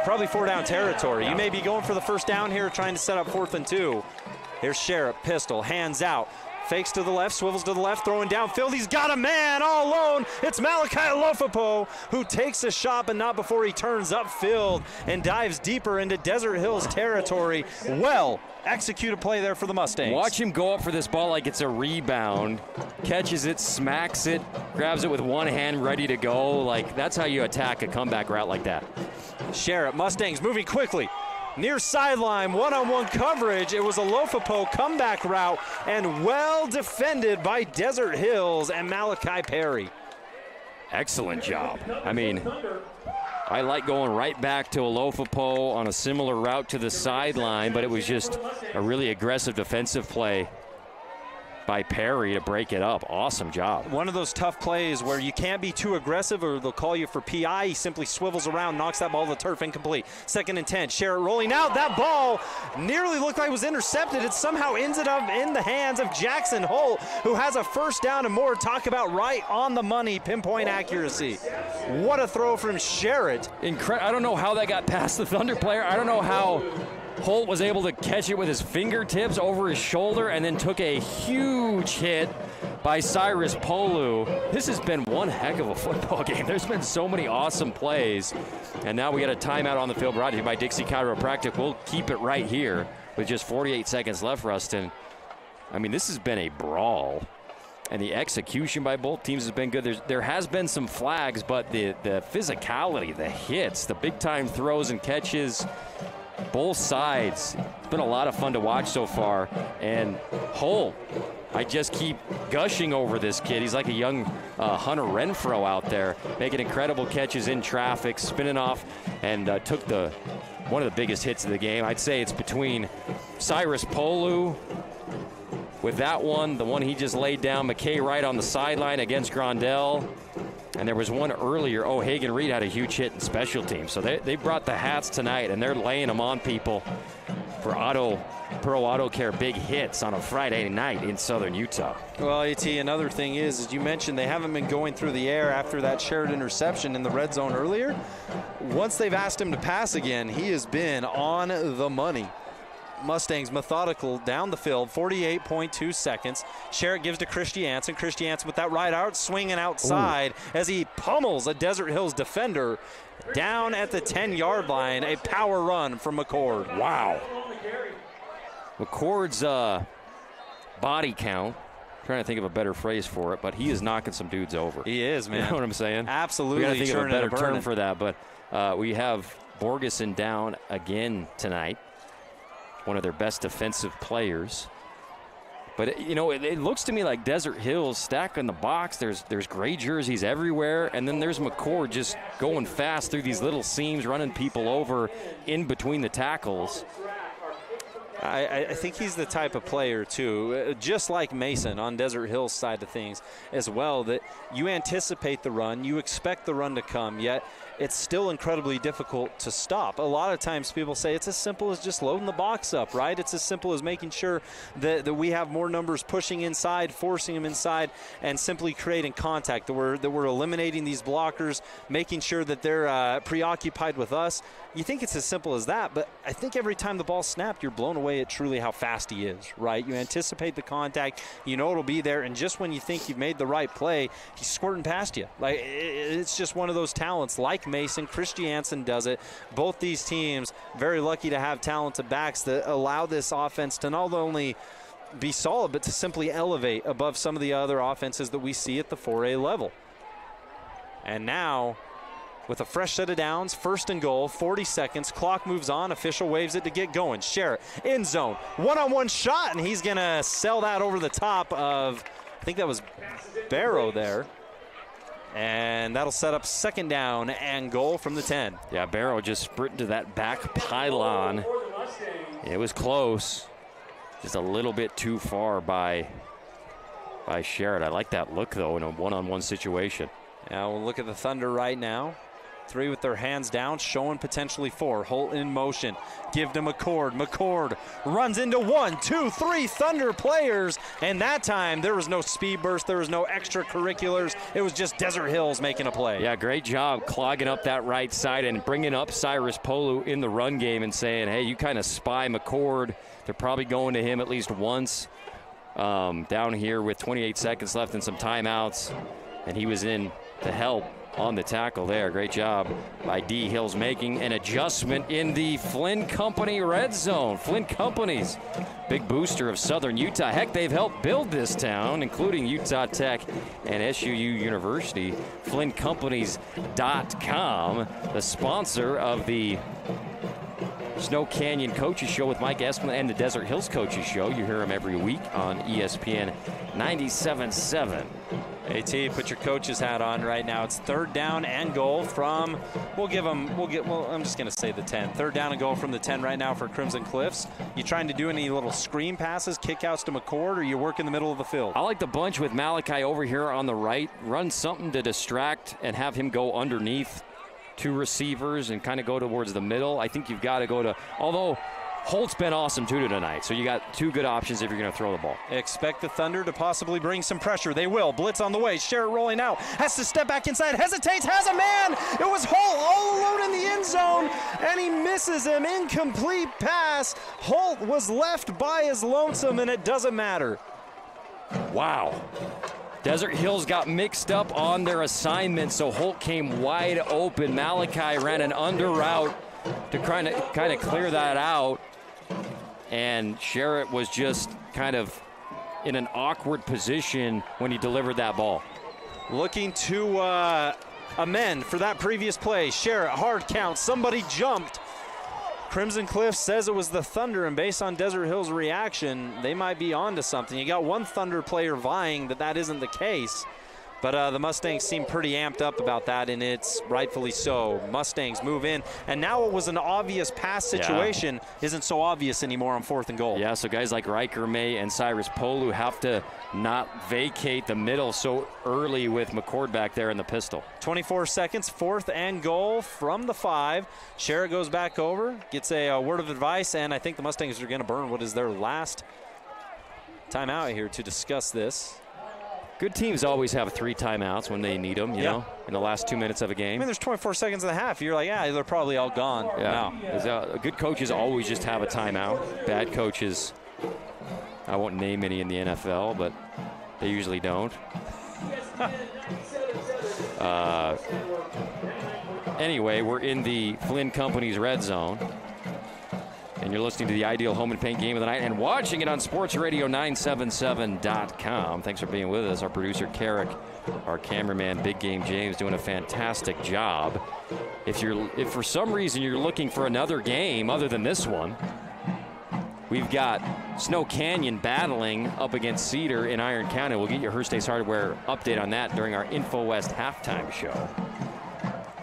probably 4-down territory. You may be going for the 1st down here, trying to set up 4th and 2. Here's Sherritt, pistol, hands out. Fakes to the left, swivels to the left, throwing downfield. He's got a man all alone. It's Malachi Lofopo who takes a shot, but not before he turns upfield and dives deeper into Desert Hills territory. Well executed play there for the Mustangs. Watch him go up for this ball like it's a rebound. Catches it, smacks it, grabs it with one hand, ready to go. Like, that's how you attack a comeback route like that. Sherritt, Mustangs moving quickly. Near sideline, one-on-one coverage. It was a Lofopo comeback route, and well defended by Desert Hills and Malachi Perry. Excellent job. I mean, I like going right back to a Lofopo on a similar route to the sideline, but it was just a really aggressive defensive play by Perry to break it up. Awesome job. One of those tough plays where you can't be too aggressive or they'll call you for PI. He simply swivels around, knocks that ball to the turf, incomplete. 2nd and 10. Sherritt rolling out. That ball nearly looked like it was intercepted. It somehow ended up in the hands of Jackson Holt, who has a 1st down and more. Talk about right on the money, pinpoint accuracy. What a throw from Sherritt. I don't know how that got past the Thunder player. I don't know how Holt was able to catch it with his fingertips over his shoulder and then took a huge hit by Cyrus Polu. This has been one heck of a football game. There's been so many awesome plays. And now we got a timeout on the field brought to you by Dixie Chiropractic. We'll keep it right here with just 48 seconds left, Rustin. I mean, this has been a brawl. And the execution by both teams has been good. There has been some flags, but the physicality, the hits, the big-time throws and catches, both sides. It's been a lot of fun to watch so far. And Holt, I just keep gushing over this kid. He's like a young Hunter Renfro out there, making incredible catches in traffic, spinning off, and took one of the biggest hits of the game. I'd say it's between Cyrus Polu with that one, the one he just laid down, McKay Wright on the sideline against Grondell. And there was one earlier. Hagen Reed had a huge hit in special teams. So they brought the hats tonight, and they're laying them on people for Pro Auto Care big hits on a Friday night in southern Utah. Well, AT, another thing is, as you mentioned, they haven't been going through the air after that shared interception in the red zone earlier. Once they've asked him to pass again, he has been on the money. Mustangs methodical down the field, 48.2 seconds. Sherritt gives to Christiansen. Christiansen with that right out, swinging outside as he pummels a Desert Hills defender down at the 10-yard line. A power run from McCord. Wow. McCord's body count, trying to think of a better phrase for it, but he is knocking some dudes over. He is, man. You know what I'm saying? Absolutely. We got to think of a better term burning. for that, but we have Borgeson down again tonight, one of their best defensive players. But, it looks to me like Desert Hills stacked in the box. There's gray jerseys everywhere, and then there's McCord just going fast through these little seams, running people over in between the tackles. I think he's the type of player, too, just like Mason on Desert Hill's side of things as well, that you anticipate the run, you expect the run to come, yet it's still incredibly difficult to stop. A lot of times people say it's as simple as just loading the box up, right? It's as simple as making sure that we have more numbers pushing inside, forcing them inside, and simply creating contact, that we're eliminating these blockers, making sure that they're preoccupied with us. You think it's as simple as that, but I think every time the ball's snapped, you're blown away at truly how fast he is, right? You anticipate the contact, you know it'll be there, and just when you think you've made the right play, he's squirting past you. Like, it's just one of those talents like Mason. Christiansen does it. Both these teams very lucky to have talented backs that allow this offense to not only be solid, but to simply elevate above some of the other offenses that we see at the 4A level. And now, with a fresh set of downs, 1st and goal, 40 seconds, clock moves on, official waves it to get going. Sherritt, end zone, one-on-one shot, and he's going to sell that over the top of, I think that was Barrow there. And that'll set up 2nd down and goal from the 10. Yeah, Barrow just sprinted to that back pylon. It was close. Just a little bit too far by Sherritt. I like that look, though, in a one-on-one situation. Yeah, we'll look at the Thunder right now. 3 with their hands down, showing potentially 4. Holt in motion. Give to McCord. McCord runs into 1, 2, 3 Thunder players. And that time, there was no speed burst. There was no extracurriculars. It was just Desert Hills making a play. Yeah, great job clogging up that right side and bringing up Cyrus Polu in the run game and saying, hey, you kind of spy McCord. They're probably going to him at least once down here with 28 seconds left and some timeouts. And he was in to help on the tackle there. Great job by D. Hills making an adjustment in the Flynn Company red zone. Flynn Company's big booster of Southern Utah. Heck, they've helped build this town, including Utah Tech and SUU University. FlynnCompanies.com, the sponsor of the Snow Canyon Coaches Show with Mike Espin and the Desert Hills Coaches Show. You hear him every week on ESPN 97.7. AT, put your coach's hat on right now. It's 3rd down and goal from, I'm just going to say the 10. 3rd down and goal from the 10 right now for Crimson Cliffs. You trying to do any little screen passes, kickouts to McCord, or you work in the middle of the field? I like the bunch with Malachi over here on the right. Run something to distract and have him go underneath 2 receivers and kind of go towards the middle. I think you've got to go to, although Holt's been awesome too tonight, so you got 2 good options if you're going to throw the ball. Expect the Thunder to possibly bring some pressure. They will. Blitz on the way. Sherritt rolling out. Has to step back inside. Hesitates. Has a man. It was Holt all alone in the end zone, and he misses him. Incomplete pass. Holt was left by his lonesome, and it doesn't matter. Wow. Desert Hills got mixed up on their assignment, so Holt came wide open. Malachi ran an under route to kind of clear that out. And Sherritt was just kind of in an awkward position when he delivered that ball. Looking to amend for that previous play. Sherritt, hard count. Somebody jumped. Crimson Cliff says it was the Thunder, and based on Desert Hills' reaction, they might be onto something. You got one Thunder player vying that isn't the case. But the Mustangs seem pretty amped up about that, and it's rightfully so. Mustangs move in, and now what was an obvious pass situation isn't so obvious anymore on 4th and goal. Yeah, so guys like Riker May and Cyrus Polu have to not vacate the middle so early with McCord back there in the pistol. 24 seconds, 4th and goal from the 5. Sherritt goes back over, gets a word of advice, and I think the Mustangs are going to burn what is their last timeout here to discuss this. Good teams always have 3 timeouts when they need them, you know. in the last 2 minutes of a game. I mean, there's 24 seconds in the half. You're like, yeah, they're probably all gone. Yeah. No. Good coaches always just have a timeout. Bad coaches, I won't name any in the NFL, but they usually don't. Anyway, we're in the Flynn Company's red zone. And you're listening to the Ideal Home and Paint Game of the Night and watching it on sportsradio977.com. Thanks for being with us. Our producer, Carrick, our cameraman, Big Game James, doing a fantastic job. If for some reason you're looking for another game other than this one, we've got Snow Canyon battling up against Cedar in Iron County. We'll get you a Hearst Ace Hardware update on that during our Info West halftime show.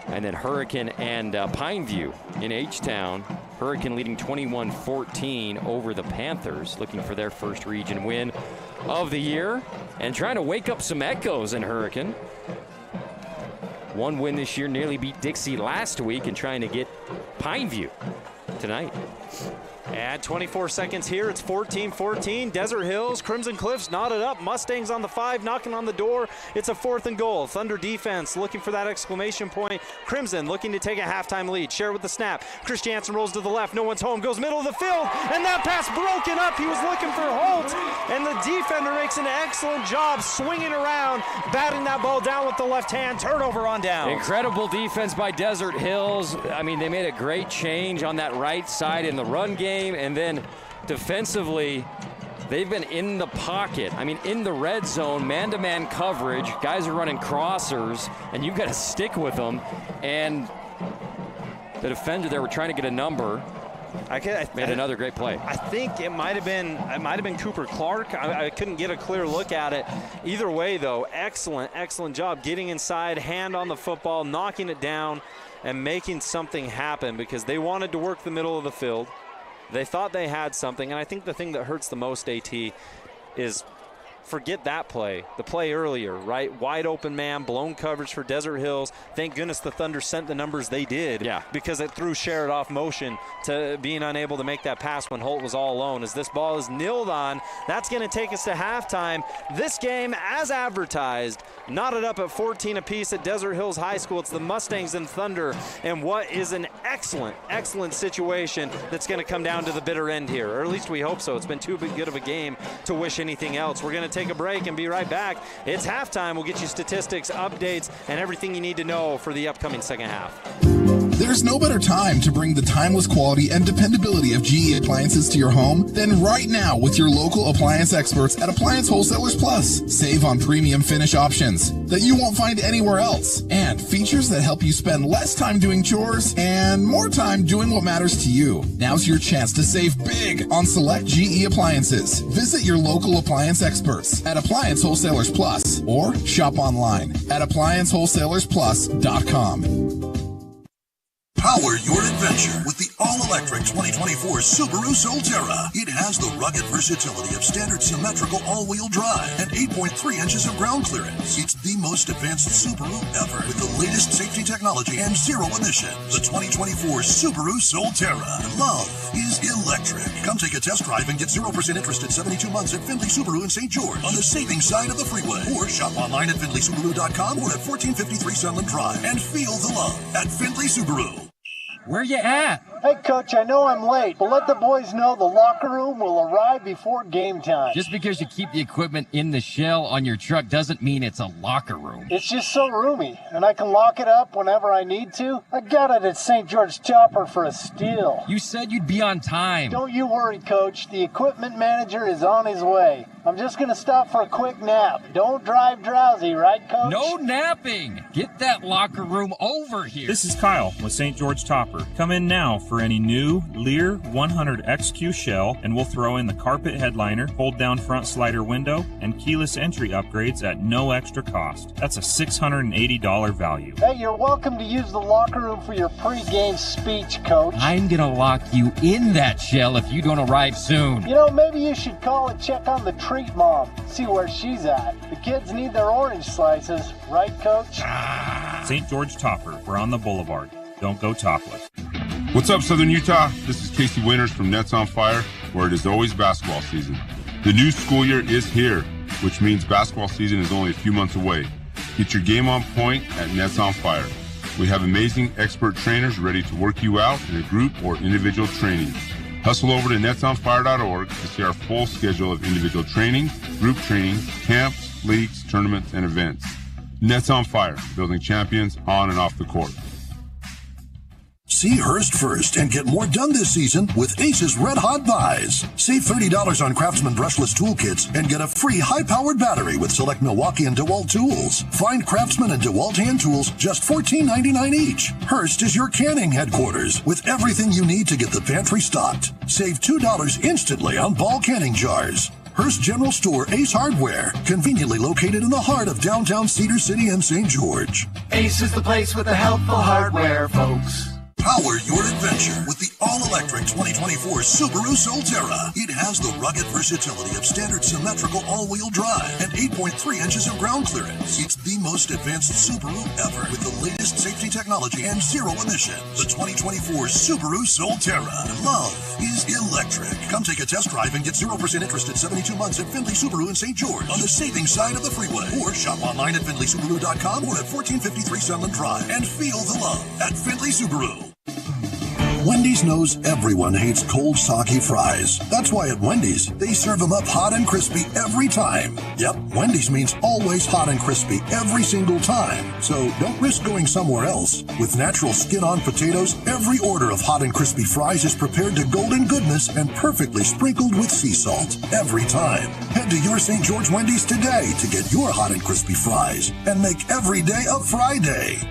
And then Hurricane and Pineview in H-Town. Hurricane leading 21-14 over the Panthers, looking for their first region win of the year and trying to wake up some echoes in Hurricane. One win this year, nearly beat Dixie last week, and trying to get Pineview tonight. And 24 seconds here. It's 14-14. Desert Hills, Crimson Cliffs knotted up. Mustangs on the 5, knocking on the door. It's a 4th and goal. Thunder defense looking for that exclamation point. Crimson looking to take a halftime lead. Share with the snap. Christiansen rolls to the left. No one's home. Goes middle of the field. And that pass broken up. He was looking for Holt. And the defender makes an excellent job swinging around, batting that ball down with the left hand. Turnover on down. Incredible defense by Desert Hills. I mean, they made a great change on that right side in the run game. And then defensively, they've been in the pocket. I mean, in the red zone, man-to-man coverage. Guys are running crossers, and you've got to stick with them. And the defender there were trying to get a number. Made another great play. I think it might have been Cooper Clark. I couldn't get a clear look at it. Either way, though, excellent job getting inside, hand on the football, knocking it down, and making something happen because they wanted to work the middle of the field. They thought they had something, and I think the thing that hurts the most, AT, is forget that play. The play earlier, right? Wide open man, blown coverage for Desert Hills. Thank goodness the Thunder sent the numbers they did. Yeah. Because it threw Sherrod off motion to being unable to make that pass when Holt was all alone. As this ball is nilled on, that's going to take us to halftime. This game, as advertised, knotted up at 14 apiece at Desert Hills High School. It's the Mustangs and Thunder, and what is an excellent situation that's going to come down to the bitter end here, or at least we hope so. It's been too good of a game to wish anything else. We're going to take a break and be right back. It's halftime. We'll get you statistics, updates, and everything you need to know for the upcoming second half. There's no better time to bring the timeless quality and dependability of GE appliances to your home than right now with your local appliance experts at Appliance Wholesalers Plus. Save on premium finish options that you won't find anywhere else, and features that help you spend less time doing chores and more time doing what matters to you. Now's your chance to save big on select GE appliances. Visit your local appliance experts at Appliance Wholesalers Plus or shop online at ApplianceWholesalersPlus.com. Power your adventure with the all-electric 2024 Subaru Solterra. It has the rugged versatility of standard symmetrical all-wheel drive and 8.3 inches of ground clearance. It's the most advanced Subaru ever with the latest safety technology and zero emissions. The 2024 Subaru Solterra. Love is electric. Come take a test drive and get 0% interest in 72 months at Findlay Subaru in St. George on the saving side of the freeway. Or shop online at FindlaySubaru.com or at 1453 Sunland Drive and feel the love at Findlay Subaru. Where you at? Hey, Coach, I know I'm late, but let the boys know the locker room will arrive before game time. Just because you keep the equipment in the shell on your truck doesn't mean it's a locker room. It's just so roomy, and I can lock it up whenever I need to. I got it at St. George Chopper for a steal. You said you'd be on time. Don't you worry, Coach. The equipment manager is on his way. I'm just going to stop for a quick nap. Don't drive drowsy, right, Coach? No napping. Get that locker room over here. This is Kyle with St. George Topper. Come in now for any new Lear 100 XQ shell, and we'll throw in the carpet headliner, fold down front slider window, and keyless entry upgrades at no extra cost. That's a $680 value. Hey, you're welcome to use the locker room for your pregame speech, Coach. I'm going to lock you in that shell if you don't arrive soon. You know, maybe you should call and check on the treat mom, see where she's at. The kids need their orange slices, right, Coach? St. George Topper, we're on the boulevard. Don't go topless. What's up, Southern Utah? This is Casey Winters from Nets on Fire, where it is always basketball season. The new school year is here, which means basketball season is only a few months away. Get your game on point at Nets on Fire. We have amazing expert trainers ready to work you out in a group or individual training. Hustle over to netsonfire.org to see our full schedule of individual training, group training, camps, leagues, tournaments, and events. Nets on Fire, building champions on and off the court. See Hearst first and get more done this season with Ace's Red Hot Buys. Save $30 on Craftsman brushless toolkits and get a free high-powered battery with select Milwaukee and DeWalt tools. Find Craftsman and DeWalt hand tools just $14.99 each. Hearst is your canning headquarters with everything you need to get the pantry stocked. Save $2 instantly on Ball canning jars. Hearst General Store Ace Hardware, conveniently located in the heart of downtown Cedar City and St. George. Ace is the place with the helpful hardware, folks. Power your adventure with the all-electric 2024 Subaru Solterra. It has the rugged versatility of standard symmetrical all-wheel drive and 8.3 inches of ground clearance. It's the most advanced Subaru ever with the latest safety technology and zero emissions. The 2024 Subaru Solterra. Love is electric. Come take a test drive and get 0% interest in 72 months at Findlay Subaru in St. George on the saving side of the freeway. Or shop online at FindlaySubaru.com or at 1453 Sunland Drive and feel the love at Findlay Subaru. Wendy's knows everyone hates cold, soggy fries. That's why at Wendy's, they serve them up hot and crispy every time. Yep, Wendy's means always hot and crispy every single time. So don't risk going somewhere else. With natural skin-on potatoes, every order of hot and crispy fries is prepared to golden goodness and perfectly sprinkled with sea salt. Every time. Head to your St. George Wendy's today to get your hot and crispy fries and make every day a Friday.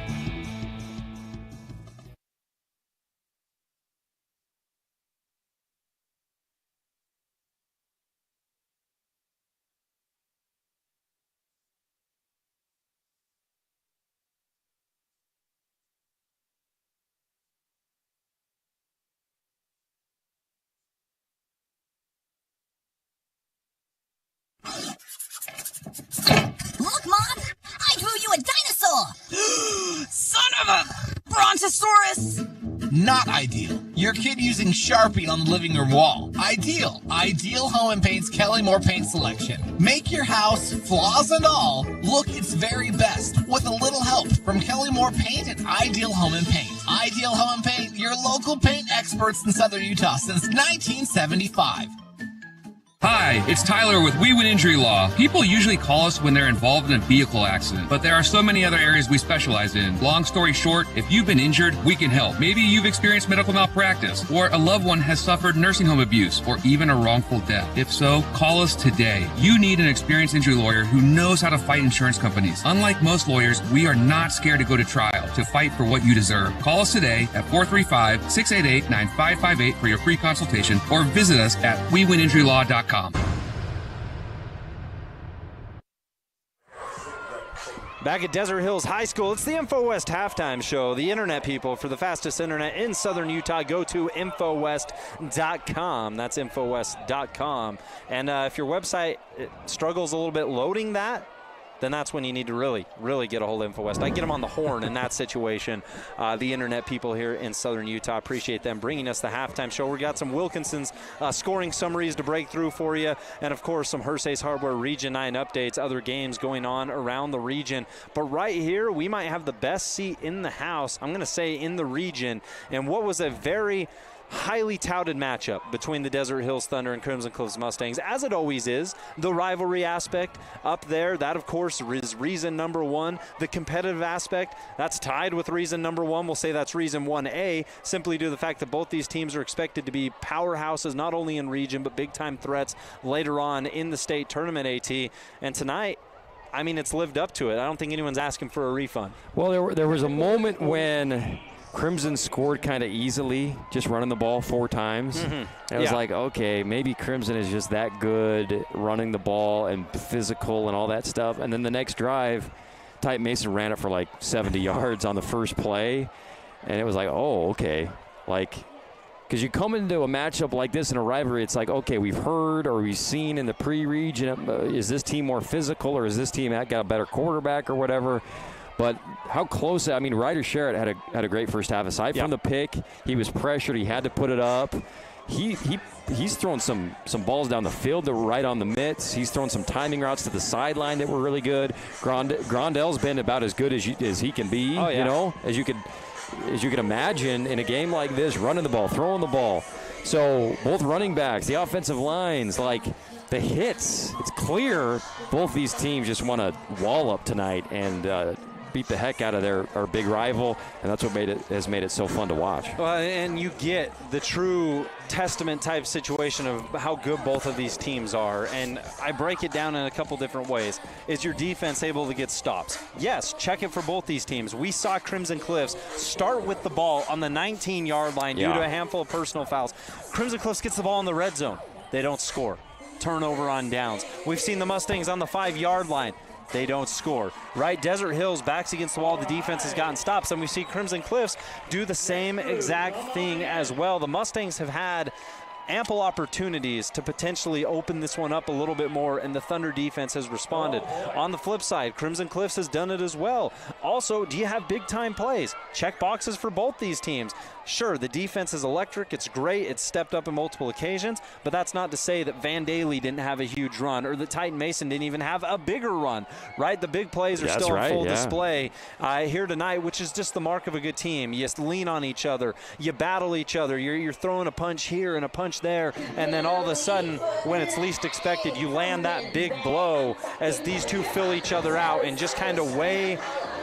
Look, Mom! I drew you a dinosaur! Son of a Brontosaurus! Not ideal. Your kid using Sharpie on the living room wall. Ideal. Ideal Home and Paint's Kelly Moore paint selection. Make your house, flaws and all, look its very best with a little help from Kelly Moore Paint and Ideal Home and Paint. Ideal Home and Paint, your local paint experts in Southern Utah since 1975. Hi, it's Tyler with We Win Injury Law. People usually call us when they're involved in a vehicle accident, but there are so many other areas we specialize in. Long story short, if you've been injured, we can help. Maybe you've experienced medical malpractice, or a loved one has suffered nursing home abuse, or even a wrongful death. If so, call us today. You need an experienced injury lawyer who knows how to fight insurance companies. Unlike most lawyers, we are not scared to go to trial to fight for what you deserve. Call us today at 435-688-9558 for your free consultation, or visit us at wewininjurylaw.com. Back at Desert Hills High School, it's the InfoWest halftime show. The internet people, for the fastest internet in southern Utah, go to InfoWest.com. That's InfoWest.com. And if your website struggles a little bit loading that, then that's when you need to really get a hold of InfoWest. I get them on the horn in that situation. The internet people here in southern Utah, appreciate them bringing us the halftime show. We got some Wilkinson's scoring summaries to break through for you, and of course some Hearst Ace Hardware Region 9 updates, other games going on around the region. But right here, we might have the best seat in the house, I'm going to say in the region, and what was a very highly touted matchup between the Desert Hills Thunder and Crimson Cliffs Mustangs, as it always is. The rivalry aspect up there, that of course is reason number one. The competitive aspect, that's tied with reason number one. We'll say that's reason 1A, simply due to the fact that both these teams are expected to be powerhouses, not only in region, but big-time threats later on in the state tournament, AT. And tonight, I mean, it's lived up to it. I don't think anyone's asking for a refund. Well, there was a moment when Crimson scored kind of easily, just running the ball 4 times. And it was like, okay, maybe Crimson is just that good running the ball and physical and all that stuff. And then the next drive, Type Mason ran it for like 70 yards on the first play. And it was like, oh, okay. Like, because you come into a matchup like this in a rivalry, it's like, okay, we've heard or we've seen in the pre-region, is this team more physical or is this team got a better quarterback or whatever? But how close, I mean, Ryder Sherritt had a great first half. Aside from the pick, he was pressured. He had to put it up. he's thrown some balls down the field that were right on the mitts. He's thrown some timing routes to the sideline that were really good. Grondell's been about as good as he can be, you know, as you could imagine in a game like this, running the ball, throwing the ball. So both running backs, the offensive lines, like the hits, it's clear both these teams just want to wall up tonight and beat the heck out of our big rival, and that's what has made it so fun to watch. Well, and you get the true testament type situation of how good both of these teams are, and I break it down in a couple different ways. Is your defense able to get stops? Yes, check it for both these teams. We saw Crimson Cliffs start with the ball on the 19-yard line due to a handful of personal fouls. Crimson Cliffs gets the ball in the red zone. They don't score. Turnover on downs. We've seen the Mustangs on the 5-yard line. They don't score, right? Desert Hills backs against the wall. The defense has gotten stops, and we see Crimson Cliffs do the same exact thing as well. The Mustangs have had ample opportunities to potentially open this one up a little bit more, and the Thunder defense has responded. On the flip side, Crimson Cliffs has done it as well. Also, do you have big-time plays? Check boxes for both these teams. Sure, the defense is electric. It's great. It's stepped up on multiple occasions, but that's not to say that Van Daly didn't have a huge run or that Titan Mason didn't even have a bigger run, right? The big plays are still on full display here tonight, which is just the mark of a good team. You lean on each other. You battle each other. You're throwing a punch here and a punch there, and then all of a sudden, when it's least expected, you land that big blow as these two fill each other out and just kind of weigh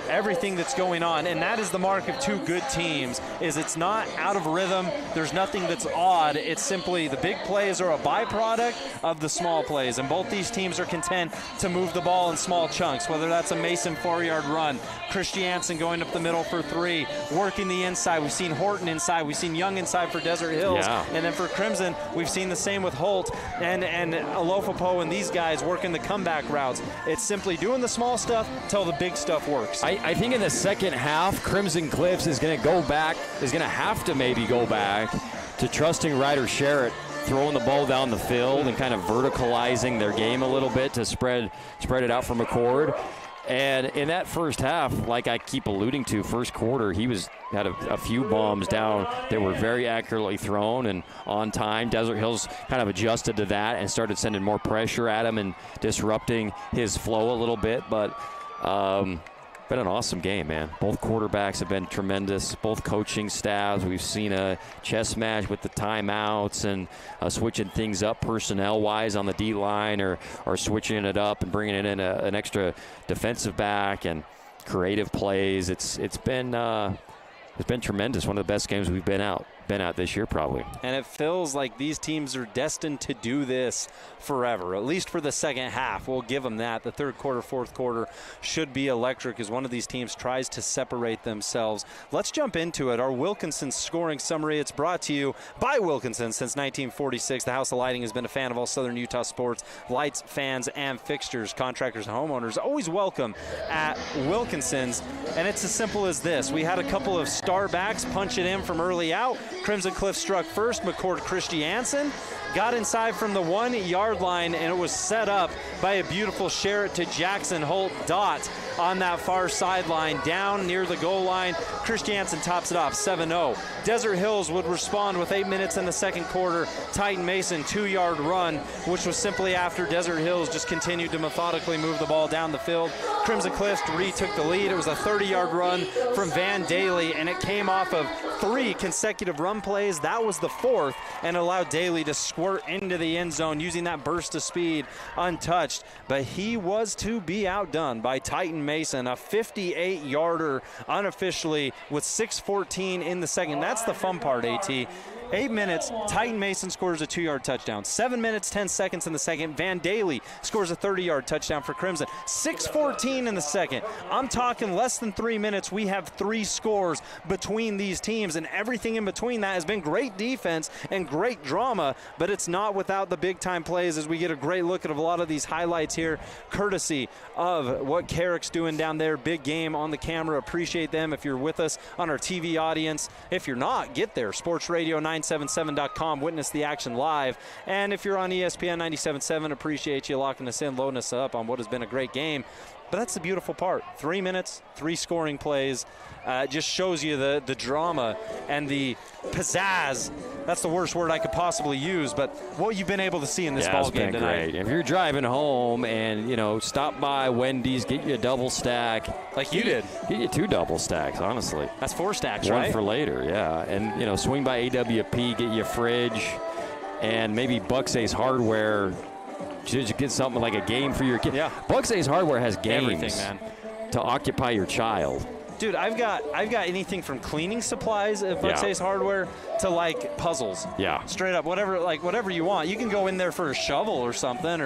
everything that's going on. And that is the mark of two good teams, is it's not out of rhythm. There's nothing that's odd. It's simply the big plays are a byproduct of the small plays, and both these teams are content to move the ball in small chunks, whether that's a Mason 4-yard run, Christiansen going up the middle for 3, working the inside. We've seen Horton inside. We've seen Young inside for Desert Hills. And then for Crimson, we've seen the same with Holt and Alofopo and these guys working the comeback routes. It's simply doing the small stuff till the big stuff works. I think in the second half, Crimson Cliffs is going to have to maybe go back to trusting Ryder Sherritt throwing the ball down the field and kind of verticalizing their game a little bit to spread it out from McCord. And in that first half, like I keep alluding to, first quarter, he had a few bombs down that were very accurately thrown and on time. Desert Hills kind of adjusted to that and started sending more pressure at him and disrupting his flow a little bit. But been an awesome game, man. Both quarterbacks have been tremendous. Both coaching staffs. We've seen a chess match with the timeouts and switching things up personnel-wise on the D-line or switching it up and bringing in an extra defensive back and creative plays. It's been tremendous. One of the best games we've been out this year, probably. And it feels like these teams are destined to do this forever, at least for the second half. We'll give them that. The third quarter, fourth quarter should be electric as one of these teams tries to separate themselves. Let's jump into it. Our Wilkinson scoring summary. It's brought to you by Wilkinson since 1946. The House of Lighting has been a fan of all Southern Utah sports, lights, fans, and fixtures. Contractors and homeowners always welcome at Wilkinson's. And it's as simple as this. We had a couple of star backs punch it in from early out. Crimson Cliff struck first. McCord Christiansen got inside from the 1-yard line, and it was set up by a beautiful Sherritt to Jackson Holt dot on that far sideline down near the goal line. Christiansen tops it off 7-0. Desert Hills would respond with 8 minutes in the second quarter. Titan Mason 2-yard run, which was simply after Desert Hills just continued to methodically move the ball down the field. Crimson Cliff retook the lead. It was a 30-yard run from Van Daly, and it came off of 3 consecutive run plays. That was the 4th, and allowed Daly to squirt into the end zone using that burst of speed untouched. But he was to be outdone by Titan Mason, a 58-yarder unofficially with 6:14 in the second. That's the fun part, AT. 8 minutes, Titan Mason scores a 2-yard touchdown. 7 minutes, 10 seconds in the second. Van Daly scores a 30-yard touchdown for Crimson. 6:14 in the second. I'm talking less than 3 minutes. We have 3 scores between these teams, and everything in between that has been great defense and great drama, but it's not without the big-time plays as we get a great look at a lot of these highlights here, courtesy of what Carrick's doing down there. Big game on the camera. Appreciate them if you're with us on our TV audience. If you're not, get there. Sports Radio 910 ESPN977.com. Witness the action live. And if you're on ESPN 97.7, appreciate you locking us in, loading us up on what has been a great game. But that's the beautiful part. 3 minutes, 3 scoring plays. Just shows you the drama and the pizzazz. That's the worst word I could possibly use, but what you've been able to see in this ball game tonight. Great. If you're driving home and, stop by Wendy's, get you a double stack. Like you did. Get you 2 double stacks, honestly. That's 4 stacks, One right? for later, yeah. And, swing by AWP, get you a fridge, and maybe Bucks Ace Hardware. Should you get something like a game for your kid? Yeah. Bucks Ace Hardware has games Everything, man. to occupy your child. Dude, I've got anything from cleaning supplies at Bucks Ace Hardware to like puzzles. Yeah. Straight up, whatever you want. You can go in there for a shovel or something,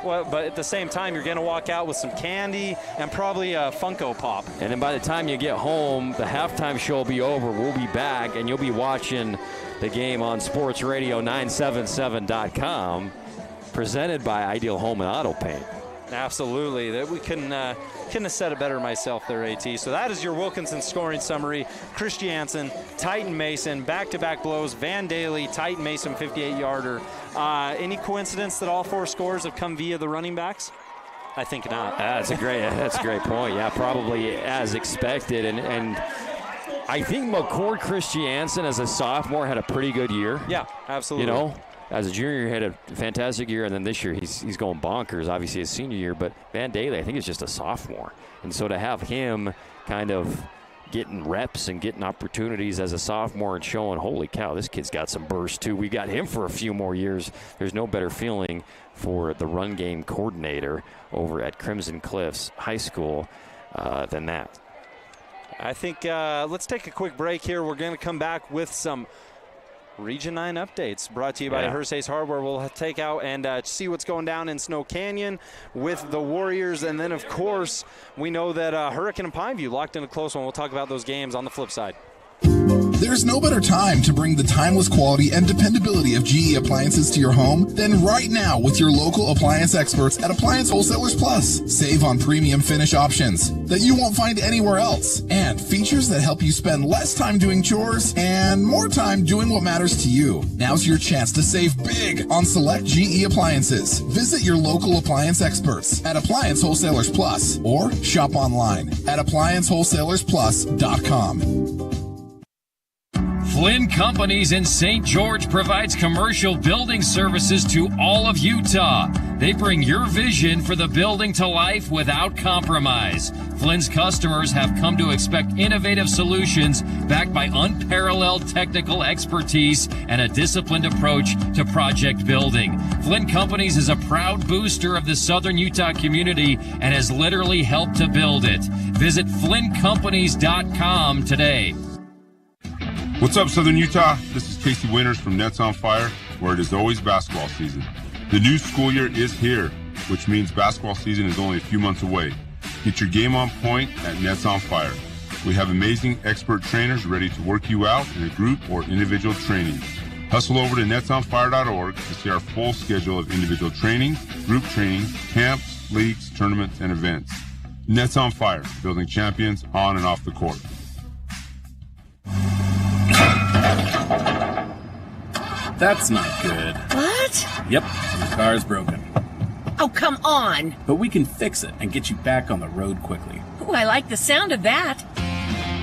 but at the same time, you're gonna walk out with some candy and probably a Funko Pop. And then by the time you get home, the halftime show will be over. We'll be back, and you'll be watching the game on Sports Radio 977.com. Presented by Ideal Home and Auto Paint. Absolutely. That we couldn't have said it better myself there, AT. So that is your Wilkinson scoring summary. Christiansen, Titan Mason, back-to-back blows. Van Daly, Titan Mason, 58-yarder. Any coincidence that all 4 scores have come via the running backs? I think not. That's a great point. Yeah, probably as expected. And I think McCord Christiansen as a sophomore had a pretty good year. Yeah, absolutely. As a junior, he had a fantastic year, and then this year he's going bonkers, obviously his senior year. But Van Daly, I think, is just a sophomore. And so to have him kind of getting reps and getting opportunities as a sophomore and showing, holy cow, this kid's got some burst too. We got him for a few more years. There's no better feeling for the run game coordinator over at Crimson Cliffs High School than that. I think let's take a quick break here. We're going to come back with some Region 9 updates brought to you by Hearst Ace Hardware. We'll take out and see what's going down in Snow Canyon with the Warriors. And then, of course, we know that Hurricane and Pineview locked in a close one. We'll talk about those games on the flip side. There's no better time to bring the timeless quality and dependability of GE appliances to your home than right now with your local appliance experts at Appliance Wholesalers Plus. Save on premium finish options that you won't find anywhere else, and features that help you spend less time doing chores and more time doing what matters to you. Now's your chance to save big on select GE appliances. Visit your local appliance experts at Appliance Wholesalers Plus or shop online at appliancewholesalersplus.com. Flynn Companies in St. George provides commercial building services to all of Utah. They bring your vision for the building to life without compromise. Flynn's customers have come to expect innovative solutions backed by unparalleled technical expertise and a disciplined approach to project building. Flynn Companies is a proud booster of the Southern Utah community and has literally helped to build it. Visit FlynnCompanies.com today. What's up, Southern Utah? This is Casey Winters from Nets on Fire, where it is always basketball season. The new school year is here, which means basketball season is only a few months away. Get your game on point at Nets on Fire. We have amazing expert trainers ready to work you out in a group or individual training. Hustle over to netsonfire.org to see our full schedule of individual training, group training, camps, leagues, tournaments, and events. Nets on Fire, building champions on and off the court. That's not good. What? Yep, your car's broken. Oh, come on. But we can fix it and get you back on the road quickly. Oh, I like the sound of that.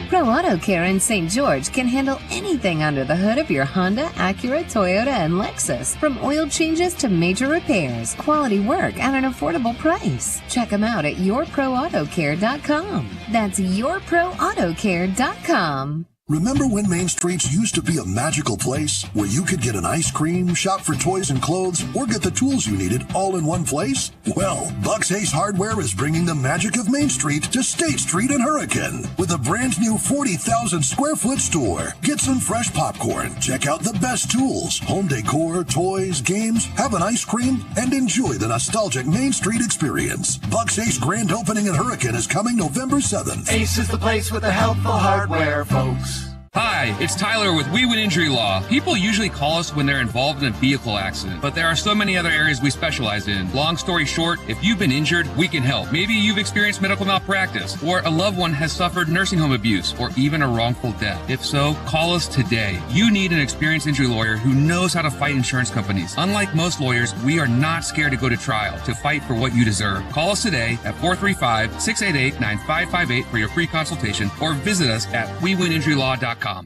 Pro Auto Care in St. George can handle anything under the hood of your Honda, Acura, Toyota, and Lexus. From oil changes to major repairs, quality work at an affordable price. Check them out at yourproautocare.com. That's yourproautocare.com. Remember when Main Streets used to be a magical place where you could get an ice cream, shop for toys and clothes, or get the tools you needed all in one place? Well, Bucks Ace Hardware is bringing the magic of Main Street to State Street in Hurricane with a brand new 40,000 square foot store. Get some fresh popcorn, check out the best tools, home decor, toys, games, have an ice cream, and enjoy the nostalgic Main Street experience. Bucks Ace grand opening in Hurricane is coming November 7th. Ace is the place with the helpful hardware, folks. Hi, it's Tyler with We Win Injury Law. People usually call us when they're involved in a vehicle accident, but there are so many other areas we specialize in. Long story short, if you've been injured, we can help. Maybe you've experienced medical malpractice, or a loved one has suffered nursing home abuse, or even a wrongful death. If so, call us today. You need an experienced injury lawyer who knows how to fight insurance companies. Unlike most lawyers, we are not scared to go to trial to fight for what you deserve. Call us today at 435-688-9558 for your free consultation, or visit us at wewininjurylaw.com. Look,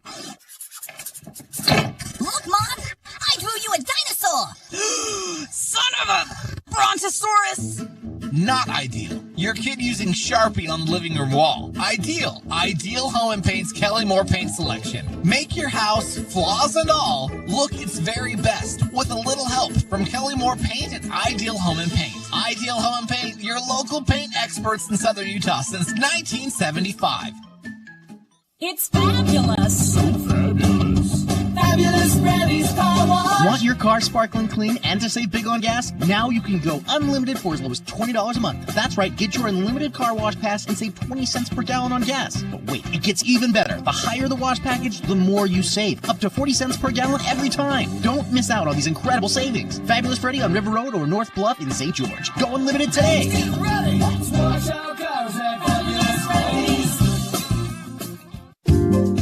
Mom! I drew you a dinosaur! Son of a Brontosaurus! Not ideal. Your kid using Sharpie on the living room wall. Ideal. Ideal Home and Paint's Kelly Moore paint selection. Make your house, flaws and all, look its very best with a little help from Kelly Moore Paint and Ideal Home and Paint. Ideal Home and Paint, your local paint experts in Southern Utah since 1975. It's fabulous! So fabulous! Fabulous Freddy's Car Wash! Want your car sparkling clean and to save big on gas? Now you can go unlimited for as low as $20 a month. That's right, get your unlimited car wash pass and save 20 cents per gallon on gas. But wait, it gets even better. The higher the wash package, the more you save. Up to 40 cents per gallon every time. Don't miss out on these incredible savings. Fabulous Freddy on River Road or North Bluff in St. George. Go unlimited today! Get ready! Let's wash our cars at Fabulous Freddy's!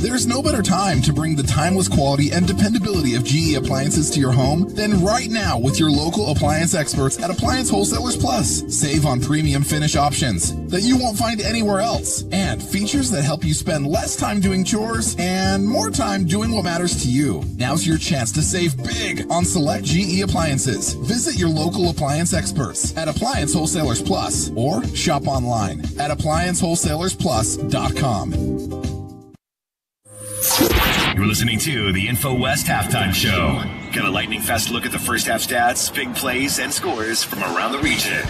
There's no better time to bring the timeless quality and dependability of GE appliances to your home than right now with your local appliance experts at Appliance Wholesalers Plus. Save on premium finish options that you won't find anywhere else, and features that help you spend less time doing chores and more time doing what matters to you. Now's your chance to save big on select GE appliances. Visit your local appliance experts at Appliance Wholesalers Plus or shop online at appliancewholesalersplus.com. You're listening to the Info West Halftime Show. Got a lightning fast look at the first half stats, big plays, and scores from around the region.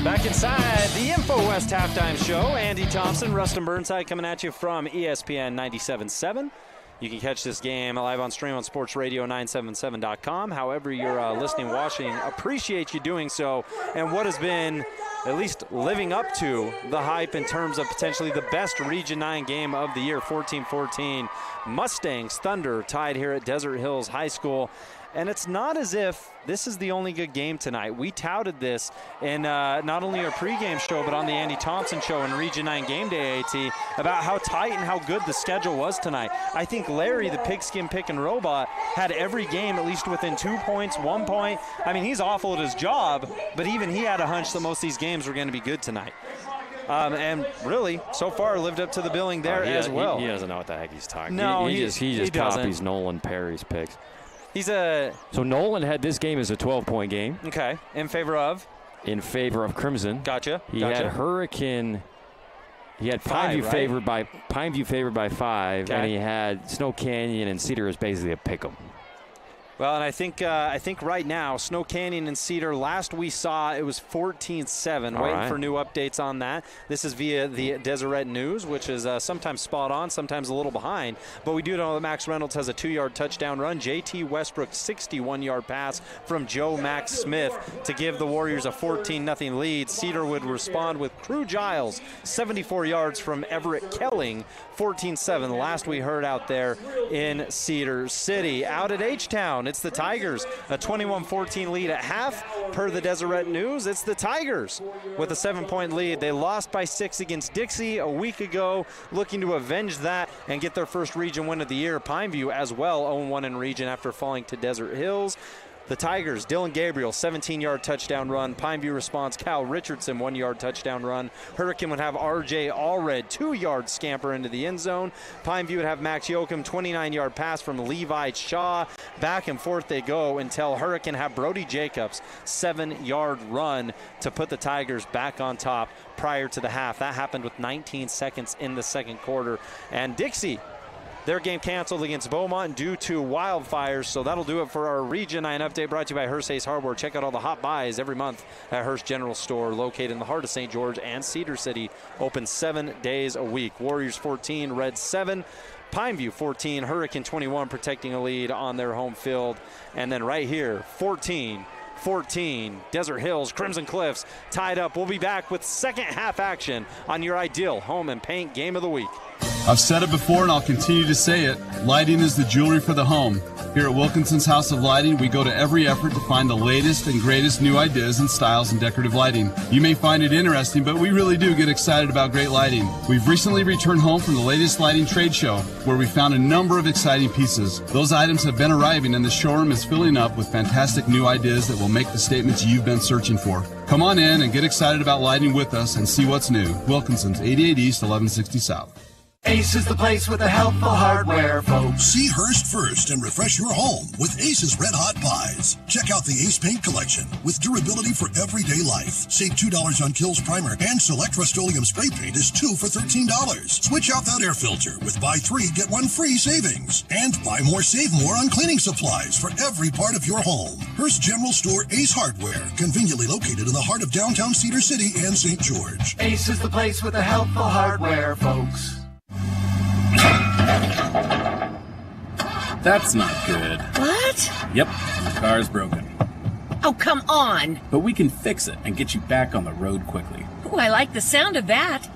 Back inside the Info West Halftime Show. Andy Thompson, Rustin Burnside coming at you from ESPN 97.7. You can catch this game live on stream on sportsradio977.com. However you're listening, watching, appreciate you doing so. And what has been at least living up to the hype in terms of potentially the best Region 9 game of the year, 14-14. Mustangs Thunder tied here at Desert Hills High School. And it's not as if this is the only good game tonight. We touted this in not only our pregame show, but on the Andy Thompson show in Region 9 Game Day AT about how tight and how good the schedule was tonight. I think Larry, the pigskin pick and robot, had every game at least within 2 points, 1 point. I mean, he's awful at his job, but even he had a hunch that most of these games were going to be good tonight. And really, so far, lived up to the billing there as well. He doesn't know what the heck he's talking. No, he just doesn't. copies Nolan Perry's picks. So Nolan had this game as a 12-point game. Okay. In favor of? In favor of Crimson. Gotcha. He had Hurricane. He had Pineview favored by 5, and he had Snow Canyon and Cedar as basically a pick 'em. Well, and I think right now, Snow Canyon and Cedar, last we saw, it was 14-7. Waiting for new updates on that. This is via the Deseret News, which is sometimes spot on, sometimes a little behind. But we do know that Max Reynolds has a 2-yard touchdown run. JT Westbrook, 61-yard pass from Joe Max Smith to give the Warriors a 14-0 lead. Cedar would respond with Crew Giles, 74 yards from Everett Kelling, 14-7. The last we heard out there in Cedar City. Out at H-Town, it's the Tigers, a 21-14 lead at half. Per the Deseret News, it's the Tigers with a 7-point lead. They lost by 6 against Dixie a week ago, looking to avenge that and get their first region win of the year. Pineview as well, 0-1 in region after falling to Desert Hills. The Tigers, Dylan Gabriel, 17-yard touchdown run. Pineview responds, Cal Richardson, 1-yard touchdown run. Hurricane would have R.J. Allred, 2-yard scamper into the end zone. Pineview would have Max Yoakum, 29-yard pass from Levi Shaw. Back and forth they go until Hurricane have Brody Jacobs, 7-yard run to put the Tigers back on top prior to the half. That happened with 19 seconds in the second quarter. And Dixie, their game canceled against Beaumont due to wildfires, so that'll do it for our Region 9 update brought to you by Hearst Ace Hardware. Check out all the hot buys every month at Hearst General Store, located in the heart of St. George and Cedar City. Open 7 days a week. Warriors 14, Reds 7. Pineview 14, Hurricane 21, protecting a lead on their home field. And then right here, 14 14. Desert Hills, Crimson Cliffs tied up. We'll be back with second half action on your ideal home and paint game of the week. I've said it before and I'll continue to say it. Lighting is the jewelry for the home. Here at Wilkinson's House of Lighting, we go to every effort to find the latest and greatest new ideas and styles in decorative lighting. You may find it interesting, but we really do get excited about great lighting. We've recently returned home from the latest lighting trade show, where we found a number of exciting pieces. Those items have been arriving and the showroom is filling up with fantastic new ideas that will make the statements you've been searching for. Come on in and get excited about lighting with us and see what's new. Wilkinson's, 88 East, 1160 South. Ace is the place with the helpful hardware, folks. See Hearst first and refresh your home with Ace's Red Hot Pies. Check out the Ace Paint Collection with durability for everyday life. Save $2 on Kills Primer and select Rust-Oleum Spray Paint is 2 for $13. Switch out that air filter with buy 3, get 1 free savings. And buy more, save more on cleaning supplies for every part of your home. Hearst General Store Ace Hardware, conveniently located in the heart of downtown Cedar City and St. George. Ace is the place with the helpful hardware, folks. That's not good. What? Yep, the car's broken. Oh, come on. But we can fix it and get you back on the road quickly. Oh, I like the sound of that.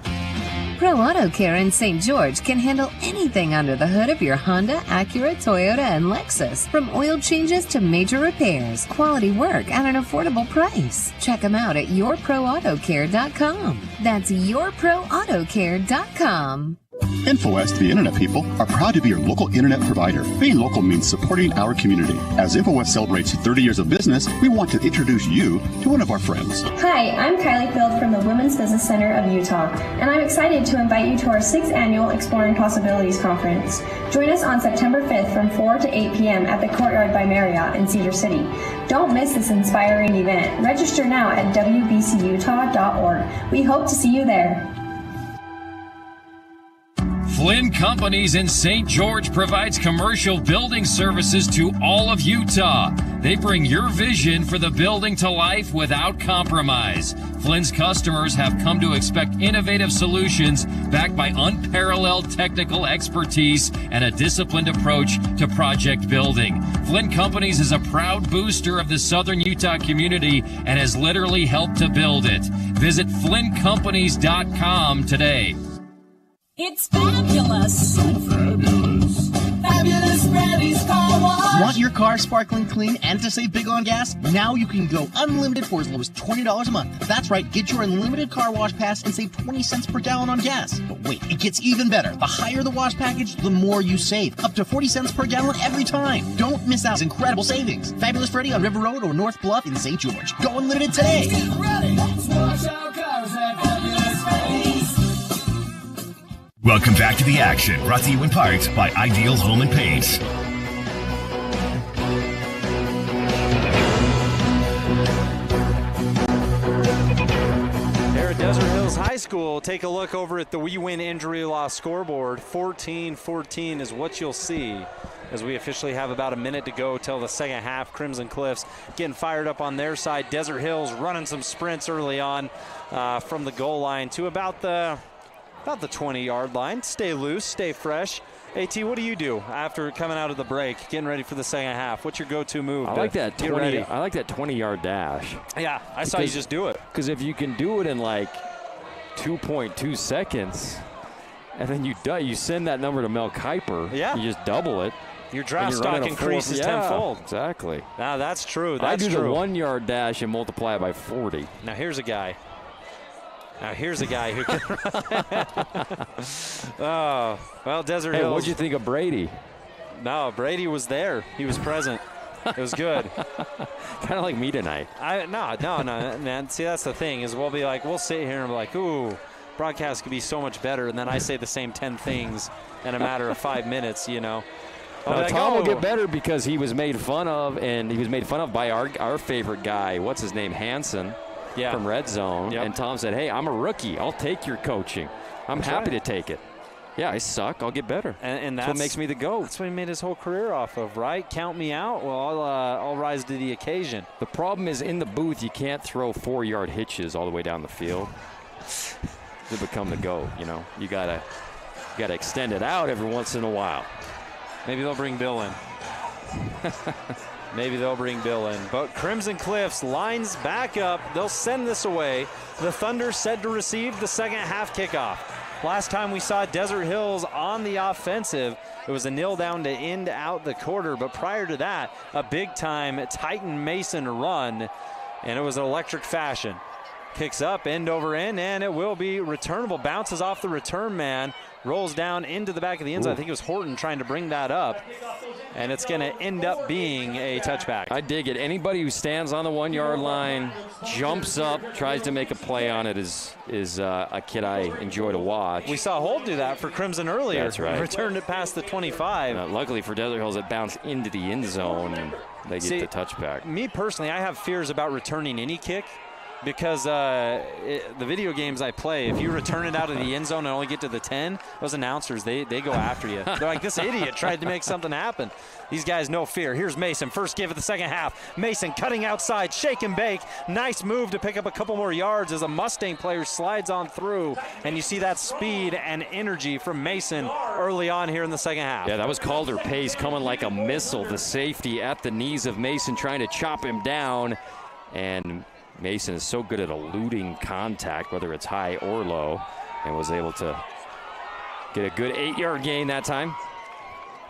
Pro Auto Care in St. George can handle anything under the hood of your Honda, Acura, Toyota, and Lexus. From oil changes to major repairs, quality work at an affordable price. Check them out at yourproautocare.com. That's yourproautocare.com. InfoWest, the Internet people, are proud to be your local Internet provider. Being local means supporting our community. As InfoWest celebrates 30 years of business, we want to introduce you to one of our friends. Hi, I'm Kylie Field from the Women's Business Center of Utah, and I'm excited to invite you to our 6th annual Exploring Possibilities Conference. Join us on September 5th from 4 to 8 p.m. at the Courtyard by Marriott in Cedar City. Don't miss this inspiring event. Register now at wbcutah.org. We hope to see you there. Flynn Companies in St. George provides commercial building services to all of Utah. They bring your vision for the building to life without compromise. Flynn's customers have come to expect innovative solutions backed by unparalleled technical expertise and a disciplined approach to project building. Flynn Companies is a proud booster of the Southern Utah community and has literally helped to build it. Visit flynncompanies.com today. It's fabulous. So fabulous. Fabulous Freddy's Car Wash. Want your car sparkling clean and to save big on gas? Now you can go unlimited for as low as $20 a month. That's right, get your unlimited car wash pass and save 20 cents per gallon on gas. But wait, it gets even better. The higher the wash package, the more you save. Up to 40 cents per gallon every time. Don't miss out on incredible savings. Fabulous Freddy on River Road or North Bluff in St. George. Go unlimited today. Get ready. Let's wash our cars at Fabulous Freddy's. Welcome back to the action, brought to you in part by Ideal Home and Paint. Here at Desert Hills High School, take a look over at the We Win Injury Law scoreboard. 14-14 is what you'll see as we officially have about a minute to go till the second half. Crimson Cliffs getting fired up on their side. Desert Hills running some sprints early on from the goal line to about the 20-yard line. Stay loose, stay fresh. AT, what do you do after coming out of the break, getting ready for the second half? What's your go-to move? I like that 20-yard dash. Yeah, I saw you just do it. Because if you can do it in like 2.2 seconds, and then you send that number to Mel Kiper, you just double it. Your draft stock increases tenfold. Exactly. Now that's true. I do the 1-yard dash and multiply it by 40. Now here's a guy who can oh, well, Desert Hills. Hey, what'd you think of Brady? No, Brady was there. He was present. It was good. Kind of like me tonight. No, man. See, that's the thing is we'll sit here and be like, ooh, broadcast could be so much better. And then I say the same 10 things in a matter of 5 minutes, you know. Tom will get better because he was made fun of, and he was made fun of by our favorite guy. What's his name? Hansen. Yeah. From Red Zone, and Tom said, hey, I'm a rookie. I'll take your coaching. I'm happy to take it. Yeah, I suck. I'll get better. And that's what makes me the GOAT. That's what he made his whole career off of, right? Count me out. Well, I'll rise to the occasion. The problem is in the booth, you can't throw 4-yard hitches all the way down the field to become the GOAT. You know, you gotta extend it out every once in a while. Maybe they'll bring Bill in. Maybe they'll bring Bill in. But Crimson Cliffs lines back up. They'll send this away. The Thunder said to receive the second half kickoff. Last time we saw Desert Hills on the offensive, it was a nil down to end out the quarter. But prior to that, a big-time Titan Mason run, and it was an electric fashion. Kicks up, end over end, and it will be returnable. Bounces off the return man, rolls down into the back of the end zone. I think it was Horton trying to bring that up, and it's going to end up being a touchback. I dig it. Anybody who stands on the 1 yard line, jumps up, tries to make a play on it is a kid I enjoy to watch. We saw Holt do that for Crimson earlier. That's right. Returned it past the 25. Luckily for Desert Hills, it bounced into the end zone, and they get the touchback. Me personally, I have fears about returning any kick. Because the video games I play, if you return it out of the end zone and only get to the 10, those announcers, they go after you. They're like, this idiot tried to make something happen. These guys, no fear. Here's Mason, first give of the second half. Mason cutting outside, shake and bake. Nice move to pick up a couple more yards as a Mustang player slides on through. And you see that speed and energy from Mason early on here in the second half. Yeah, that was Calder Pace coming like a missile. The safety at the knees of Mason trying to chop him down. And Mason is so good at eluding contact, whether it's high or low, and was able to get a good 8 yard gain that time.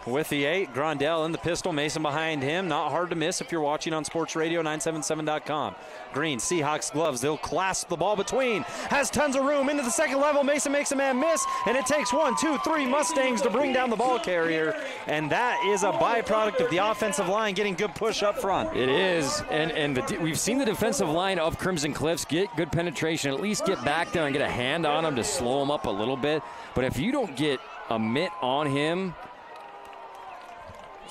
With the 8, Grondell in the pistol, Mason behind him. Not hard to miss if you're watching on Sports Radio 977.com. Green, Seahawks gloves. They'll clasp the ball between. Has tons of room into the second level. Mason makes a man miss, and it takes 1, 2, 3 Mustangs to bring down the ball carrier. And that is a byproduct of the offensive line getting good push up front. It is, and we've seen the defensive line of Crimson Cliffs get good penetration, at least get back there and get a hand on him to slow him up a little bit. But if you don't get a mitt on him,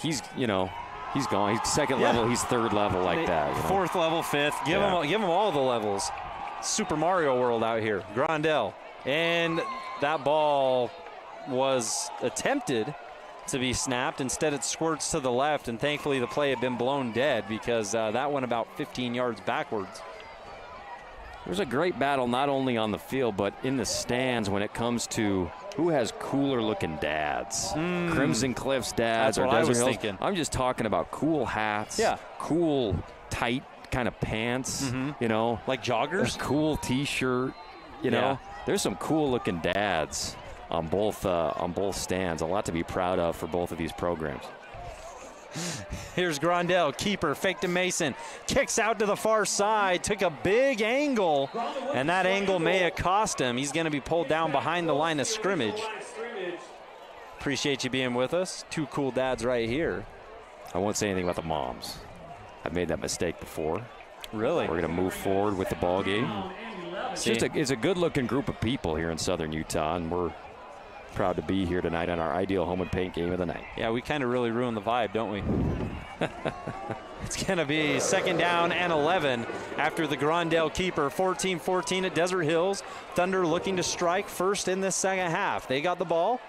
he's gone. He's second level, he's third level like that. Fourth level, fifth. Give him all the levels. Super Mario World out here. Grondell. And that ball was attempted to be snapped. Instead, it squirts to the left, and thankfully the play had been blown dead because that went about 15 yards backwards. There's a great battle not only on the field but in the stands when it comes to who has cooler looking dads. Crimson Cliffs dads or Desert Hills. Thinking. I'm just talking about cool hats, cool tight kind of pants, like joggers, a cool t-shirt, There's some cool looking dads on both stands. A lot to be proud of for both of these programs. Here's Grondell, keeper, fake to Mason, kicks out to the far side, took a big angle, and that angle may have cost him. He's going to be pulled down behind the line of scrimmage. Appreciate you being with us. Two cool dads right here. I won't say anything about the moms. I've made that mistake before. Really? We're going to move forward with the ball game. It's a good-looking group of people here in Southern Utah, and we're proud to be here tonight on our ideal home and paint game of the night. Yeah, we kind of really ruined the vibe, don't we? It's going to be second down and 11 after the Grondell keeper. 14-14 at Desert Hills. Thunder looking to strike first in this second half. They got the ball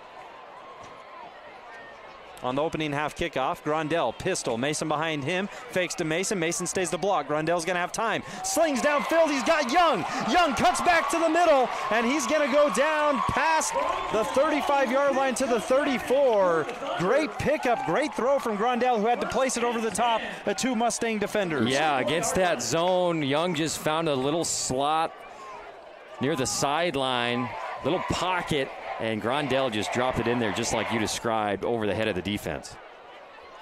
on the opening half kickoff. Grondell, pistol, Mason behind him, fakes to Mason. Mason stays to block. Grondell's going to have time. Slings downfield. He's got Young. Young cuts back to the middle, and he's going to go down past the 35-yard line to the 34. Great pickup, great throw from Grondell, who had to place it over the top of two Mustang defenders. Yeah, against that zone, Young just found a little slot near the sideline, little pocket, and Grondell just dropped it in there just like you described over the head of the defense.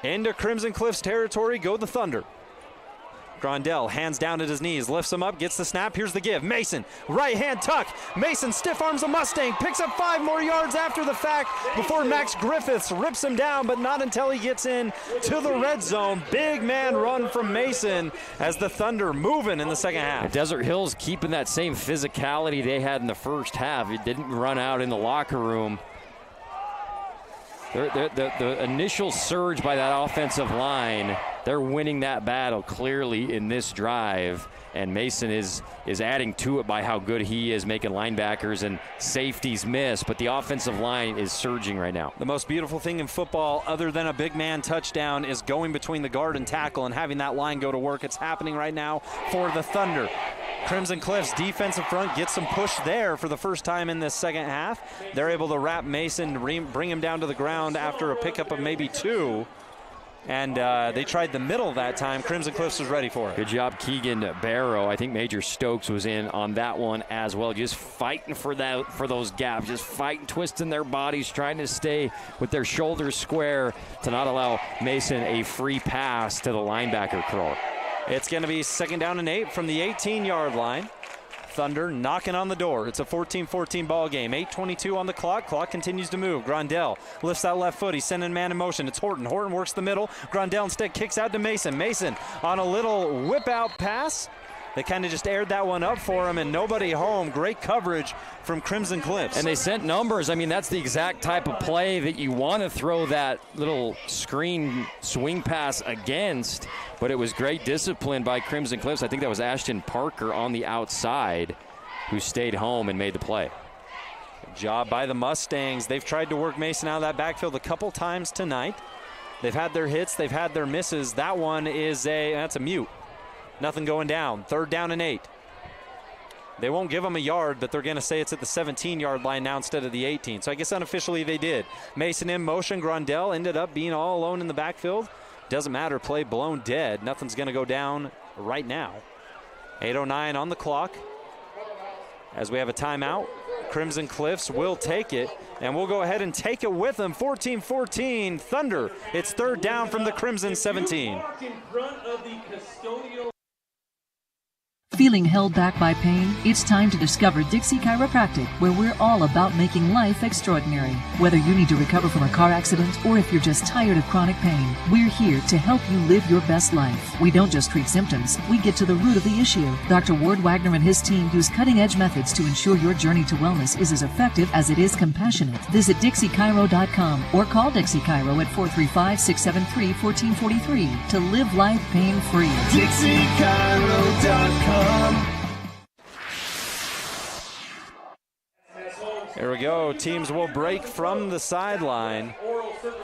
Into Crimson Cliffs territory go the Thunder. Grondell hands down at his knees, lifts him up, gets the snap. Here's the give. Mason, right hand tuck. Mason stiff arms a Mustang, picks up 5 more yards after the fact before Max Griffiths rips him down, but not until he gets in to the red zone. Big man run from Mason as the Thunder moving in the second half. Desert Hills keeping that same physicality they had in the first half. It didn't run out in the locker room. The initial surge by that offensive line, they're winning that battle clearly in this drive, and Mason is adding to it by how good he is making linebackers and safeties miss, but the offensive line is surging right now. The most beautiful thing in football, other than a big man touchdown, is going between the guard and tackle and having that line go to work. It's happening right now for the Thunder. Crimson Cliffs defensive front gets some push there for the first time in this second half. They're able to wrap Mason, bring him down to the ground after a pickup of maybe 2. And they tried the middle that time. Crimson Cliffs was ready for it. Good job, Keegan Barrow. I think Major Stokes was in on that one as well. Just fighting for those gaps, just fighting, twisting their bodies, trying to stay with their shoulders square to not allow Mason a free pass to the linebacker curl. It's going to be 2nd down and 8 from the 18-yard line. Thunder knocking on the door. It's a 14-14 ball game. 8:22 on the clock. Clock continues to move. Grondell lifts that left foot. He's sending man in motion. It's Horton. Horton works the middle. Grondell instead kicks out to Mason. Mason on a little whip-out pass. They kind of just aired that one up for him, and nobody home. Great coverage from Crimson Cliffs. And they sent numbers. I mean, that's the exact type of play that you want to throw that little screen swing pass against. But it was great discipline by Crimson Cliffs. I think that was Ashton Parker on the outside who stayed home and made the play. Good job by the Mustangs. They've tried to work Mason out of that backfield a couple times tonight. They've had their hits. They've had their misses. That one is that's a mute. Nothing going down. 3rd down and 8. They won't give them a yard, but they're going to say it's at the 17-yard line now instead of the 18. So I guess unofficially they did. Mason in motion. Grondell ended up being all alone in the backfield. Doesn't matter. Play blown dead. Nothing's going to go down right now. 8:09 on the clock. As we have a timeout, Crimson Cliffs will take it, and we'll go ahead and take it with them. 14-14 Thunder. It's 3rd down from the Crimson 17. Feeling held back by pain? It's time to discover Dixie Chiropractic, where we're all about making life extraordinary. Whether you need to recover from a car accident or if you're just tired of chronic pain, we're here to help you live your best life. We don't just treat symptoms, we get to the root of the issue. Dr. Ward Wagner and his team use cutting-edge methods to ensure your journey to wellness is as effective as it is compassionate. Visit DixieChiro.com or call Dixie Chiro at 435-673-1443 to live life pain-free. DixieChiro.com. There we go. Teams will break from the sideline.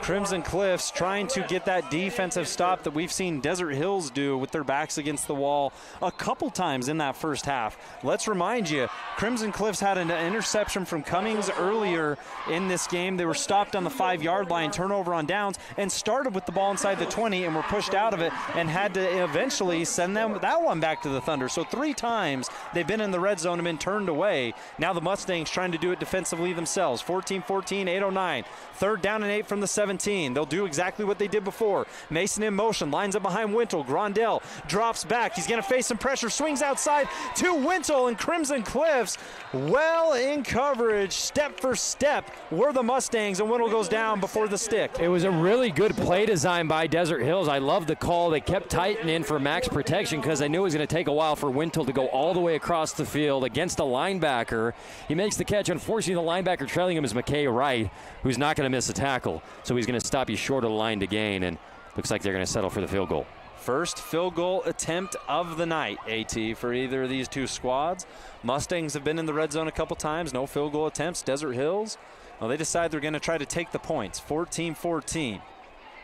Crimson Cliffs trying to get that defensive stop that we've seen Desert Hills do with their backs against the wall a couple times in that first half. Let's remind you, Crimson Cliffs had an interception from Cummings earlier in this game. They were stopped on the 5-yard line, turnover on downs, and started with the ball inside the 20 and were pushed out of it and had to eventually send that one back to the Thunder. So 3 times they've been in the red zone and been turned away. Now the Mustangs trying to do it defensively themselves. 14-14, 8:09. 3rd down and 8 from the 17. They'll do exactly what they did before. Mason in motion, lines up behind Wintle. Grondell drops back. He's going to face some pressure, swings outside to Wintle, and Crimson Cliffs well in coverage, step for step, were the Mustangs, and Wintle goes down before the stick. It was a really good play design by Desert Hills. I love the call. They kept tightening for max protection because they knew it was going to take a while for Wintle to go all the way across the field against a linebacker. He makes the catch. Unfortunately, the linebacker trailing him is McKay Wright, who's not going to miss a tackle. So he's going to stop you short of the line to gain, and looks like they're going to settle for the field goal. First field goal attempt of the night, AT, for either of these two squads. Mustangs have been in the red zone a couple times. No field goal attempts. Desert Hills, well, they decide they're going to try to take the points. 14-14.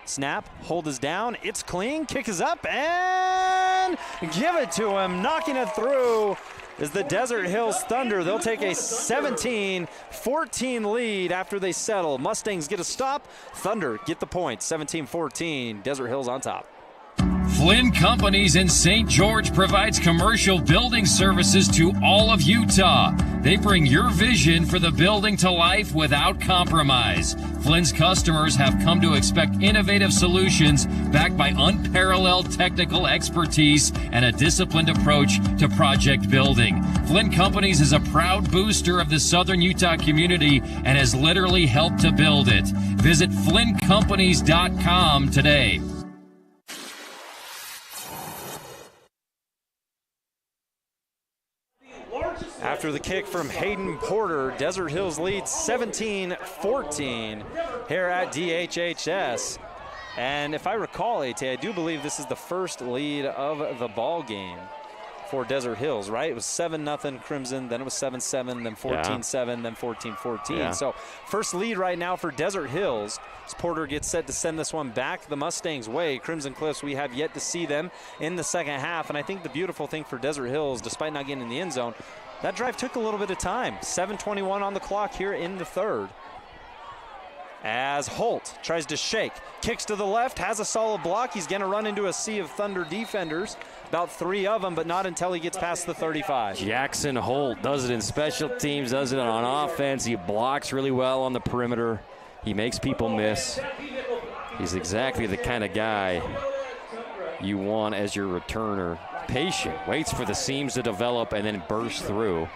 Snap, hold is down. It's clean. Kick is up, and give it to him. Knocking it through is the Desert Hills Thunder. They'll take a 17-14 lead after they settle. Mustangs get a stop. Thunder get the points. 17-14. Desert Hills on top. Flynn Companies in St. George provides commercial building services to all of Utah. They bring your vision for the building to life without compromise. Flynn's customers have come to expect innovative solutions backed by unparalleled technical expertise and a disciplined approach to project building. Flynn Companies is a proud booster of the Southern Utah community and has literally helped to build it. Visit FlynnCompanies.com today. After the kick from Hayden Porter, Desert Hills leads 17-14 here at DHHS. And if I recall, AT, I do believe this is the first lead of the ball game for Desert Hills, right? It was 7-0 Crimson, then it was 7-7, then 14-7, then 14-14. Yeah. So first lead right now for Desert Hills. As Porter gets set to send this one back the Mustangs' way. Crimson Cliffs, we have yet to see them in the second half. And I think the beautiful thing for Desert Hills, despite not getting in the end zone, that drive took a little bit of time. 7:21 on the clock here in the third. as Holt tries to shake, kicks to the left, has a solid block. He's going to run into a sea of Thunder defenders, about 3 of them, but not until he gets past the 35. Jackson Holt does it in special teams, does it on offense. He blocks really well on the perimeter. He makes people miss. He's exactly the kind of guy you want as your returner. Patient, waits for the seams to develop and then bursts through.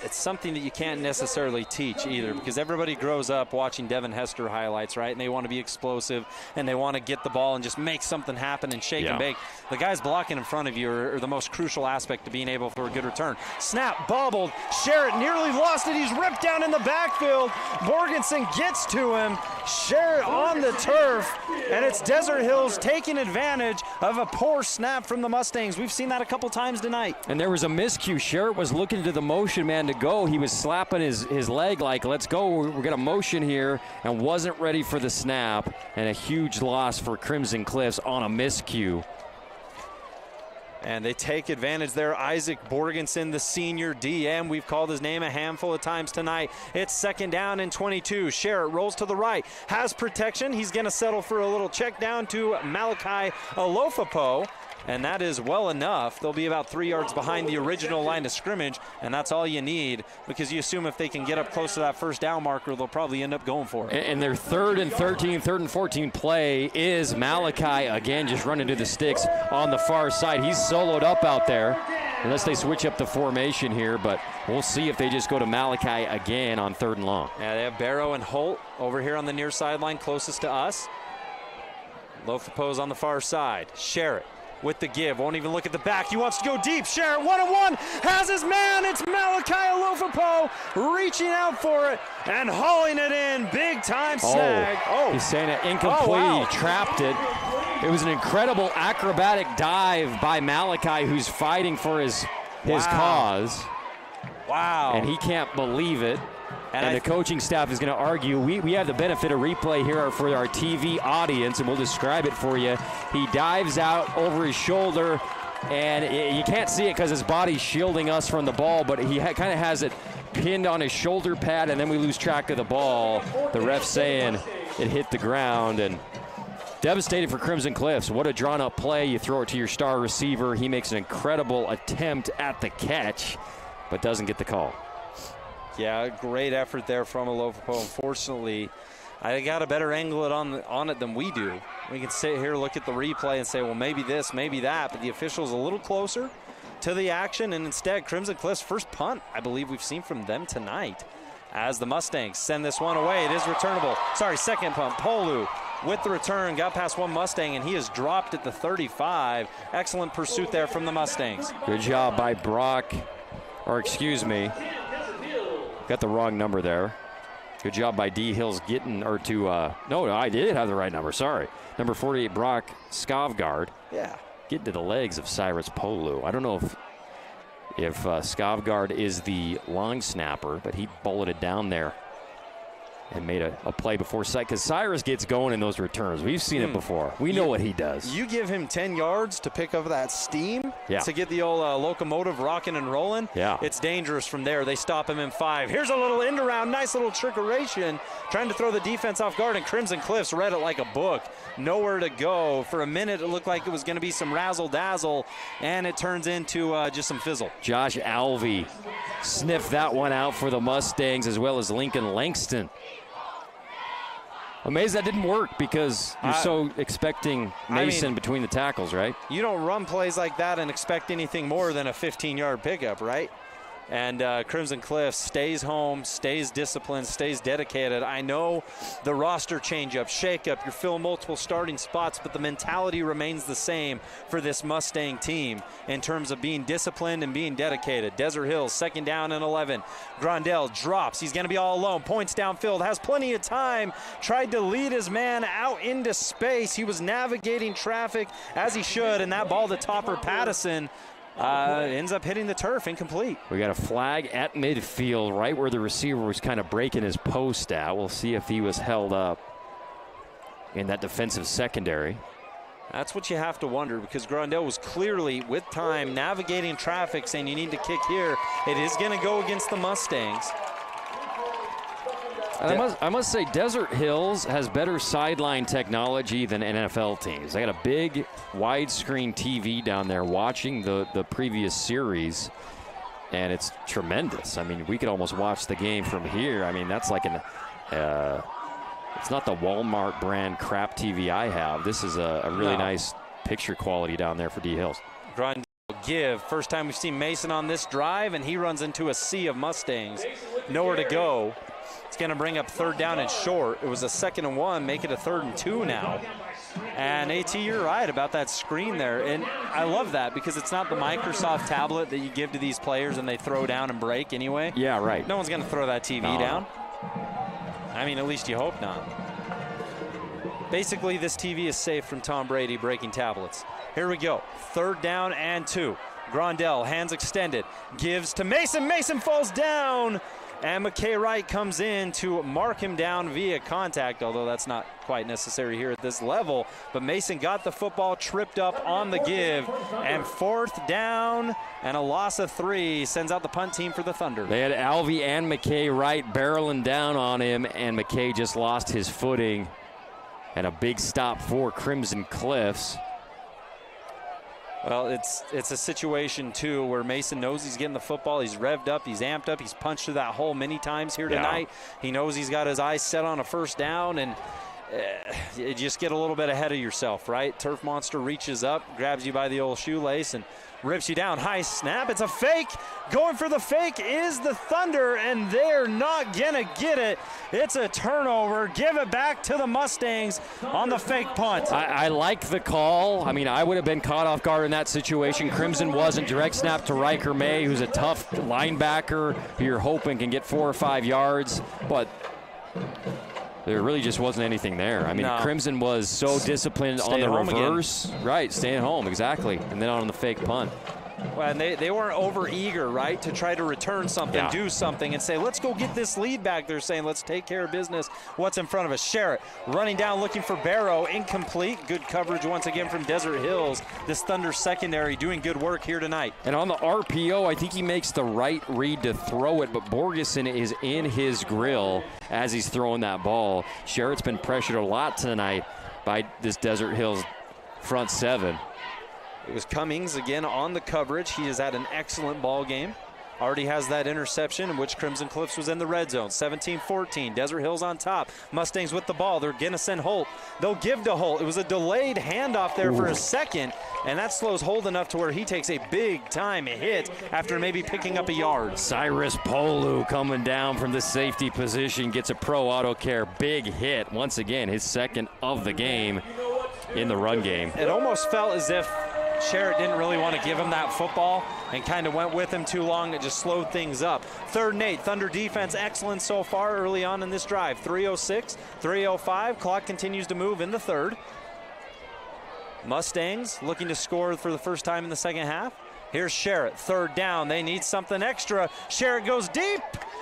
It's something that you can't necessarily teach either, because everybody grows up watching Devin Hester highlights, right? And they want to be explosive, and they want to get the ball and just make something happen and shake and bake. The guys blocking in front of you are the most crucial aspect to being able for a good return. Snap, bobbled. Sherritt nearly lost it. He's ripped down in the backfield. Borgensen gets to him. Sherritt on the turf, and it's Desert Hills taking advantage of a poor snap from the Mustangs. We've seen that a couple times tonight. And there was a miscue. Sherritt was looking to the motion man to go. He was slapping his leg like, let's go, we're going to motion here, and wasn't ready for the snap. And a huge loss for Crimson Cliffs on a miscue. And they take advantage there. Isaac Borgensen, the senior DM. We've called his name a handful of times tonight. It's 2nd down and 22. Sherritt rolls to the right, has protection. He's going to settle for a little check down to Malachi Alofapo. And that is well enough. They'll be about 3 yards behind the original line of scrimmage, and that's all you need, because you assume if they can get up close to that 1st down marker, they'll probably end up going for it. And their 3rd and 13, 3rd and 14 play is Malachi again just running to the sticks on the far side. He's soloed up out there, unless they switch up the formation here, but we'll see if they just go to Malachi again on 3rd and long. Yeah, they have Barrow and Holt over here on the near sideline closest to us. Lofapo's on the far side. Sherritt with the give, won't even look at the back. He wants to go deep. Sherritt 1-on-1, has his man. It's Malachi Alofapo reaching out for it and hauling it in. Big time snag. He's saying it incomplete. Wow. He trapped it. It was an incredible acrobatic dive by Malachi, who's fighting for his cause. Wow. And he can't believe it. And the coaching staff is going to argue. We have the benefit of replay here for our TV audience, and we'll describe it for you. He dives out over his shoulder, and you can't see it because his body's shielding us from the ball, but he kind of has it pinned on his shoulder pad, and then we lose track of the ball. The ref saying it hit the ground, and devastated for Crimson Cliffs. What a drawn-up play. You throw it to your star receiver. He makes an incredible attempt at the catch, but doesn't get the call. Yeah, great effort there from Alofapo. Unfortunately, I got a better angle on it than we do. We can sit here, look at the replay, and say, well, maybe this, maybe that, but the official's a little closer to the action, and instead, Crimson Cliffs' first punt, I believe we've seen from them tonight, as the Mustangs send this one away. It is returnable. Sorry, 2nd punt. Polu with the return, got past one Mustang, and he is dropped at the 35. Excellent pursuit there from the Mustangs. Good job by Brock, or excuse me, got the wrong number there. Good job by D. Hills getting, no, I did have the right number, sorry. Number 48, Brock Skovgaard. Yeah. Getting to the legs of Cyrus Polu. I don't know if Skovgaard is the long snapper, but he bulleted down there and made a play before sight, because Cyrus gets going in those returns. We've seen it before. We know what he does. You give him 10 yards to pick up that steam, to get the old locomotive rocking and rolling. Yeah. It's dangerous from there. They stop him in 5. Here's a little end around, nice little trickeration, trying to throw the defense off guard, and Crimson Cliffs read it like a book. Nowhere to go. For a minute, it looked like it was going to be some razzle-dazzle, and it turns into just some fizzle. Josh Alvey sniffed that one out for the Mustangs, as well as Lincoln Langston. Amazed that didn't work, because you're so expecting Mason between the tackles, right? You don't run plays like that and expect anything more than a 15-yard pickup, right? And Crimson Cliffs stays home, stays disciplined, stays dedicated. I know the roster change-up, shake-up, you're filling multiple starting spots, but the mentality remains the same for this Mustang team in terms of being disciplined and being dedicated. Desert Hills, 2nd down and 11. Grondell drops. He's going to be all alone. Points downfield, has plenty of time. Tried to lead his man out into space. He was navigating traffic as he should, and that ball to Topper Pattison ends up hitting the turf, incomplete. We got a flag at midfield, right where the receiver was kind of breaking his post out. We'll see if he was held up in that defensive secondary. That's what you have to wonder, because Grondell was clearly, with time, navigating traffic, saying you need to kick here. It is going to go against the Mustangs. I must say, Desert Hills has better sideline technology than NFL teams. They got a big widescreen TV down there watching the previous series, and it's tremendous. I mean, we could almost watch the game from here. I mean, that's like it's not the Walmart brand crap TV I have. This is a really nice picture quality down there for D Hills. Grindel give. First time we've seen Mason on this drive, and he runs into a sea of Mustangs. Nowhere to go. It's going to bring up 3rd down and short. It was a 2nd and 1, make it a 3rd and 2 now. And AT, you're right about that screen there. And I love that because it's not the Microsoft tablet that you give to these players and they throw down and break anyway. Yeah, right. No one's going to throw that TV down. I mean, at least you hope not. Basically, this TV is safe from Tom Brady breaking tablets. Here we go. 3rd down and 2. Grindel, hands extended, gives to Mason. Mason falls down. And McKay Wright comes in to mark him down via contact, although that's not quite necessary here at this level. But Mason got the football, tripped up on the give, and 4th down and a loss of 3 sends out the punt team for the Thunder. They had Alvey and McKay Wright barreling down on him, and McKay just lost his footing. And a big stop for Crimson Cliffs. Well, it's a situation, too, where Mason knows he's getting the football. He's revved up. He's amped up. He's punched through that hole many times here tonight. He knows he's got his eyes set on a 1st down, and you just get a little bit ahead of yourself, right? Turf Monster reaches up, grabs you by the old shoelace, and rips you down. High snap. It's a fake. Going for the fake is the Thunder, and they're not going to get it. It's a turnover. Give it back to the Mustangs on the fake punt. I like the call. I mean, I would have been caught off guard in that situation. Crimson wasn't. Direct snap to Riker May, who's a tough linebacker who you're hoping can get 4 or 5 yards, but there really just wasn't anything there. I mean, Crimson was so disciplined on the reverse. Again. Right, staying home, exactly. And then on the fake punt. Well, and they weren't over eager, right, to try to return something, do something, and say, let's go get this lead back. They're saying, let's take care of business. What's in front of us? Sherritt running down, looking for Barrow. Incomplete. Good coverage once again from Desert Hills. This Thunder secondary doing good work here tonight. And on the RPO, I think he makes the right read to throw it, but Borgeson is in his grill as he's throwing that ball. Sherritt's been pressured a lot tonight by this Desert Hills front 7. It was Cummings again on the coverage. He has had an excellent ball game. Already has that interception in which Crimson Cliffs was in the red zone. 17-14. Desert Hills on top. Mustangs with the ball. They're going to send Holt. They'll give to Holt. It was a delayed handoff there for a second, and that slows Holt enough to where he takes a big-time hit after maybe picking up a yard. Cyrus Polu coming down from the safety position, gets a pro auto care. Big hit. Once again, his 2nd of the game in the run game. It almost felt as if Sherritt didn't really want to give him that football and kind of went with him too long. It just slowed things up. 3rd and 8. Thunder defense excellent so far early on in this drive. 3:06, 3:05. Clock continues to move in the 3rd. Mustangs looking to score for the first time in the 2nd half. Here's Sherritt. 3rd down. They need something extra. Sherritt goes deep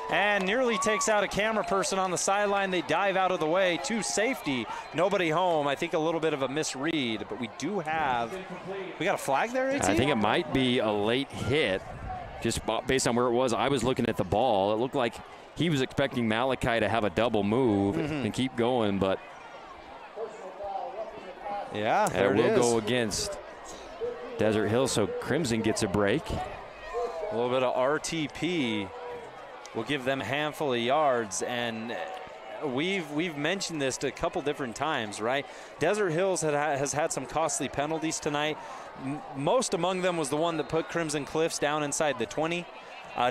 and nearly takes out a camera person on the sideline. They dive out of the way to safety. Nobody home. I think a little bit of a misread, but we got a flag there, AT? I think it might be a late hit, just based on where it was. I was looking at the ball. It looked like he was expecting Malachi to have a double move and keep going, but yeah, there it will is. Go against Desert Hill, so Crimson gets a break. A little bit of RTP will give them a handful of yards, and we've mentioned this a couple different times, right? Desert Hills has had some costly penalties tonight. Most among them was the one that put Crimson Cliffs down inside the 20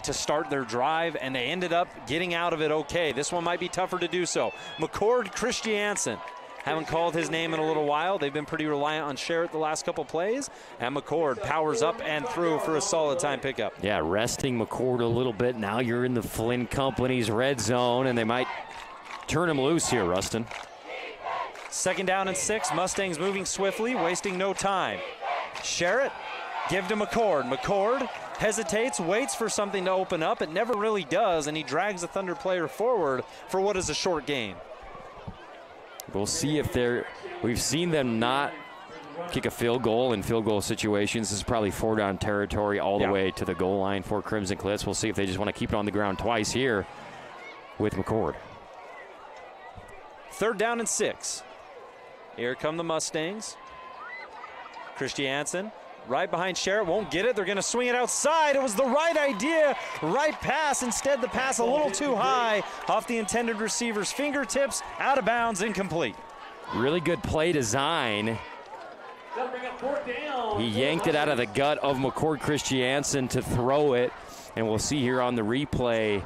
to start their drive, and they ended up getting out of it okay. This one might be tougher to do so. McCord Christiansen. Haven't called his name in a little while. They've been pretty reliant on Sherritt the last couple plays. And McCord powers up and through for a solid time pickup. Yeah, resting McCord a little bit. Now you're in the Flynn Company's red zone, and they might turn him loose here, Rustin. 2nd down and 6. Mustangs moving swiftly, wasting no time. Sherritt, give to McCord. McCord hesitates, waits for something to open up. It never really does, and he drags the Thunder player forward for what is a short gain. We'll see if we've seen them not kick a field goal in field goal situations. This is probably 4-down territory all the way to the goal line for Crimson Cliffs. We'll see if they just want to keep it on the ground twice here with McCord. 3rd down and 6. Here come the Mustangs. Christiansen right behind Sherritt, won't get it. They're going to swing it outside. It was the right idea, right pass. Instead, the pass a little too high off the intended receiver's fingertips, out of bounds, incomplete. Really good play design. He yanked it out of the gut of McCord Christiansen to throw it, and we'll see here on the replay.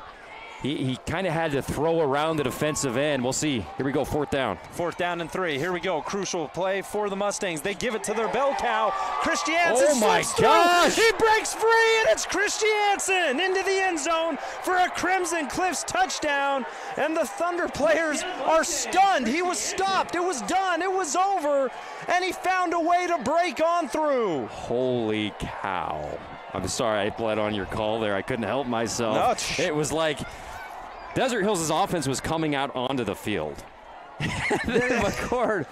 He kind of had to throw around the defensive end. We'll see. Here we go, 4th down. 4th down and 3. Here we go. Crucial play for the Mustangs. They give it to their bell cow. Christiansen slips through. He breaks free, and it's Christiansen into the end zone for a Crimson Cliffs touchdown. And the Thunder players are stunned. He was stopped. It was done. It was over. And he found a way to break on through. Holy cow. I'm sorry I bled on your call there. I couldn't help myself. It was like Desert Hills' offense was coming out onto the field. Then McCord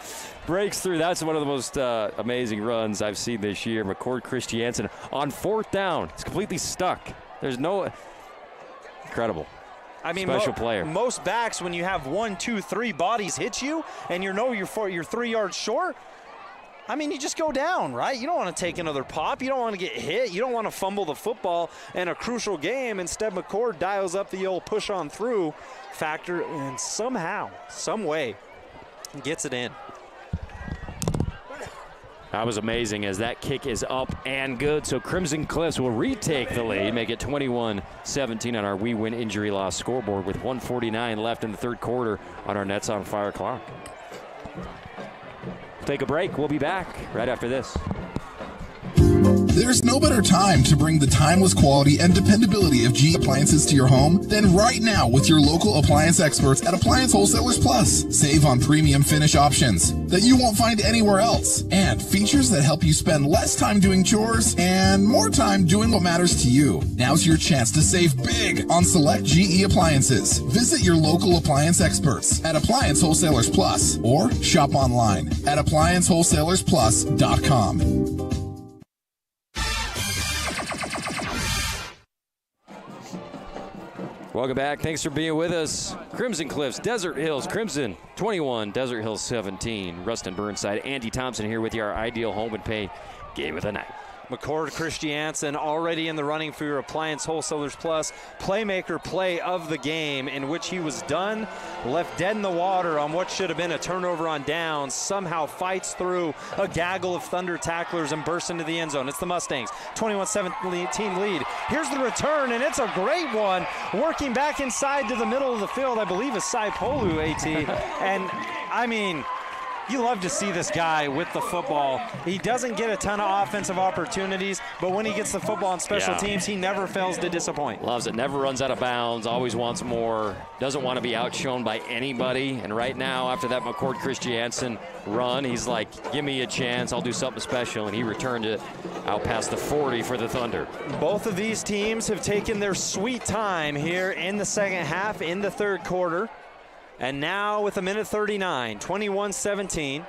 breaks through. That's one of the most amazing runs I've seen this year. McCord Christiansen on 4th down. It's completely stuck. There's no incredible. I mean, special player. Most backs, when you have 1, 2, 3 bodies hit you and you know you're 3 yards short, I mean, you just go down, right? You don't want to take another pop. You don't want to get hit. You don't want to fumble the football in a crucial game. Instead, McCord dials up the old push on through factor and somehow, some way, gets it in. That was amazing as that kick is up and good. So Crimson Cliffs will retake the lead, make it 21-17 on our We Win Injury Loss scoreboard with 1:49 left in the 3rd quarter on our Nets on Fire clock. Take a break. We'll be back right after this. There's no better time to bring the timeless quality and dependability of GE appliances to your home than right now with your local appliance experts at Appliance Wholesalers Plus. Save on premium finish options that you won't find anywhere else, and features that help you spend less time doing chores and more time doing what matters to you. Now's your chance to save big on select GE appliances. Visit your local appliance experts at Appliance Wholesalers Plus or shop online at ApplianceWholesalersPlus.com. Welcome back. Thanks for being with us. Crimson Cliffs, Desert Hills, Crimson 21, Desert Hills 17. Rustin Burnside, Andy Thompson here with you, our ideal home and paint game of the night. McCord Christiansen already in the running for your Appliance Wholesalers Plus playmaker play of the game, in which he was done, left dead in the water on what should have been a turnover on downs, somehow fights through a gaggle of Thunder tacklers and bursts into the end zone. It's the Mustangs, 21-17 lead. Here's the return, and it's a great one, working back inside to the middle of the field, I believe is Sai Polu, AT. And, I mean, you love to see this guy with the football. He doesn't get a ton of offensive opportunities, but when he gets the football on special teams, he never fails to disappoint. Loves it, never runs out of bounds, always wants more, doesn't want to be outshone by anybody. And right now, after that McCord Christiansen run, he's like, give me a chance, I'll do something special. And he returned it out past the 40 for the Thunder. Both of these teams have taken their sweet time here in the second half, in the 3rd quarter. And now with 1:39, 21-17,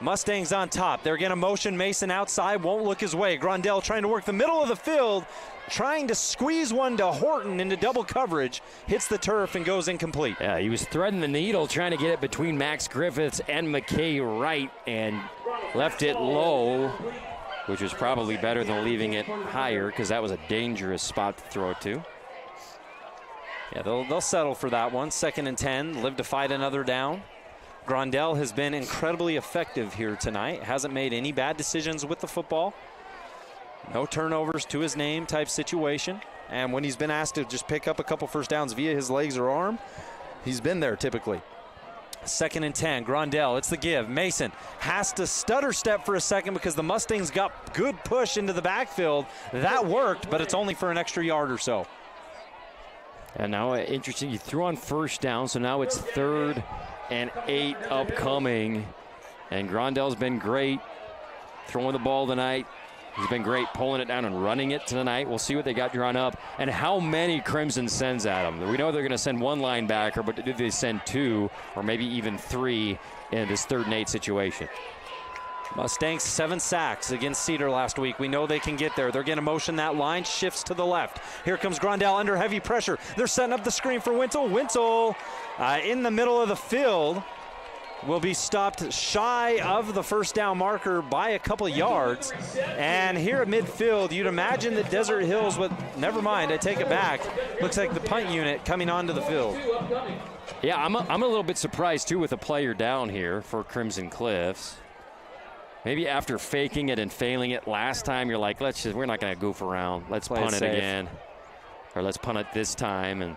Mustangs on top. They're going to motion Mason outside, won't look his way. Grondell trying to work the middle of the field, trying to squeeze one to Horton into double coverage, hits the turf and goes incomplete. Yeah, he was threading the needle, trying to get it between Max Griffiths and McKay Wright, and left it low, which was probably better than leaving it higher, because that was a dangerous spot to throw it to. Yeah, they'll settle for that one. 2nd and 10, live to fight another down. Grondell has been incredibly effective here tonight. Hasn't made any bad decisions with the football. No turnovers to his name type situation. And when he's been asked to just pick up a couple first downs via his legs or arm, he's been there typically. 2nd and 10, Grondell, it's the give. Mason has to stutter step for a second because the Mustangs got good push into the backfield. That worked, but it's only for an extra yard or so. And now, interesting, you threw on first down, so now it's 3rd and 8 upcoming. And Grondell's been great throwing the ball tonight. He's been great pulling it down and running it tonight. We'll see what they got drawn up and how many Crimson sends at them. We know they're going to send one linebacker, but do they send 2 or maybe even 3 in this 3rd and 8 situation? Mustangs 7 sacks against Cedar last week. We know they can get there. They're going to motion that line, shifts to the left. Here comes Grondell under heavy pressure. They're setting up the screen for Wintle. Wintle in the middle of the field will be stopped shy of the first down marker by a couple yards. And here at midfield, you'd imagine that Desert Hills would, never mind, I take it back. Looks like the punt unit coming onto the field. Yeah, I'm a little bit surprised, too, with a player down here for Crimson Cliffs. Maybe after faking it and failing it last time, you're like, we're not going to goof around. Let's punt it again. Or let's punt it this time. And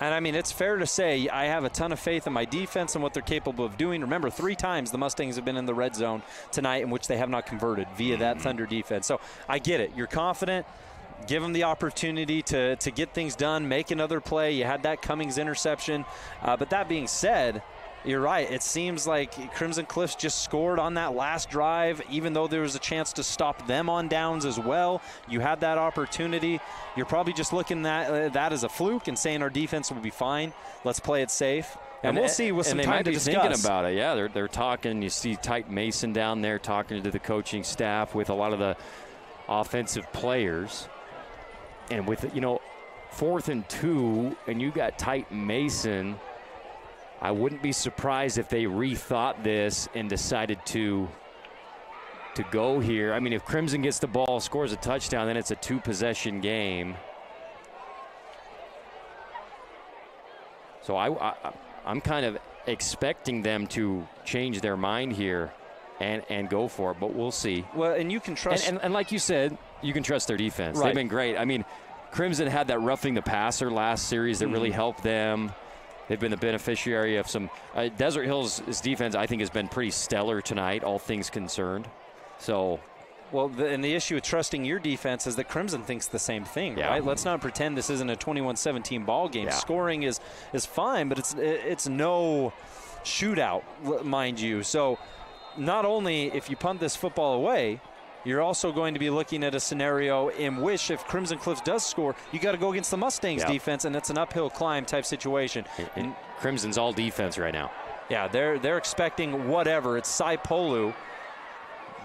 I mean, it's fair to say I have a ton of faith in my defense and what they're capable of doing. Remember, 3 times the Mustangs have been in the red zone tonight in which they have not converted via that Thunder defense. So I get it. You're confident. Give them the opportunity to get things done, make another play. You had that Cummings interception. But that being said, you're right. It seems like Crimson Cliffs just scored on that last drive, even though there was a chance to stop them on downs as well. You had that opportunity. You're probably just looking at that as a fluke and saying our defense will be fine. Let's play it safe. And we'll see with some time to discuss. And they might be thinking about it. Yeah, they're talking. You see Tyke Mason down there talking to the coaching staff with a lot of the offensive players. And with, 4th and 2, and you got Tyke Mason, I wouldn't be surprised if they rethought this and decided to go here. I mean, if Crimson gets the ball, scores a touchdown, then it's a 2-possession game. So I'm kind of expecting them to change their mind here and go for it, but we'll see. Well, and you can trust. And like you said, you can trust their defense. Right. They've been great. I mean, Crimson had that roughing the passer last series that really helped them. They've been the beneficiary of some. Desert Hills' defense, I think, has been pretty stellar tonight, all things concerned. So, well, and the issue with trusting your defense is that Crimson thinks the same thing, right? Let's not pretend this isn't a 21-17 ball game. Yeah. Scoring is fine, but it's no shootout, mind you. So, not only if you punt this football away, you're also going to be looking at a scenario in which if Crimson Cliffs does score, you got to go against the Mustangs defense, and it's an uphill climb type situation. And Crimson's all defense right now. Yeah, they're expecting whatever. It's Cy Polu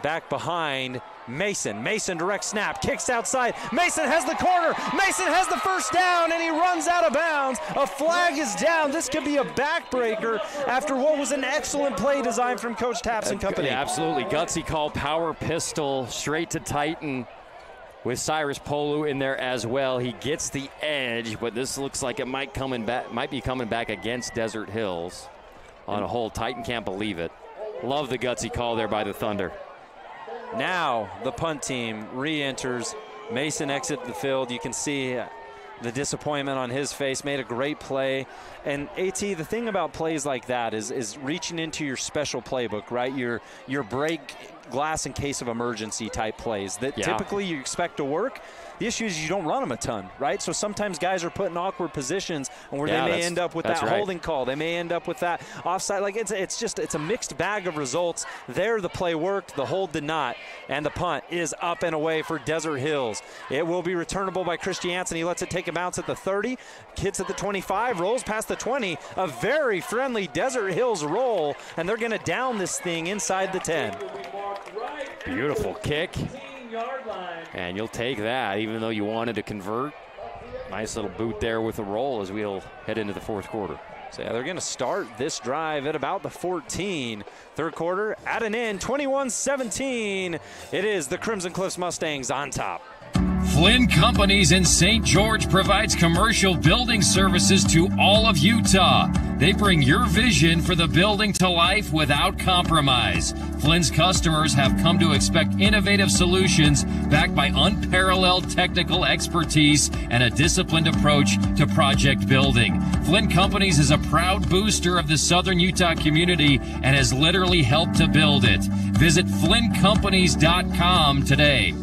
back behind Mason. Mason direct snap, kicks outside. Mason has the corner. Mason has the first down, and he runs out of bounds. A flag is down. This could be a backbreaker after what was an excellent play design from Coach Taps and company. Yeah, absolutely. Gutsy call, power pistol, straight to Titan with Cyrus Polu in there as well. He gets the edge, but this looks like it might be coming back against Desert Hills on a hold. Titan can't believe it. Love the gutsy call there by the Thunder. Now the punt team re-enters. Mason exits the field. You can see the disappointment on his face. Made a great play. And AT, the thing about plays like that is reaching into your special playbook, right? Your break glass in case of emergency type plays that typically you expect to work. The issue is you don't run them a ton, right? So sometimes guys are put in awkward positions where they may end up with that holding call. They may end up with that offside. Like it's a mixed bag of results. There the play worked, the hold did not, and the punt is up and away for Desert Hills. It will be returnable by Christiansen. He lets it take a bounce at the 30, hits at the 25, rolls past the 20. A very friendly Desert Hills roll, and they're going to down this thing inside the 10. Beautiful kick. And you'll take that, even though you wanted to convert. Nice little boot there with a roll as we'll head into the fourth quarter. So they're going to start this drive at about the 14. Third quarter at an end, 21-17. It is the Crimson Cliffs Mustangs on top. Flynn Companies in St. George provides commercial building services to all of Utah. They bring your vision for the building to life without compromise. Flynn's customers have come to expect innovative solutions backed by unparalleled technical expertise and a disciplined approach to project building. Flynn Companies is a proud booster of the Southern Utah community and has literally helped to build it. Visit flynncompanies.com today.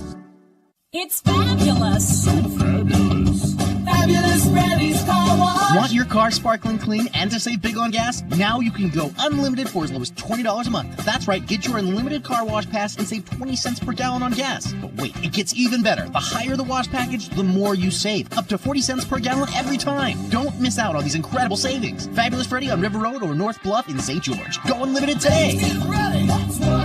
It's fabulous. So fabulous. Fabulous Freddy's Car Wash. Want your car sparkling clean and to save big on gas? Now you can go unlimited for as low as $20 a month. That's right, get your unlimited car wash pass and save 20 cents per gallon on gas. But wait, it gets even better. The higher the wash package, the more you save. Up to 40 cents per gallon every time. Don't miss out on these incredible savings. Fabulous Freddy on River Road or North Bluff in St. George. Go unlimited today. That's right.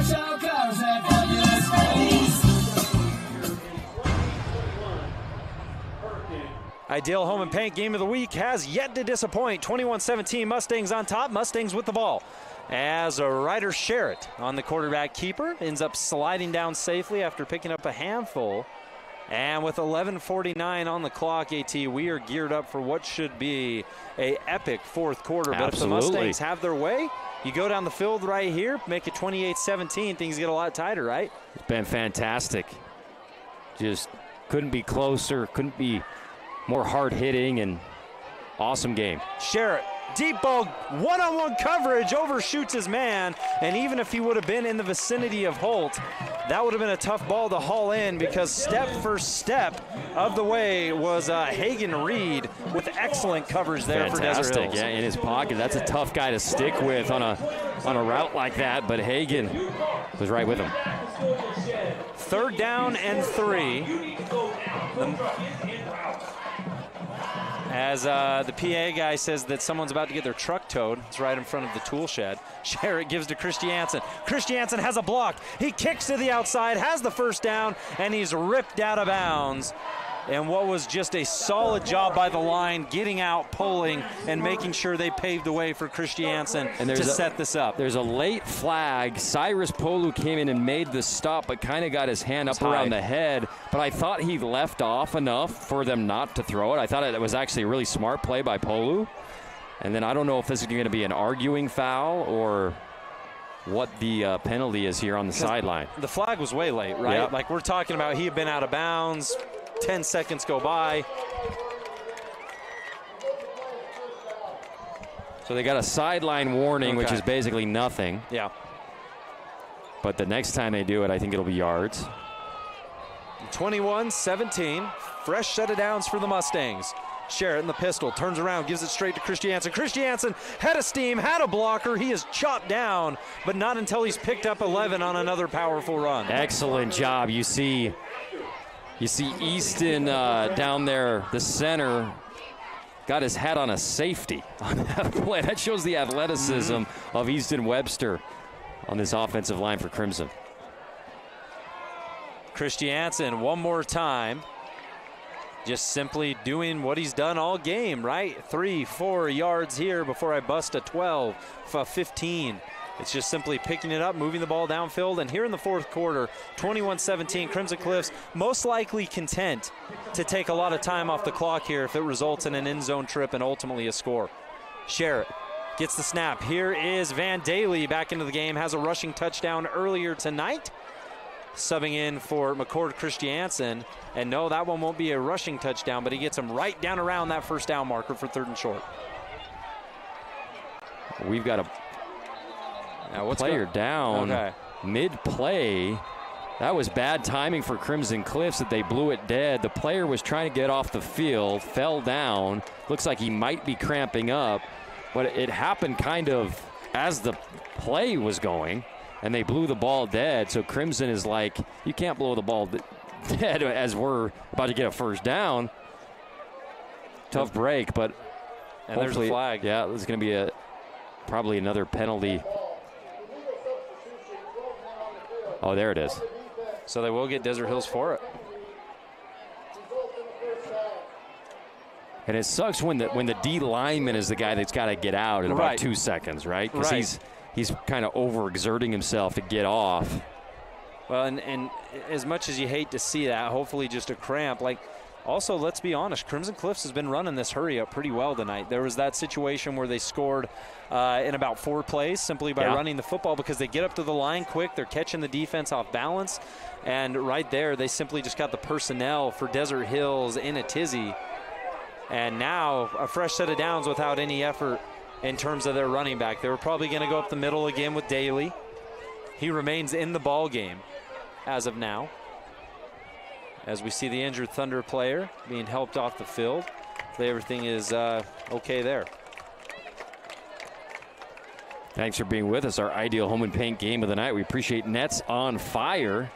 Ideal Home and Paint Game of the Week has yet to disappoint. 21-17, Mustangs on top. Mustangs with the ball. As Ryder Sherritt on the quarterback keeper ends up sliding down safely after picking up a handful. And with 11:49 on the clock, AT, we are geared up for what should be a epic fourth quarter. But if the Mustangs have their way, you go down the field right here, make it 28-17, things get a lot tighter, right? It's been fantastic. Just couldn't be closer, couldn't be more hard-hitting, and awesome game. Sherritt, deep ball, one-on-one coverage, overshoots his man, and even if he would have been in the vicinity of Holt, that would have been a tough ball to haul in, because step for step of the way was Hagen Reed with excellent coverage there for Desert Hills. Yeah, in his pocket. That's a tough guy to stick with on a route like that, but Hagen was right with him. 3rd down and 3. As the PA guy says that someone's about to get their truck towed. It's right in front of the tool shed. Sherritt gives to Christiansen. Christiansen has a block. He kicks to the outside, has the first down, and he's ripped out of bounds. And what was just a solid job by the line, getting out, pulling, and making sure they paved the way for Christiansen to set this up. There's a late flag. Cyrus Polu came in and made the stop, but kind of got his hand up around the head. But I thought he left off enough for them not to throw it. I thought it was actually a really smart play by Polu. And then I don't know if this is going to be an arguing foul or what the penalty is here on the sideline. The flag was way late, right? Yep. Like we're talking about, he had been out of bounds. 10 seconds go by. So they got a sideline warning, which is basically nothing. Yeah. But the next time they do it, I think it'll be yards. 21-17. Fresh set of downs for the Mustangs. Sherritt in the pistol, turns around, gives it straight to Christiansen. Christiansen had a steam, had a blocker. He is chopped down, but not until he's picked up 11 on another powerful run. Excellent job. You see Easton down there, the center, got his head on a safety on that play. That shows the athleticism of Easton Webster on this offensive line for Crimson. Christiansen one more time. Just simply doing what he's done all game, right? 3-4 yards here before I bust a 12, 15. It's just simply picking it up, moving the ball downfield, and here in the fourth quarter, 21-17, Crimson Cliffs most likely content to take a lot of time off the clock here if it results in an end zone trip and ultimately a score. Sherritt gets the snap. Here is Van Daly back into the game, has a rushing touchdown earlier tonight, subbing in for McCord Christiansen. And no, that one won't be a rushing touchdown, but he gets him right down around that first down marker for 3rd and short. We've got a player down mid-play. That was bad timing for Crimson Cliffs that they blew it dead. The player was trying to get off the field, fell down. Looks like he might be cramping up, but it happened kind of as the play was going, and they blew the ball dead. So Crimson is like, you can't blow the ball dead as we're about to get a first down. Tough break, but and there's a flag. Yeah, there's going to be probably another penalty. Oh, there it is. So they will get Desert Hills for it. And it sucks when the D lineman is the guy that's got to get out in about 2 seconds, right? Because he's kind of overexerting himself to get off. Well, and as much as you hate to see that, hopefully just a cramp. Like, also, let's be honest, Crimson Cliffs has been running this hurry up pretty well tonight. There was that situation where they scored in about 4 plays simply by running the football because they get up to the line quick. They're catching the defense off balance. And right there, they simply just got the personnel for Desert Hills in a tizzy. And now a fresh set of downs without any effort in terms of their running back. They were probably going to go up the middle again with Daly. He remains in the ball game as of now, as we see the injured Thunder player being helped off the field. Everything is okay there. Thanks for being with us. Our ideal home and paint game of the night. We appreciate Nets on Fire.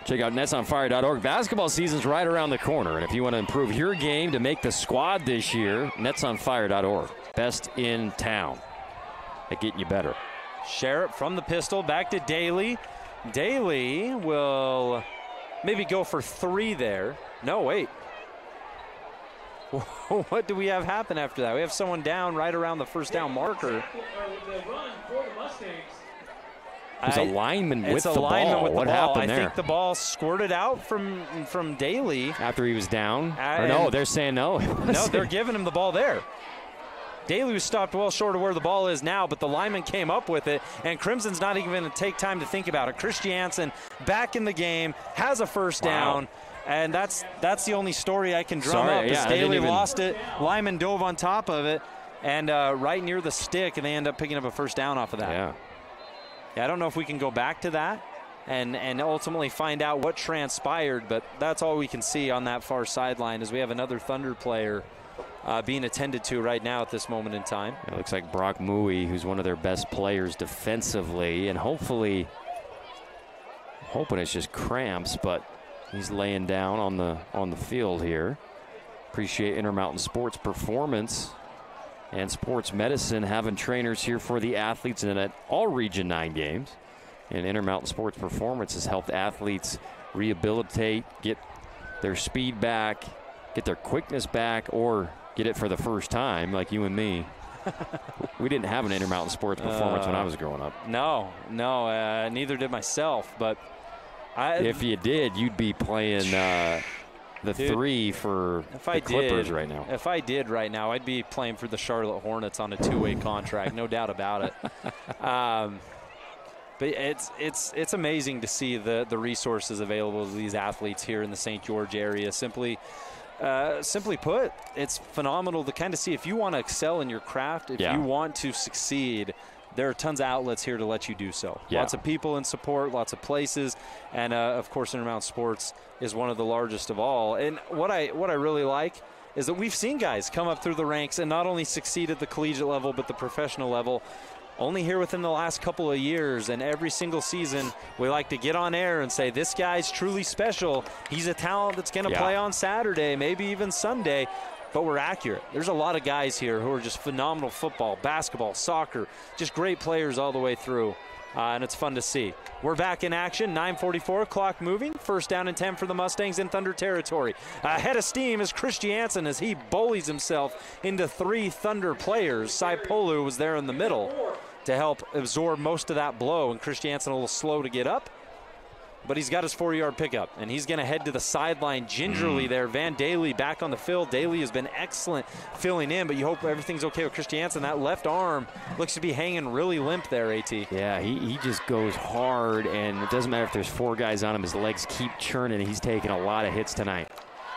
Check out netsonfire.org. Basketball season's right around the corner, and if you want to improve your game to make the squad this year, netsonfire.org. Best in town at getting you better. Sherritt from the pistol, back to Daly. Daly will maybe go for 3 there. No, wait. What do we have happen after that? We have someone down right around the first down marker. There's a lineman with the ball. What happened there? I think the ball squirted out from Daly. After he was down? Or no, they're saying no. No, they're giving him the ball there. Daly was stopped well short of where the ball is now, but the lineman came up with it, and Crimson's not even going to take time to think about it. Christiansen back in the game, has a first down, and that's the only story I can drum up. Yeah, Daly lost it, lineman dove on top of it, and right near the stick, and they end up picking up a first down off of that. Yeah, I don't know if we can go back to that and ultimately find out what transpired, but that's all we can see on that far sideline as we have another Thunder player being attended to right now at this moment in time. It looks like Brock Mui, who's one of their best players defensively, and hoping it's just cramps, but he's laying down on the field here. Appreciate Intermountain Sports Performance and Sports Medicine having trainers here for the athletes and at all Region 9 games. And Intermountain Sports Performance has helped athletes rehabilitate, get their speed back, get their quickness back, or get it for the first time, like you and me. We didn't have an Intermountain Sports Performance when I was growing up. No, neither did myself. But if you did, you'd be playing the 3 for the Clippers right now. If I did right now, I'd be playing for the Charlotte Hornets on a 2-way contract, no doubt about it. But it's amazing to see the resources available to these athletes here in the St. George area. Simply put, it's phenomenal to kind of see if you want to excel in your craft, if you want to succeed, there are tons of outlets here to let you do so. Yeah. Lots of people in support, lots of places, and of course Intermountain Sports is one of the largest of all. And what I really like is that we've seen guys come up through the ranks and not only succeed at the collegiate level but the professional level. Only here within the last couple of years, and every single season we like to get on air and say this guy's truly special. He's a talent that's going to play on Saturday, maybe even Sunday, but we're accurate. There's a lot of guys here who are just phenomenal football, basketball, soccer, just great players all the way through, and it's fun to see. We're back in action, 9:44, clock moving, first down and 10 for the Mustangs in Thunder territory. Ahead of steam is Christiansen as he bullies himself into 3 Thunder players. Saipolu was there in the middle to help absorb most of that blow, and Christiansen a little slow to get up, but he's got his 4-yard pickup, and he's going to head to the sideline gingerly there. Van Daly back on the field. Daly has been excellent filling in, but you hope everything's okay with Christiansen. That left arm looks to be hanging really limp there, AT. Yeah, he just goes hard, and it doesn't matter if there's 4 guys on him. His legs keep churning, and he's taking a lot of hits tonight.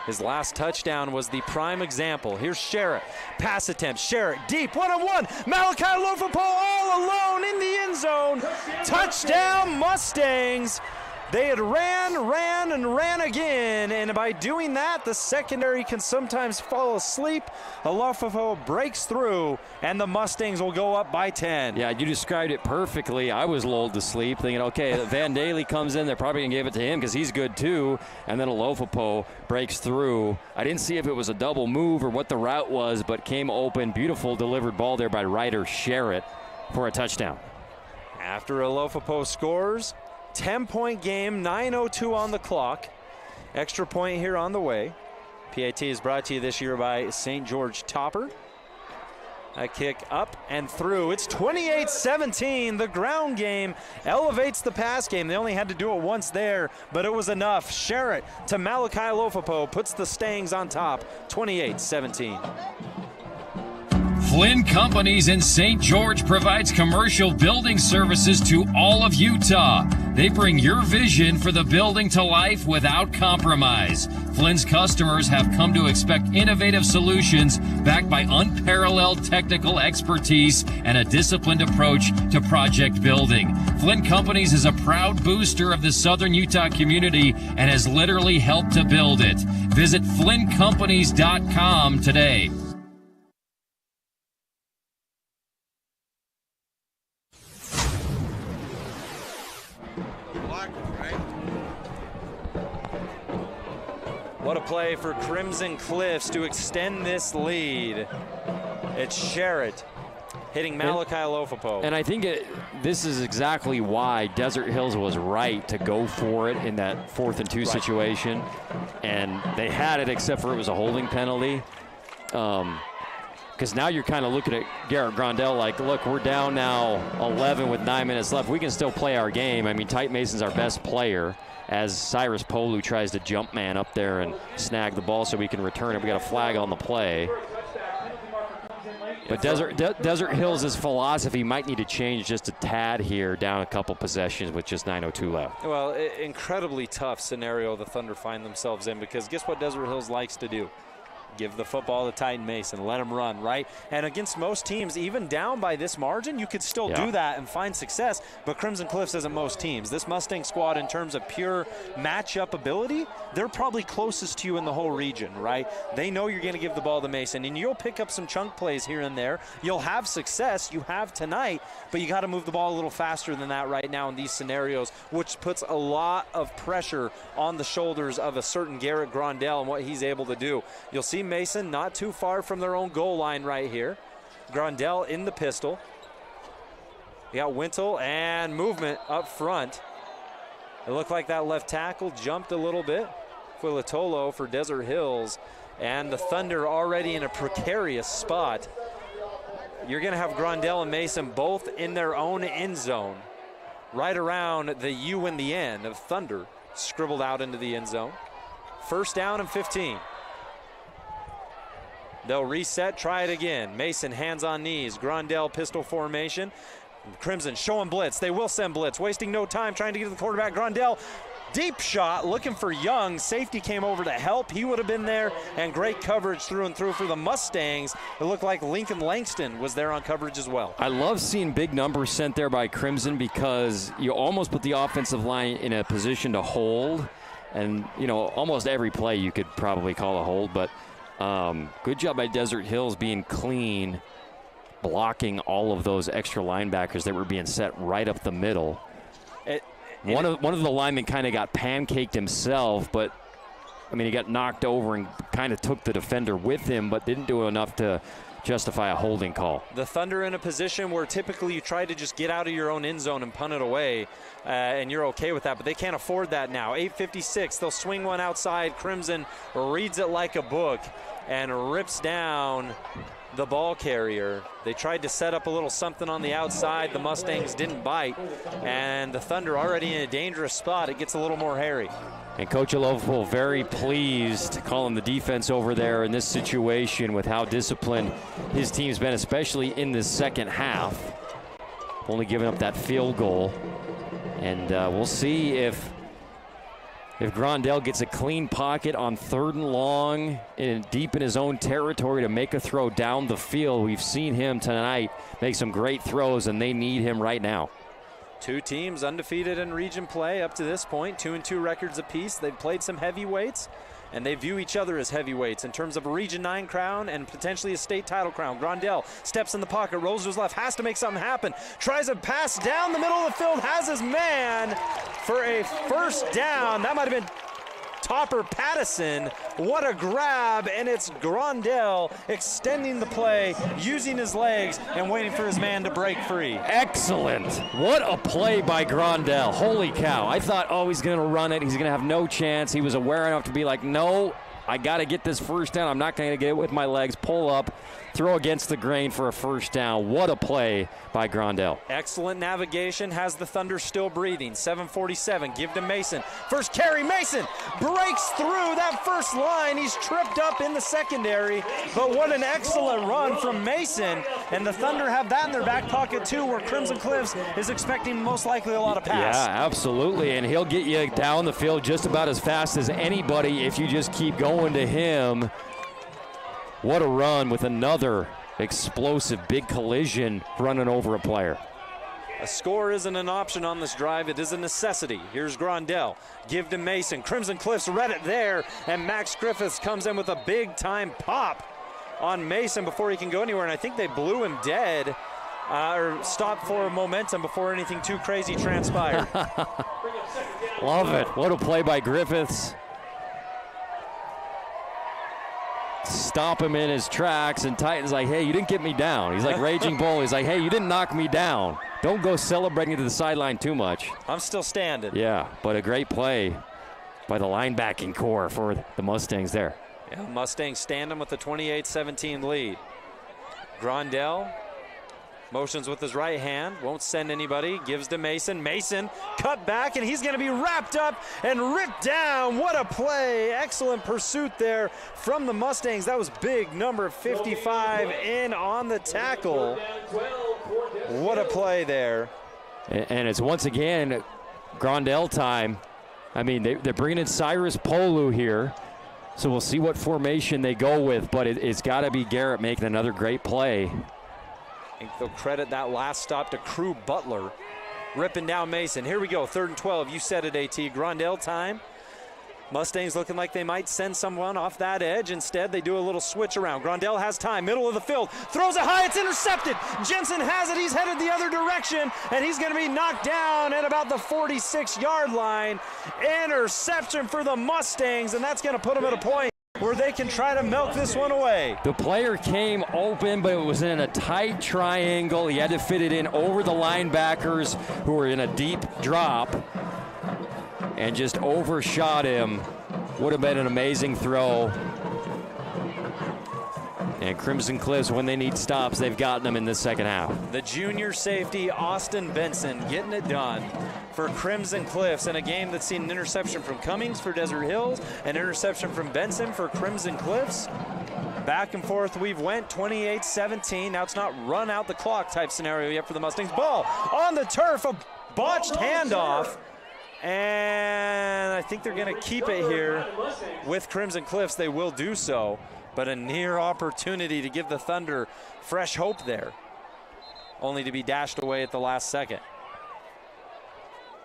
His last touchdown was the prime example. Here's Sherritt. Pass attempt. Sherritt deep. 1-on-1. Malachi Lofapo all alone in the end zone. Touchdown Mustangs. They had ran again, and by doing that, the secondary can sometimes fall asleep. Alofafo breaks through, and the Mustangs will go up by 10. Yeah, you described it perfectly. I was lulled to sleep thinking, okay, Van Daly comes in, they're probably going to give it to him because he's good too, and then Alofafo breaks through. I didn't see if it was a double move or what the route was, but came open. Beautiful delivered ball there by Ryder Sherritt for a touchdown. After Alofafo scores, 10-point game, 9:02 on the clock. Extra point here on the way. PAT is brought to you this year by St. George Topper. A kick up and through. It's 28-17. The ground game elevates the pass game. They only had to do it once there, but it was enough. Sherritt to Malachi Lofapo puts the Stangs on top, 28-17. Flynn Companies in St. George provides commercial building services to all of Utah. They bring your vision for the building to life without compromise. Flynn's customers have come to expect innovative solutions backed by unparalleled technical expertise and a disciplined approach to project building. Flynn Companies is a proud booster of the Southern Utah community and has literally helped to build it. Visit FlynnCompanies.com today. What a play for Crimson Cliffs to extend this lead. It's Sherritt hitting Malachi Lofapo. And I think this is exactly why Desert Hills was right to go for it in that 4th and 2 situation. And they had it, except for it was a holding penalty. Because now you're kind of looking at Garrett Grondell like, look, we're down now 11 with 9 minutes left. We can still play our game. I mean, Tyte Mason's our best player as Cyrus Polu tries to jump man up there and snag the ball so we can return it. We got a flag on the play. But Desert Hills' philosophy might need to change just a tad here, down a couple possessions with just 9:02 left. Well, incredibly tough scenario the Thunder find themselves in, because guess what Desert Hills likes to do? Give the football to Tyte Mason, let him run, right? And against most teams, even down by this margin, you could still do that and find success, but Crimson Cliffs isn't most teams. This Mustang squad, in terms of pure matchup ability, they're probably closest to you in the whole region, right? They know you're going to give the ball to Mason, and you'll pick up some chunk plays here and there. You'll have success, you have tonight, but you got to move the ball a little faster than that right now in these scenarios, which puts a lot of pressure on the shoulders of a certain Garrett Grondell and what he's able to do. You'll see Mason not too far from their own goal line right here. Grondell in the pistol. You got Wintle and movement up front. It looked like that left tackle jumped a little bit. Quilatolo for Desert Hills, and the Thunder already in a precarious spot. You're going to have Grondell and Mason both in their own end zone, right around the U and the N of Thunder, scribbled out into the end zone. First down and 15. They'll reset, try it again. Mason hands on knees. Grondell pistol formation. Crimson showing blitz. They will send blitz, wasting no time trying to get to the quarterback. Grondell, deep shot, looking for Young. Safety came over to help. He would have been there, and great coverage through and through for the Mustangs. It looked like Lincoln Langston was there on coverage as well. I love seeing big numbers sent there by Crimson, because you almost put the offensive line in a position to hold. And, you know, almost every play you could probably call a hold, but good job by Desert Hills being clean, blocking all of those extra linebackers that were being set right up the middle. One of the linemen kind of got pancaked himself, but I mean, he got knocked over and kind of took the defender with him, but didn't do enough to justify a holding call. The Thunder in a position where typically you try to just get out of your own end zone and punt it away, and you're okay with that, but they can't afford that now. 8:56, they'll swing one outside. Crimson reads it like a book and rips down the ball carrier. They tried to set up a little something on the outside. The Mustangs didn't bite, and the Thunder already in a dangerous spot. It gets a little more hairy. And Coach Alovo very pleased calling the defense over there in this situation with how disciplined his team's been, especially in the second half. Only giving up that field goal. And we'll see if Grondell gets a clean pocket on 3rd and long and deep in his own territory to make a throw down the field. We've seen him tonight make some great throws, and they need him right now. Two teams undefeated in region play up to this point, 2-2 records apiece. They've played some heavyweights, and they view each other as heavyweights in terms of a Region 9 crown and potentially a state title crown. Grondell steps in the pocket, rolls to his left, has to make something happen. Tries a pass down the middle of the field, has his man for a first down. That might have been Topper Pattison. What a grab, and it's Grondell extending the play, using his legs, and waiting for his man to break free. Excellent. What a play by Grondell. Holy cow. I thought, oh, he's going to run it. He's going to have no chance. He was aware enough to be like, no, I got to get this first down. I'm not going to get it with my legs. Pull up, throw against the grain for a first down. What a play by Grondell. Excellent navigation, has the Thunder still breathing. 7:47, give to Mason. First carry, Mason breaks through that first line. He's tripped up in the secondary, but what an excellent run from Mason. And the Thunder have that in their back pocket too, where Crimson Cliffs is expecting most likely a lot of pass. Yeah, absolutely, and he'll get you down the field just about as fast as anybody if you just keep going to him. What a run with another explosive big collision running over a player. A score isn't an option on this drive. It is a necessity. Here's Grondell. Give to Mason. Crimson Cliffs read it there, and Max Griffiths comes in with a big-time pop on Mason before he can go anywhere, and I think they blew him dead or stopped for momentum before anything too crazy transpired. Love it. What a play by Griffiths. Stop him in his tracks, and Titan's like, hey, you didn't get me down. He's like Raging Bull. He's like, hey, you didn't knock me down. Don't go celebrating to the sideline too much. I'm still standing. Yeah, but a great play by the linebacking core for the Mustangs there. Yeah, Mustangs stand them with the 28-17 lead. Grondell motions with his right hand, won't send anybody, gives to Mason. Mason cut back, and he's going to be wrapped up and ripped down. What a play. Excellent pursuit there from the Mustangs. That was big, number 55 in on the tackle. What a play there. And it's once again Grondell time. I mean, they're bringing in Cyrus Polu here. So we'll see what formation they go with, but it's got to be Garrett making another great play. I think they'll credit that last stop to Crew Butler. Ripping down Mason. Here we go, 3rd and 12. You said it, AT. Grondell time. Mustangs looking like they might send someone off that edge. Instead, they do a little switch around. Grondell has time, middle of the field. Throws it high, it's intercepted. Jensen has it, he's headed the other direction, and he's going to be knocked down at about the 46-yard line. Interception for the Mustangs, and that's going to put them at a point where they can try to milk this one away. The player came open, but it was in a tight triangle. He had to fit it in over the linebackers who were in a deep drop and just overshot him. Would have been an amazing throw. And Crimson Cliffs, when they need stops, they've gotten them in the second half. The junior safety, Austin Benson, getting it done for Crimson Cliffs in a game that's seen an interception from Cummings for Desert Hills, an interception from Benson for Crimson Cliffs. Back and forth we've went, 28-17. Now it's not run out the clock type scenario yet for the Mustangs. Ball on the turf, a botched handoff. And I think they're going to keep it here with Crimson Cliffs. They will do so, but a near opportunity to give the Thunder fresh hope there, only to be dashed away at the last second.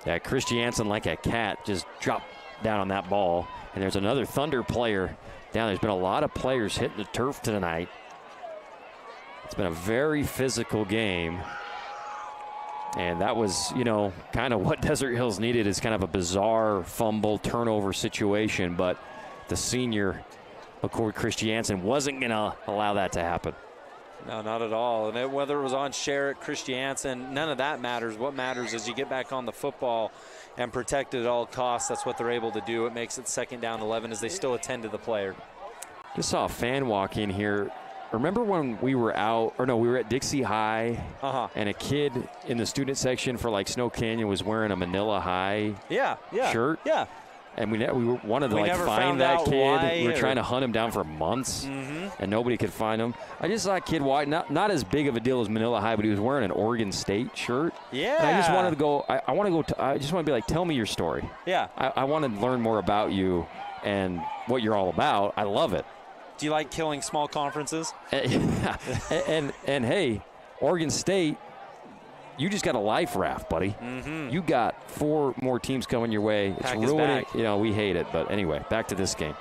Yeah, Christiansen, like a cat, just dropped down on that ball. And there's another Thunder player down. There's been a lot of players hitting the turf tonight. It's been a very physical game. And that was, kind of what Desert Hills needed, is kind of a bizarre fumble turnover situation. But the senior, McCord Christiansen, wasn't going to allow that to happen. No, not at all. And whether it was on Sherritt, Christiansen, none of that matters. What matters is you get back on the football and protect it at all costs. That's what they're able to do. It makes it 2nd down 11 as they still attend to the player. Just saw a fan walk in here. Remember when we were we were at Dixie High, and a kid in the student section for Snow Canyon was wearing a Manila High shirt? Yeah. And we wanted to find that kid. We were trying to hunt him down for months, and nobody could find him. I just saw a kid not as big of a deal as Manila High, but he was wearing an Oregon State shirt. Yeah. And I just wanted to go. I just want to be like, tell me your story. Yeah. I want to learn more about you and what you're all about. I love it. Do you like killing small conferences? and hey, Oregon State, you just got a life raft, buddy. You got 4 more teams coming your way. It's ruining. We hate it, but anyway, back to this game.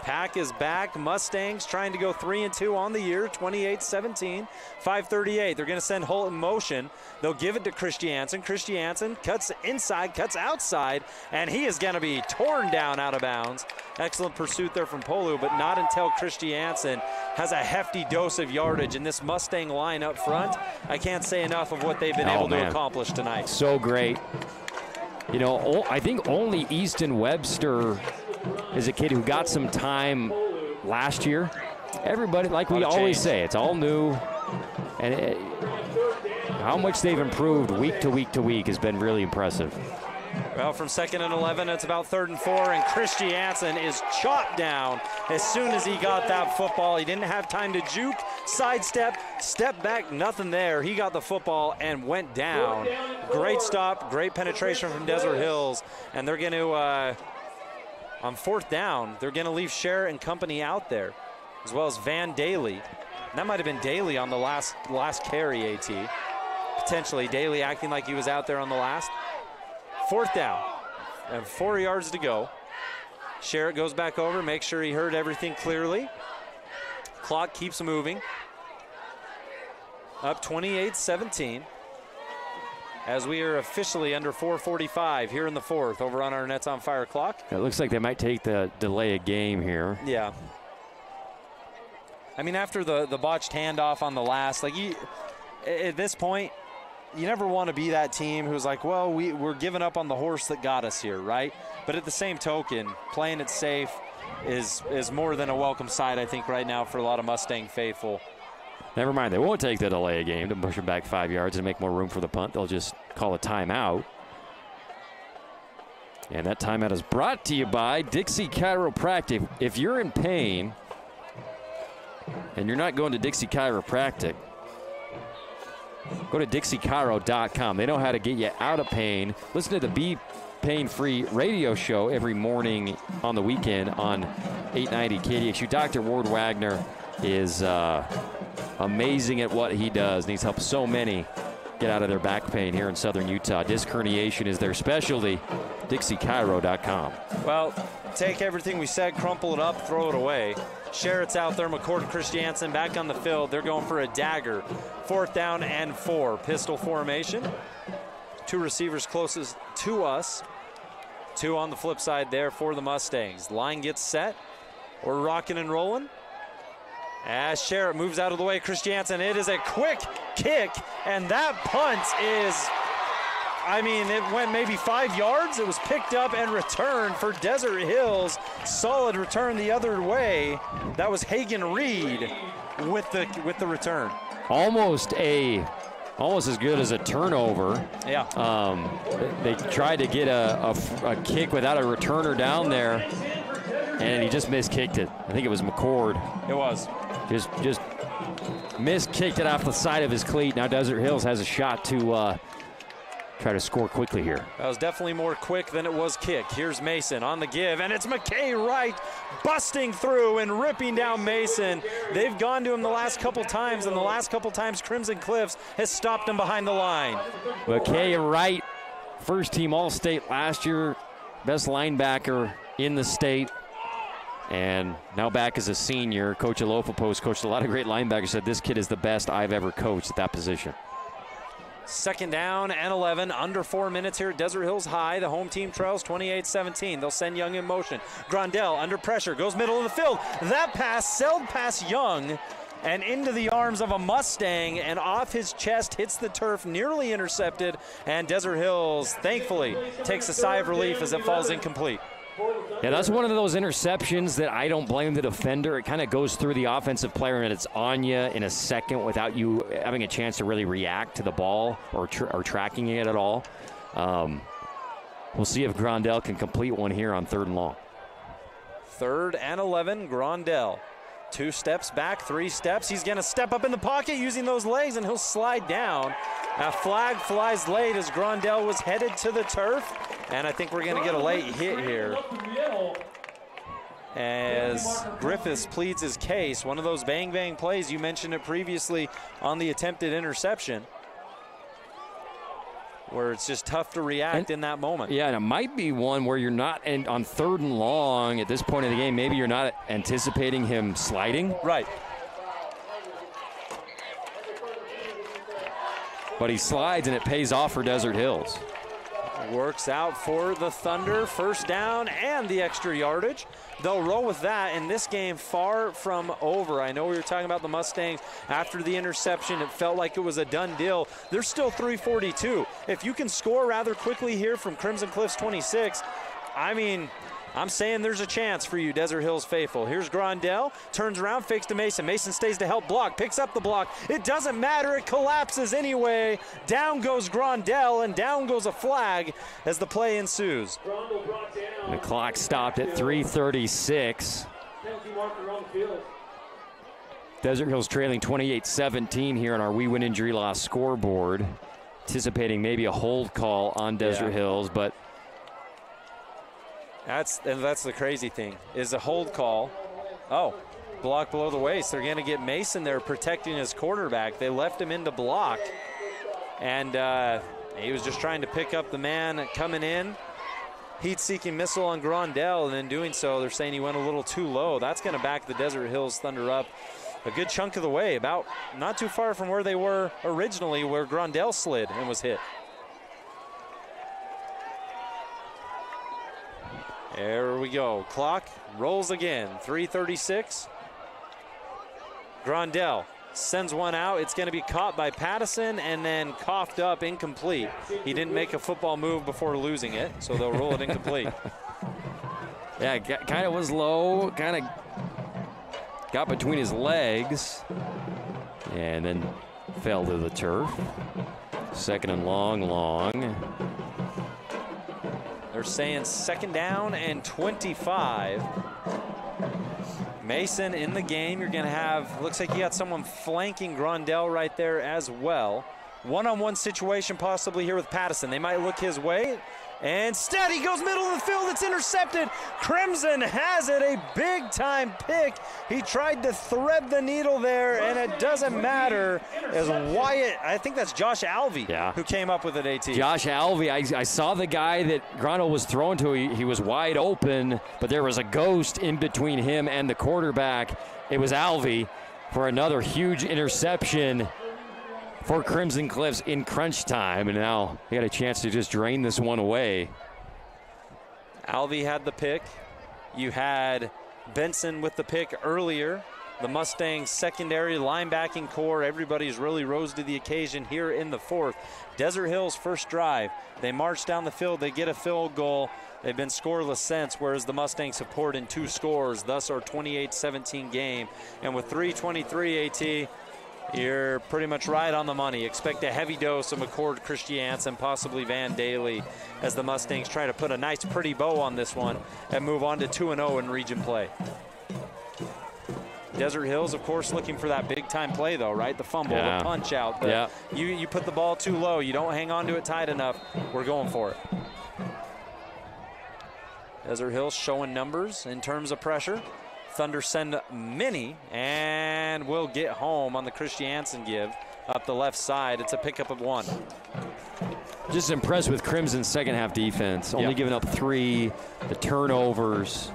Pack is back. Mustangs trying to go 3-2 on the year, 28-17, 5:38. They're going to send Holt in motion. They'll give it to Christiansen. Christiansen cuts inside, cuts outside, and he is going to be torn down out of bounds. Excellent pursuit there from Polu, but not until Christiansen has a hefty dose of yardage. And this Mustang line up front, I can't say enough of what they've been able to accomplish tonight. So great. I think only Easton Webster is a kid who got some time last year. Everybody, like we always say, it's all new. And how much they've improved week to week to week has been really impressive. Well, from 2nd and 11, it's about 3rd and 4, and Christiansen is chopped down as soon as he got that football. He didn't have time to juke, sidestep, step back, nothing there. He got the football and went down. Great stop, great penetration from Desert Hills, and they're going to, on 4th down, they're going to leave Sherritt and company out there, as well as Van Daly. That might have been Daly on the last carry, AT. Potentially Daly acting like he was out there on the last. 4th down and 4 yards to go. Sherritt goes back over, makes sure he heard everything clearly. Clock keeps moving. Up 28-17 as we are officially under 4:45 here in the 4th over on our Nets on Fire clock. It looks like they might take the delay a game here. Yeah. I mean, after the botched handoff on the last, at this point, you never want to be that team who's like, well, we're giving up on the horse that got us here, right? But at the same token, playing it safe, is more than a welcome sight, I think, right now for a lot of Mustang faithful. Never mind, they won't take the delay game to push it back 5 yards and make more room for the punt. They'll just call a timeout. And that timeout is brought to you by Dixie Chiropractic. If you're in pain and you're not going to Dixie Chiropractic, go to DixieChiro.com. They know how to get you out of pain. Listen to the Be Pain-Free radio show every morning on the weekend on 890 KDXU. Dr. Ward Wagner is amazing at what he does, and he's helped so many get out of their back pain here in southern Utah. Disc herniation is their specialty. DixieChiro.com. Well, take everything we said, crumple it up, throw it away. Sherritt's out there, McCord and Christiansen back on the field. They're going for a dagger. 4th down and 4. Pistol formation. 2 receivers closest to us. 2 on the flip side there for the Mustangs. Line gets set. We're rocking and rolling. As Sherritt moves out of the way, Christiansen, it is a quick kick, and that punt is, I mean, it went maybe 5 yards. It was picked up and returned for Desert Hills. Solid return the other way. That was Hagen Reed with the return. Almost as good as a turnover. Yeah. They tried to get a kick without a returner down there, and he just miskicked it. I think it was McCord. It was. Just miskicked it off the side of his cleat. Now Desert Hills has a shot to try to score quickly here. That was definitely more quick than it was kick. Here's Mason on the give, and it's McKay Wright busting through and ripping down Mason. They've gone to him the last couple times, and the last couple times Crimson Cliffs has stopped him behind the line. McKay Wright, first team All-State last year, best linebacker in the state. And now back as a senior. Coach Alofapos coached a lot of great linebackers, said this kid is the best I've ever coached at that position. 2nd down and 11, under 4 minutes here at Desert Hills High. The home team trails 28-17. They'll send Young in motion. Grondell under pressure, goes middle of the field. That pass sailed past Young and into the arms of a Mustang, and off his chest, hits the turf, nearly intercepted, and Desert Hills, thankfully, takes a sigh of relief as it falls incomplete. Yeah, that's one of those interceptions that I don't blame the defender. It kind of goes through the offensive player, and it's on you in a second without you having a chance to really react to the ball or tracking it at all. We'll see if Grondell can complete one here on 3rd and long. 3rd and 11, Grondell. 2 steps back, 3 steps. He's going to step up in the pocket using those legs, and he'll slide down. A flag flies late as Grondell was headed to the turf, and I think we're going to get a late hit here as Griffiths pleads his case. One of those bang-bang plays, you mentioned it previously on the attempted interception, where it's just tough to react in that moment. Yeah, and it might be one where you're not on 3rd and long at this point in the game. Maybe you're not anticipating him sliding. Right. But he slides, and it pays off for Desert Hills. Works out for the Thunder. 1st down and the extra yardage. They'll roll with that, and this game far from over. I know we were talking about the Mustangs after the interception. It felt like it was a done deal. There's still 3:42. If you can score rather quickly here from Crimson Cliffs 26, I mean, I'm saying there's a chance for you, Desert Hills faithful. Here's Grondell, turns around, fakes to Mason. Mason stays to help block, picks up the block. It doesn't matter, it collapses anyway. Down goes Grondell, and down goes a flag as the play ensues. And the clock stopped at 3:36. Desert Hills trailing 28-17 here on our We Win Injury Loss scoreboard. Anticipating maybe a hold call on Desert Hills, but That's the crazy thing, is a hold call. Oh, block below the waist. They're going to get Mason there protecting his quarterback. They left him in to block, and he was just trying to pick up the man coming in. Heat-seeking missile on Grondell, and in doing so, they're saying he went a little too low. That's going to back the Desert Hills Thunder up a good chunk of the way, about not too far from where they were originally, where Grondell slid and was hit. There we go. Clock rolls again. 3:36. Grondell sends one out. It's going to be caught by Pattison and then coughed up incomplete. He didn't make a football move before losing it, so they'll roll it incomplete. Yeah, kind of was low, kind of got between his legs, and then fell to the turf. Second and long. They're saying second down and 25. Mason in the game. You're going to have, looks like you got someone flanking Grondell right there as well. One-on-one situation possibly here with Pattison. They might look his way. And instead, he goes middle of the field. It's intercepted. Crimson has it. A big-time pick. He tried to thread the needle there, and it doesn't matter. As Wyatt, I think that's Josh Alvey, who came up with it, AT. Josh Alvey, I saw the guy that Grondell was throwing to. He was wide open, but there was a ghost in between him and the quarterback. It was Alvey for another huge interception for Crimson Cliffs in crunch time, and now he got a chance to just drain this one away. Alvey had the pick. You had Benson with the pick earlier. The Mustangs secondary linebacking core, everybody's really rose to the occasion here in the fourth. Desert Hills first drive. They march down the field, they get a field goal. They've been scoreless since, whereas the Mustangs have poured in 2 scores, thus our 28-17 game. And with 3:23 AT, you're pretty much right on the money. Expect a heavy dose of McCord Christiansen, possibly Van Daly, as the Mustangs try to put a nice pretty bow on this one and move on to 2-0 in region play. Desert Hills, of course, looking for that big-time play, though, right? The fumble, the punch out. You put the ball too low. You don't hang on to it tight enough. We're going for it. Desert Hills showing numbers in terms of pressure. Thunder send many and will get home on the Christiansen give up the left side. It's a pickup of 1. Just impressed with Crimson's second half defense. Only giving up 3, the turnovers.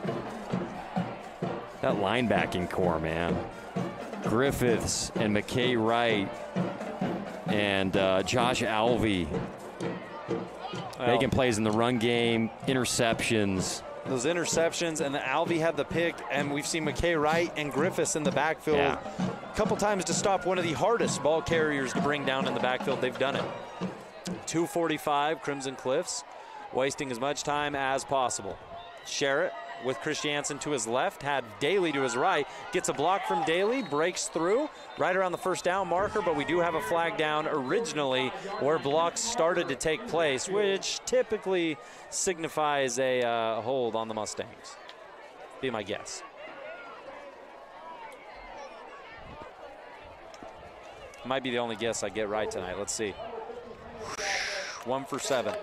That linebacking core, man. Griffiths and McKay Wright and Josh Alvey. Making plays in the run game, interceptions. Those interceptions, and Alvey had the pick, and we've seen McKay Wright and Griffiths in the backfield a couple times to stop one of the hardest ball carriers to bring down in the backfield. They've done it. 2:45, Crimson Cliffs, wasting as much time as possible. Sherritt with Christiansen to his left, had Daly to his right, gets a block from Daly, breaks through right around the first down marker, but we do have a flag down originally where blocks started to take place, which typically signifies a hold on the Mustangs. Be my guess. Might be the only guess I get right tonight. Let's see. 1 for 7.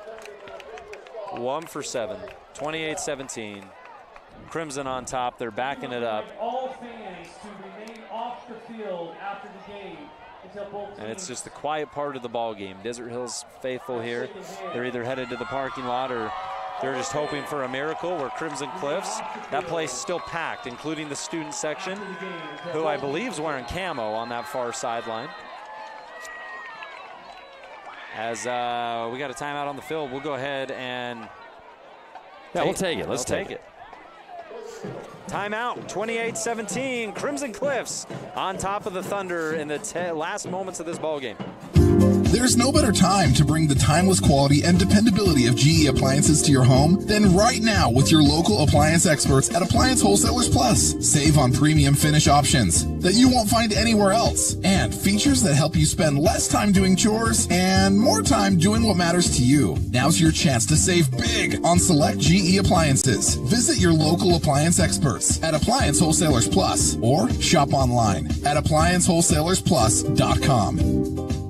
1 for 7. 28-17. Crimson on top. They're backing it up. All fans to remain off the field after the game until both and it's just the quiet part of the ball game. Desert Hills faithful here. They're either headed to the parking lot or they're just hoping for a miracle. Where Crimson Cliffs, that place is still packed, including the student section, who I believe is wearing camo on that far sideline. As we got a timeout on the field, we'll go ahead and we'll take it. Let's take it. Timeout, 28-17. Crimson Cliffs on top of the Thunder in the last moments of this ball game. There's no better time to bring the timeless quality and dependability of GE appliances to your home than right now with your local appliance experts at Appliance Wholesalers Plus. Save on premium finish options that you won't find anywhere else, and features that help you spend less time doing chores and more time doing what matters to you. Now's your chance to save big on select GE appliances. Visit your local appliance experts at Appliance Wholesalers Plus or shop online at ApplianceWholesalersPlus.com.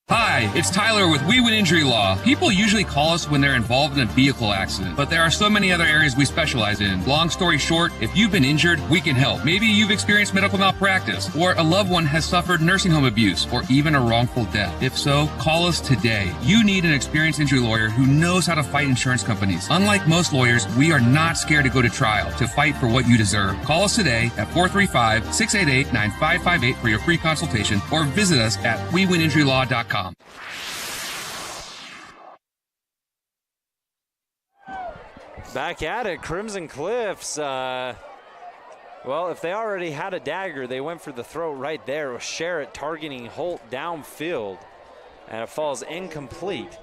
Hi, it's Tyler with We Win Injury Law. People usually call us when they're involved in a vehicle accident, but there are so many other areas we specialize in. Long story short, if you've been injured, we can help. Maybe you've experienced medical malpractice, or a loved one has suffered nursing home abuse, or even a wrongful death. If so, call us today. You need an experienced injury lawyer who knows how to fight insurance companies. Unlike most lawyers, we are not scared to go to trial to fight for what you deserve. Call us today at 435-688-9558 for your free consultation, or visit us at WeWinInjuryLaw.com. Back at it, Crimson Cliffs. Well, if they already had a dagger, they went for the throat right there with Sherritt targeting Holt downfield, and it falls incomplete.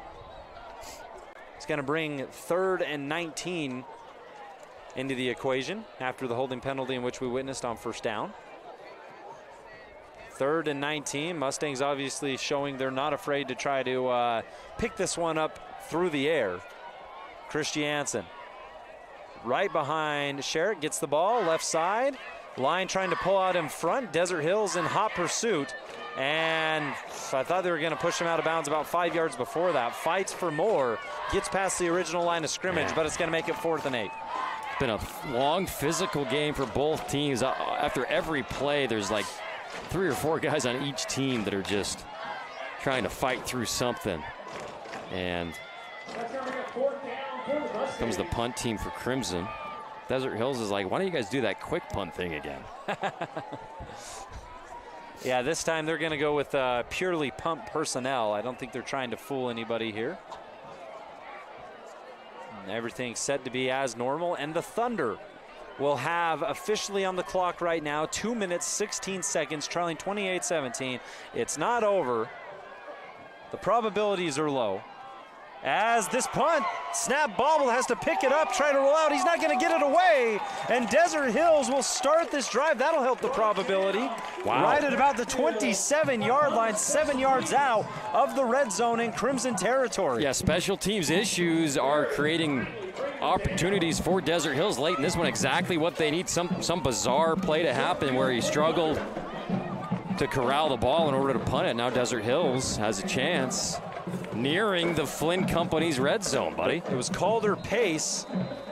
It's going to bring 3rd and 19 into the equation after the holding penalty in which we witnessed on first down. 3rd and 19. Mustangs obviously showing they're not afraid to try to pick this one up through the air. Christiansen right behind Sherritt, gets the ball, left side. Line trying to pull out in front. Desert Hills in hot pursuit. And I thought they were going to push him out of bounds about 5 yards before that. Fights for more. Gets past the original line of scrimmage, but it's going to make it 4th and 8. It's been a long physical game for both teams. After every play, there's like 3 or 4 guys on each team that are just trying to fight through something. And comes the punt team for Crimson. Desert Hills is like, why don't you guys do that quick punt thing again? Yeah, this time they're going to go with purely punt personnel. I don't think they're trying to fool anybody here. And everything's set to be as normal. And the Thunder will have officially on the clock right now 2 minutes, 16 seconds, trailing 28-17. It's not over. The probabilities are low. As this punt, snap bobble, has to pick it up, try to roll out. He's not going to get it away. And Desert Hills will start this drive. That'll help the probability. Wow. Right at about the 27-yard line, 7 yards out of the red zone in Crimson territory. Yeah, special teams issues are creating opportunities for Desert Hills late in this one. Exactly what they need. Some bizarre play to happen where he struggled to corral the ball in order to punt it. Now Desert Hills has a chance. Nearing the Flynn Company's red zone, buddy. It was Calder Pace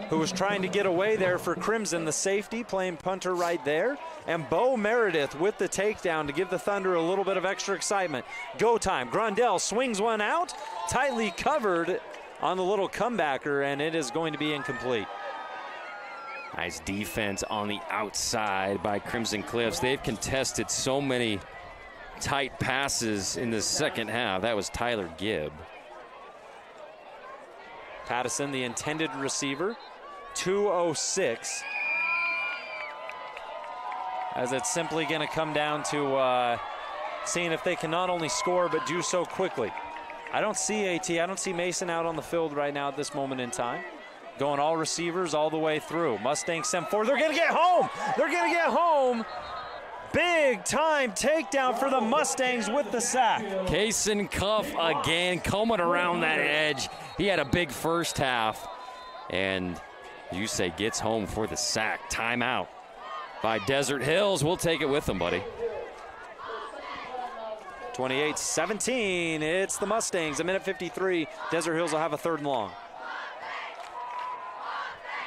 who was trying to get away there for Crimson, the safety, playing punter right there. And Bo Meredith with the takedown to give the Thunder a little bit of extra excitement. Go time. Grondell swings one out, tightly covered on the little comebacker, and it is going to be incomplete. Nice defense on the outside by Crimson Cliffs. They've contested so many tight passes in the second half. That was Tyler Gibb. Pattison, the intended receiver, 2:06. As it's simply going to come down to seeing if they can not only score but do so quickly. I don't see I don't see Mason out on the field right now at this moment in time. Going all receivers all the way through. Mustangs send forward. They're going to get home. They're going to get home. Big time takedown for the Mustangs with the sack. Kaysen Cuff again coming around that edge. He had a big first half. And you say gets home for the sack. Timeout by Desert Hills. We'll take it with them, buddy. 28-17. It's the Mustangs. 1:53. Desert Hills will have a 3rd and long.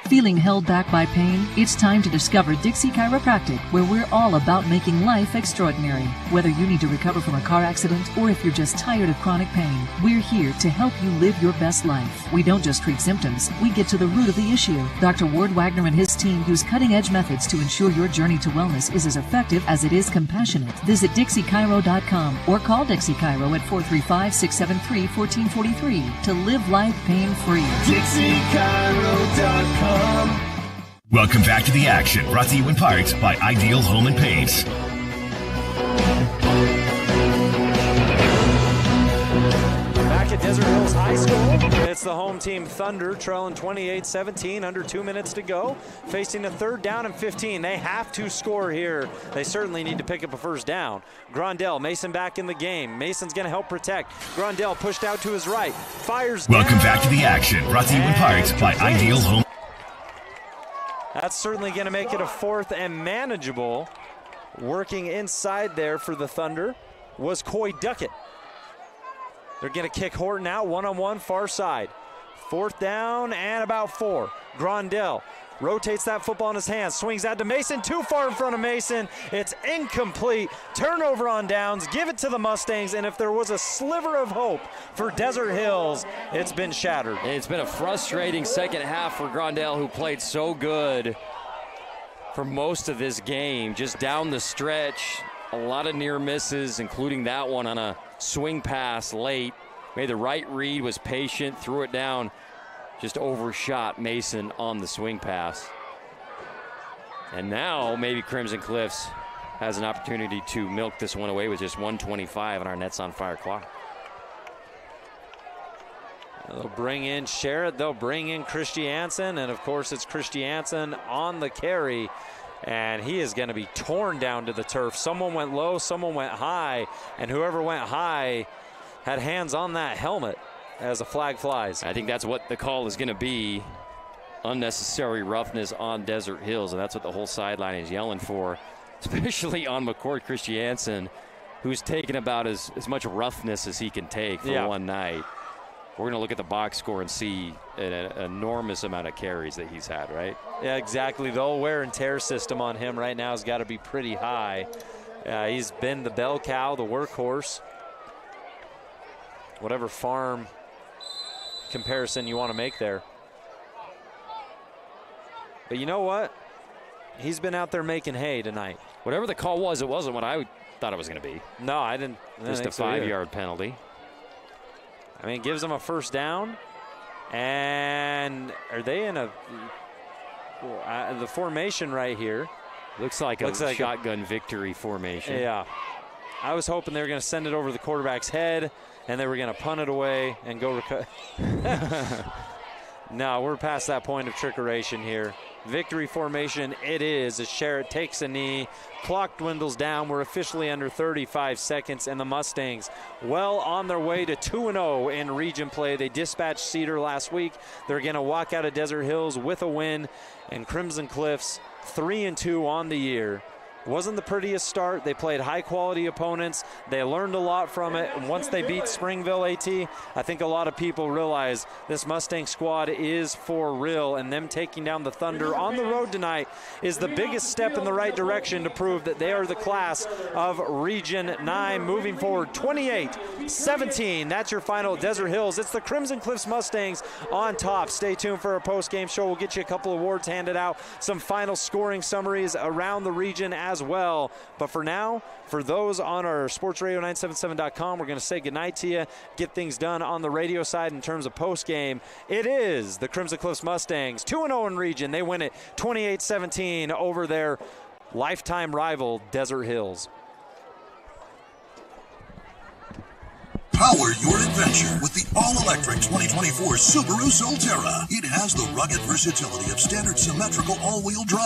Feeling held back by pain? It's time to discover Dixie Chiropractic, where we're all about making life extraordinary. Whether you need to recover from a car accident or if you're just tired of chronic pain, we're here to help you live your best life. We don't just treat symptoms, we get to the root of the issue. Dr. Ward Wagner and his team use cutting-edge methods to ensure your journey to wellness is as effective as it is compassionate. Visit DixieChiro.com or call Dixie Chiro at 435-673-1443 to live life pain-free. DixieChiro.com. Welcome back to the action, brought to you in part by Ideal Home and Paints. Back at Desert Hills High School, it's the home team Thunder trailing 28-17, under 2 minutes to go, facing a 3rd down and 15. They have to score here. They certainly need to pick up a 1st down. Grondell, Mason back in the game. Mason's going to help protect. Grondell pushed out to his right, fires Welcome down. back to the action, brought to you in part by Ideal Home. That's certainly going to make it a 4th and manageable. Working inside there for the Thunder was Coy Duckett. They're going to kick Horton out, one-on-one, far side. 4th down and about 4. Grondell rotates that football in his hands, swings out to Mason, too far in front of Mason. It's incomplete. Turnover on downs. Give it to the Mustangs, and if there was a sliver of hope for Desert Hills, it's been shattered. It's been a frustrating second half for Grondell, who played so good for most of this game. Just down the stretch, a lot of near misses, including that one on a swing pass late. Made the right read, was patient, threw it down. Just overshot Mason on the swing pass. And now maybe Crimson Cliffs has an opportunity to milk this one away with just 1:25 on our Nets on Fire clock. They'll bring in Sherritt. They'll bring in Christiansen. And, of course, it's Christiansen on the carry. And he is going to be torn down to the turf. Someone went low, someone went high. And whoever went high had hands on that helmet as a flag flies. I think that's what the call is going to be. Unnecessary roughness on Desert Hills. And that's what the whole sideline is yelling for, especially on McCord Christiansen, who's taken about as much roughness as he can take for one night. We're going to look at the box score and see an enormous amount of carries that he's had, right? Yeah, exactly. The old wear and tear system on him right now has got to be pretty high. He's been the bell cow, the workhorse. Whatever farm comparison you want to make there. But you know what? He's been out there making hay tonight. Whatever the call was, it wasn't what I thought it was going to be. No, I didn't. Just a 5-yard penalty. I mean, gives them a first down. And are they in the formation right here? Looks like a shotgun victory formation. Yeah. I was hoping they were going to send it over the quarterback's head and they were going to punt it away and go No, we're past that point of trickeration here. Victory formation it is as Sherritt takes a knee. Clock dwindles down. We're officially under 35 seconds, and the Mustangs well on their way to 2-0 in region play. They dispatched Cedar last week. They're going to walk out of Desert Hills with a win, and Crimson Cliffs 3-2 on the year. Wasn't the prettiest start. They played high-quality opponents. They learned a lot from it. And once they beat Springville AT, I think a lot of people realize this Mustang squad is for real, and them taking down the Thunder on the road tonight is the biggest step in the right direction to prove that they are the class of Region 9. Moving forward, 28-17. That's your final at Desert Hills. It's the Crimson Cliffs Mustangs on top. Stay tuned for our post-game show. We'll get you a couple awards handed out, some final scoring summaries around the region as well. But for now, for those on our sportsradio977.com, we're going to say goodnight to you, get things done on the radio side in terms of post-game. It is the Crimson Cliffs Mustangs, 2-0 in region. They win it 28-17 over their lifetime rival, Desert Hills. Power your adventure with the all-electric 2024 Subaru Solterra. It has the rugged versatility of standard symmetrical all-wheel drive.